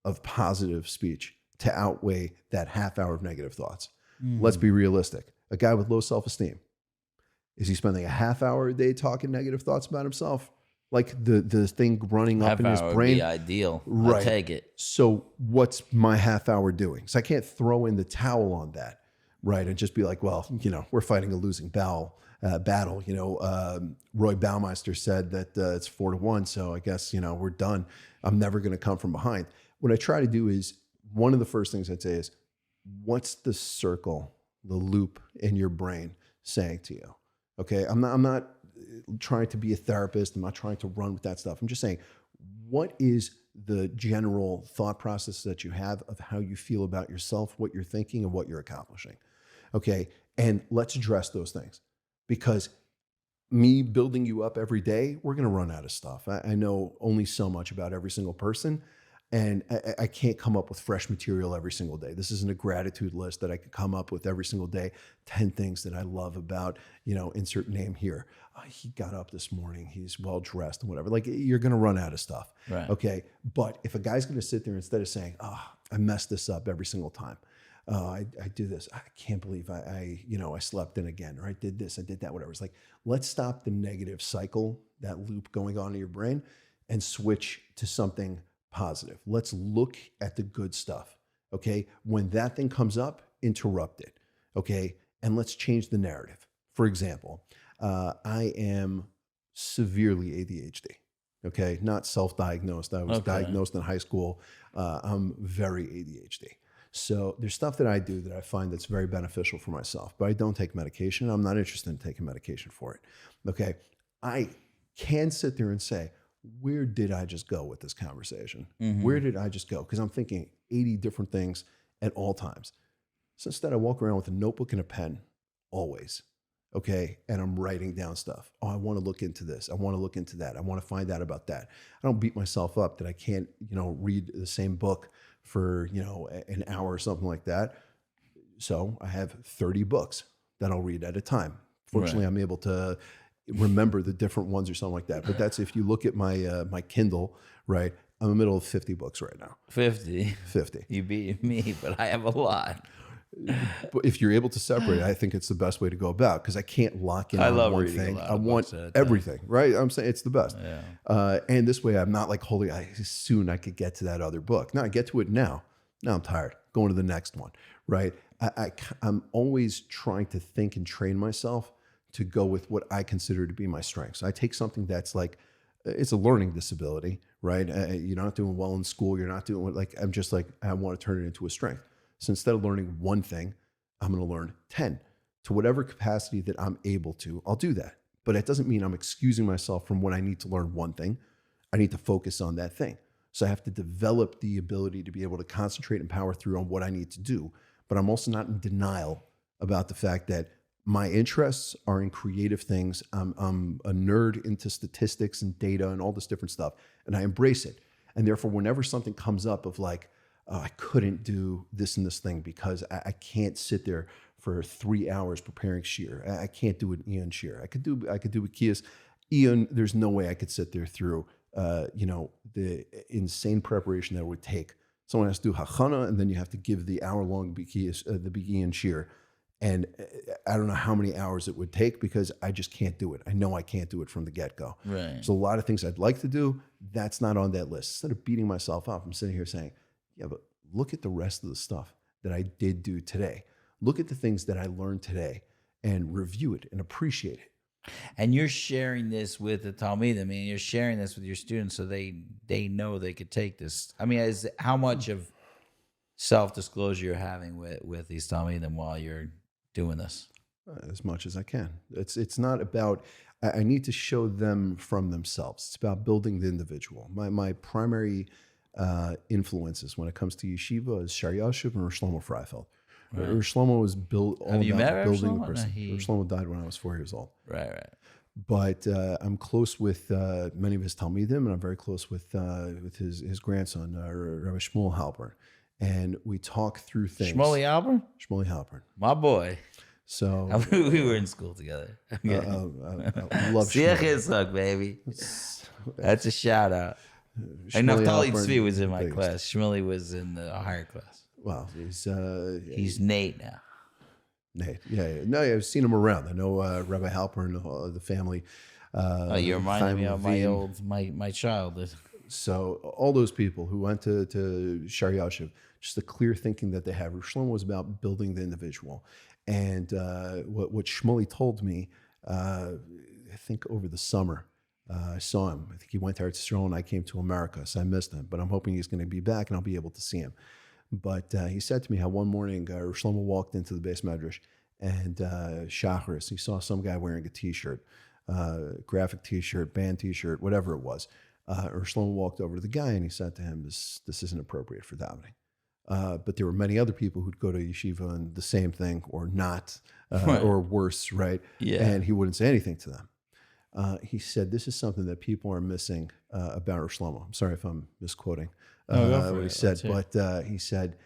of positive speech to outweigh that half hour of negative thoughts. Let's be realistic. A guy with low self-esteem, is he spending a half hour a day talking negative thoughts about himself? Like the thing running up in his brain? Would be ideal. Right. I'll take it. So what's my half hour doing? So I can't throw in the towel on that, right? And just be like, well, we're fighting a losing battle. Roy Baumeister said that it's 4-to-1. So I guess, we're done. I'm never going to come from behind. What I try to do is, one of the first things I'd say is, what's the circle, the loop in your brain saying to you? Okay. I'm not trying to be a therapist. I'm not trying to run with that stuff. I'm just saying, what is the general thought process that you have of how you feel about yourself, what you're thinking, and what you're accomplishing? Okay. And let's address those things, because me building you up every day, we're going to run out of stuff. I know only so much about every single person, and I can't come up with fresh material every single day. This isn't a gratitude list that I could come up with every single day. 10 things that I love about, insert name here. He got up this morning. He's well dressed and whatever. Like, you're going to run out of stuff. Right. Okay. But if a guy's going to sit there, instead of saying, I messed this up every single time. I do this. I can't believe I slept in again, or I did this, I did that, whatever. It's like, let's stop the negative cycle, that loop going on in your brain, and switch to something positive. Let's look at the good stuff. Okay. When that thing comes up, interrupt it. Okay. And let's change the narrative. For example, I am severely ADHD. Okay. Not self-diagnosed. I was diagnosed in high school. I'm very ADHD. So there's stuff that I do that I find that's very beneficial for myself, but I don't take medication. I'm not interested in taking medication for it. Okay. I can sit there and say, where did I just go with this conversation? Mm-hmm. Where did I just go? Because I'm thinking 80 different things at all times. So instead, I walk around with a notebook and a pen always. Okay. And I'm writing down stuff. Oh, I want to look into this. I want to look into that. I want to find out about that. I don't beat myself up that I can't, read the same book for, an hour or something like that. So I have 30 books that I'll read at a time. Fortunately, right. I'm able to remember the different ones or something like that. But that's, if you look at my my Kindle, right? I'm in the middle of 50 books right now. 50. You beat me, but I have a lot. But if you're able to separate, I think it's the best way to go about, because I can't lock in on one thing. I want everything, right? I'm saying it's the best. Yeah. And this way, I'm not like holding, soon I could get to that other book. No, I get to it now. Now I'm tired. Going to the next one, right? I'm always trying to think and train myself to go with what I consider to be my strengths. I take something that's like, it's a learning disability, right? You're not doing well in school. You're not doing I'm just like, I want to turn it into a strength. So instead of learning one thing, I'm going to learn 10 to whatever capacity that I'm able to. I'll do that. But it doesn't mean I'm excusing myself from when I need to learn one thing. I need to focus on that thing. So I have to develop the ability to be able to concentrate and power through on what I need to do. But I'm also not in denial about the fact that my interests are in creative things. I'm a nerd into statistics and data and all this different stuff, and I embrace it. And therefore, whenever something comes up of like, I couldn't do this and this thing because I can't sit there for 3 hours preparing shiur. I can't do an Ian shiur. I could do a Kiyas. Ian, there's no way I could sit there through the insane preparation that it would take. Someone has to do hachana, and then you have to give the hour-long the big Ian shiur. And I don't know how many hours it would take, because I just can't do it. I know I can't do it from the get-go. Right. So a lot of things I'd like to do, that's not on that list. Instead of beating myself up, I'm sitting here saying, yeah, but look at the rest of the stuff that I did do today. Look at the things that I learned today and review it and appreciate it. And you're sharing this with the talmid. I mean, you're sharing this with your students so they know they could take this. I mean, how much of self-disclosure you're having with these talmidim while you're doing this? As much as I can. It's not about, I need to show them from themselves. It's about building the individual. My primary influences when it comes to yeshiva is Sh'or Yoshuv and Rav Shlomo Freifeld. Right. Rav Shlomo was built all about building a person. Rav Shlomo died when I was 4 years old. Right. But I'm close with many of his talmidim, and I'm very close with his grandson, Rabbi Shmuel Halpern. And we talk through things. Shmuel Halpern. My boy. So we were in school together. I love Shmuel, baby. That's a shout out. And Naftali Tzvi was in my class. Shmuel was in the higher class. Wow, he's Nate now. Nate, yeah. No, I've seen him around. I know Rabbi Halpern, the family. You're reminding me of my childhood. So all those people who went to Sh'or Yoshuv, just the clear thinking that they have. Rav Shlomo was about building the individual. And what Shmuel told me, I think over the summer, I saw him. I think he went to Eretz Yisrael and I came to America, so I missed him. But I'm hoping he's going to be back and I'll be able to see him. But he said to me how one morning Rav Shlomo walked into the Beis Medrash and Shacharis, he saw some guy wearing a T-shirt graphic T-shirt, band T-shirt, whatever it was. Shlomo walked over to the guy and he said to him, this isn't appropriate for davening. But there were many other people who'd go to yeshiva and the same thing or not, Right. or worse, right? Yeah. And he wouldn't say anything to them. He said, this is something that people are missing about Shlomo. I'm sorry if I'm misquoting what he said, but he said,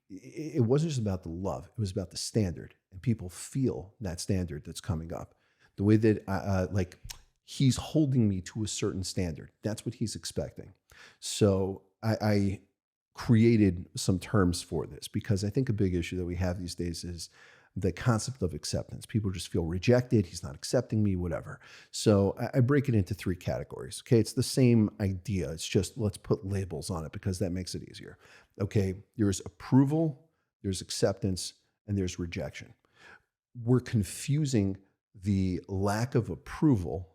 it wasn't just about the love. It was about the standard. And people feel that standard that's coming up. The way that, like, he's holding me to a certain standard. That's what he's expecting. So I created some terms for this because I think a big issue that we have these days is the concept of acceptance. People just feel rejected. He's not accepting me, whatever. So I break it into 3 categories. Okay. It's the same idea. It's just, let's put labels on it because that makes it easier. Okay. There's approval, there's acceptance, and there's rejection. We're confusing the lack of approval,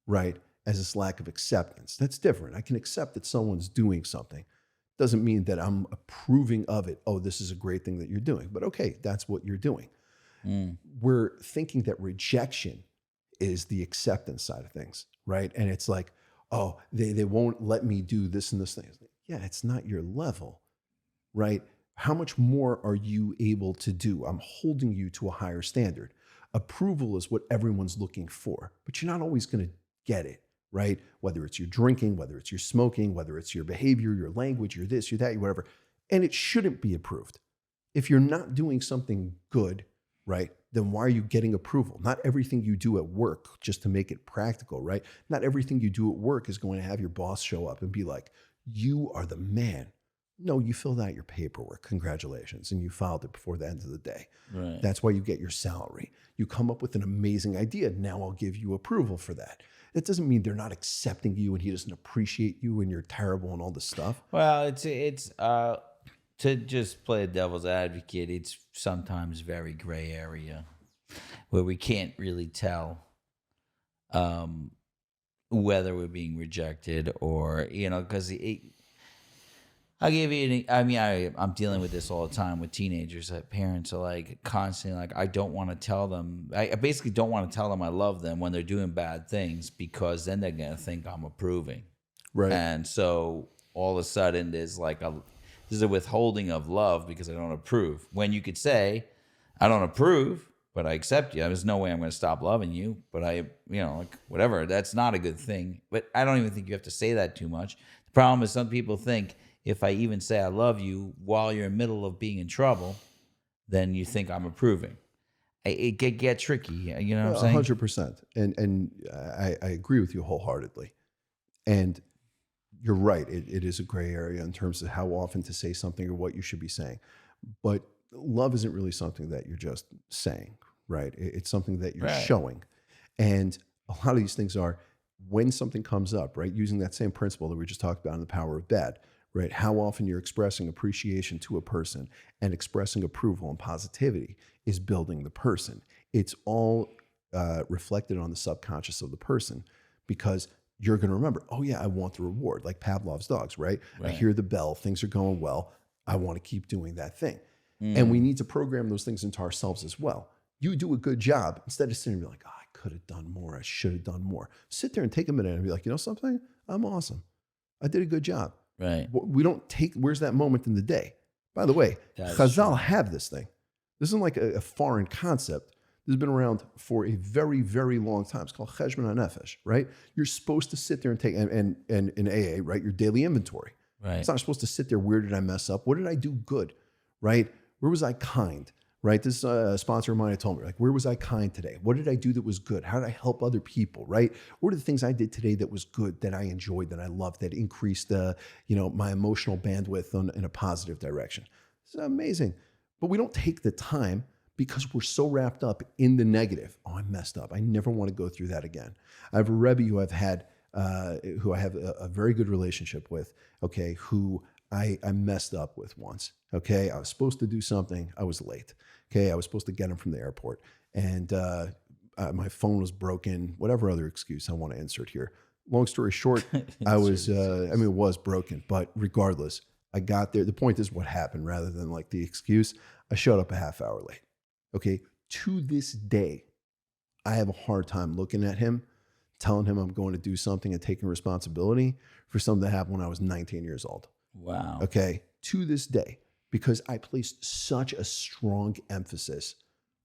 right, as this lack of acceptance. That's different. I can accept that someone's doing something. Doesn't mean that I'm approving of it. Oh, this is a great thing that you're doing. But okay, that's what you're doing. We're thinking that rejection is the acceptance side of things, right? And it's like, oh, they won't let me do this and this thing. Yeah, it's not your level, right? How much more are you able to do? I'm holding you to a higher standard. Approval is what everyone's looking for, but you're not always going to get it, right? Whether it's your drinking, whether it's your smoking, whether it's your behavior, your language, your this, your that, your whatever. And it shouldn't be approved. If you're not doing something good, right, then why are you getting approval? Not everything you do at work, just to make it practical, right? Not everything you do at work is going to have your boss show up and be like, you are the man. No, you filled out your paperwork. Congratulations. And you filed it before the end of the day. Right. That's why you get your salary. You come up with an amazing idea. Now I'll give you approval for that. That doesn't mean they're not accepting you and he doesn't appreciate you and you're terrible and all this stuff. Well, it's to just play a devil's advocate, it's sometimes very gray area where we can't really tell whether we're being rejected or, because I'll give you, I'm dealing with this all the time with teenagers that parents are like constantly like, I don't want to tell them, I basically don't want to tell them I love them when they're doing bad things because then they're going to think I'm approving. Right. And so all of a sudden there's a withholding of love because I don't approve. When you could say, I don't approve, but I accept you. There's no way I'm going to stop loving you, but whatever. That's not a good thing. But I don't even think you have to say that too much. The problem is some people think if I even say I love you while you're in the middle of being in trouble, then you think I'm approving. It get tricky. You know what I'm saying? 100%. And I agree with you wholeheartedly. And you're right. It is a gray area in terms of how often to say something or what you should be saying. But love isn't really something that you're just saying, right? It's something that you're showing. And a lot of these things are when something comes up, right? Using that same principle that we just talked about in the power of bad, right? How often you're expressing appreciation to a person and expressing approval and positivity is building the person. It's all reflected on the subconscious of the person because you're going to remember, oh yeah, I want the reward, like Pavlov's dogs, right? I hear the bell, things are going well. I want to keep doing that thing. And we need to program those things into ourselves as well. You do a good job instead of sitting and be like, oh, I could have done more. I should have done more. Sit there and take a minute and be like, you know something? I'm awesome. I did a good job. Right. We don't take, where's that moment in the day? By the way, Chazal have this thing. This isn't like a foreign concept. This has been around for a very, very long time. It's called cheshbon hanefesh, right? You're supposed to sit there and take, and in AA, right? Your daily inventory. Right. It's not supposed to sit there, where did I mess up? What did I do good, right? Where was I kind, right? This sponsor of mine told me, like, where was I kind today? What did I do that was good? How did I help other people, right? What are the things I did today that was good, that I enjoyed, that I loved, that increased my emotional bandwidth in a positive direction? It's amazing. But we don't take the time because we're so wrapped up in the negative. Oh, I messed up. I never want to go through that again. I have a Rebbe who I have a very good relationship with, okay, who I messed up with once, okay? I was supposed to do something. I was late, okay? I was supposed to get him from the airport. And my phone was broken, whatever other excuse I want to insert here. Long story short, it was broken, but regardless, I got there. The point is what happened rather than like the excuse. I showed up a half hour late. Okay, to this day, I have a hard time looking at him telling him I'm going to do something and taking responsibility for something that happened when I was 19 years old. Wow. Okay. To this day, because I placed such a strong emphasis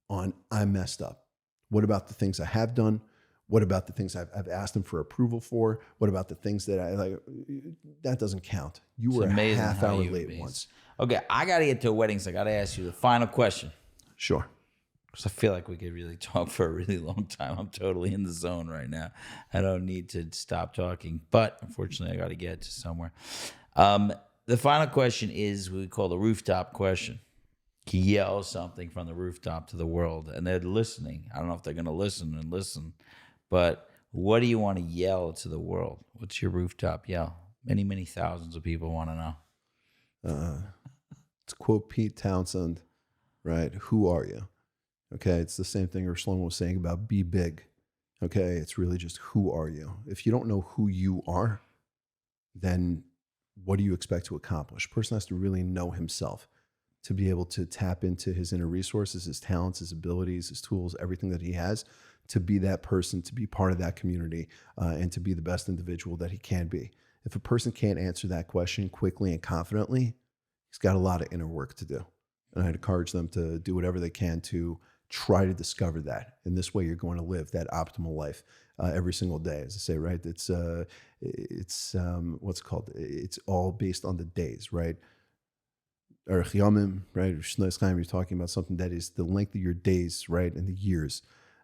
on I messed up. What about the things I have done? What about the things I've asked him for approval for? What about the things that I like? That doesn't count. You were a half hour late once. Okay, I got to get to weddings. I got to ask you the final question. Sure. Because I feel like we could really talk for a really long time. I'm totally in the zone right now. I don't need to stop talking. But unfortunately, I got to get to somewhere. The final question is what we call the rooftop question. You yell something from the rooftop to the world, and they're listening. I don't know if they're going to listen, but what do you want to yell to the world? What's your rooftop yell? Many, many thousands of people want to know. It's quote Pete Townsend, right? Who are you? Okay, it's the same thing Shlomo was saying about be big. Okay, it's really just who are you? If you don't know who you are, then what do you expect to accomplish? A person has to really know himself to be able to tap into his inner resources, his talents, his abilities, his tools, everything that he has, to be that person, to be part of that community, and to be the best individual that he can be. If a person can't answer that question quickly and confidently, he's got a lot of inner work to do. And I'd encourage them to do whatever they can to try to discover that. In this way, you're going to live that optimal life every single day. As I say, right? It's what's it called? It's all based on the days, right? Or Yamim, right? You're talking about something that is the length of your days, right? And the years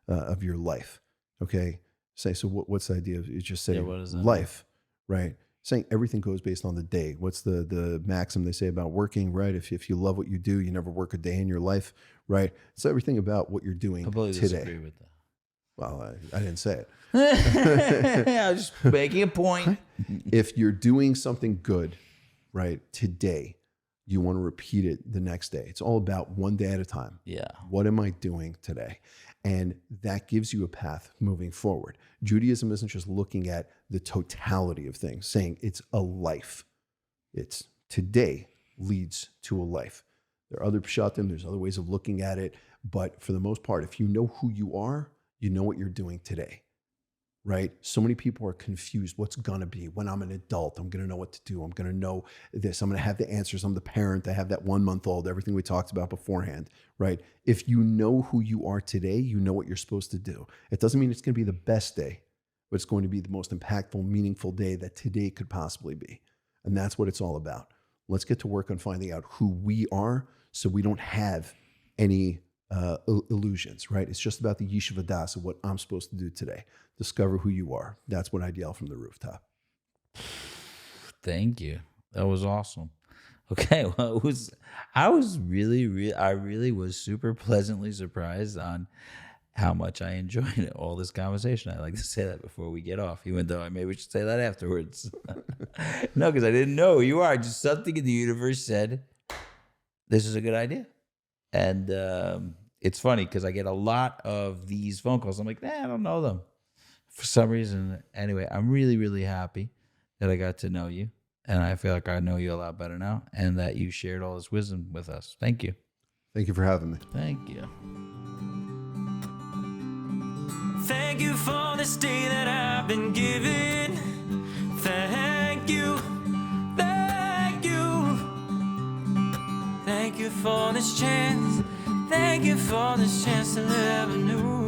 of your life. Okay. So what's the idea of you just say life, right? Saying everything goes based on the day. What's the maxim they say about working, right? If you love what you do, you never work a day in your life, right? So everything about what you're doing completely today. Disagree with that. Well, I didn't say it. I was just making a point. If you're doing something good, right, today, you want to repeat it the next day. It's all about one day at a time. Yeah. What am I doing today? And that gives you a path moving forward. Judaism isn't just looking at the totality of things, saying it's a life. It's today leads to a life. There are other pshatim, there's other ways of looking at it. But for the most part, if you know who you are, you know what you're doing today. Right? So many people are confused. What's going to be when I'm an adult? I'm going to know what to do. I'm going to know this. I'm going to have the answers. I'm the parent. I have that 1 month old, everything we talked about beforehand, right? If you know who you are today, you know what you're supposed to do. It doesn't mean it's going to be the best day, but it's going to be the most impactful, meaningful day that today could possibly be. And that's what it's all about. Let's get to work on finding out who we are so we don't have any illusions, right? It's just about the Yeshiva Das of what I'm supposed to do today. Discover who you are. That's what I'd yell from the rooftop. Thank you. That was awesome. Okay, well, I really was super pleasantly surprised on how much I enjoyed all this conversation. I like to say that before we get off, even though maybe we should say that afterwards. No, because I didn't know who you are. Just something in the universe said, this is a good idea. And it's funny because I get a lot of these phone calls. I'm like, I don't know them. For some reason, anyway, I'm really, really happy that I got to know you. And I feel like I know you a lot better now and that you shared all this wisdom with us. Thank you. Thank you for having me. Thank you. Thank you for this day that I've been given. Thank you. Thank you. Thank you for this chance. Thank you for this chance to live anew.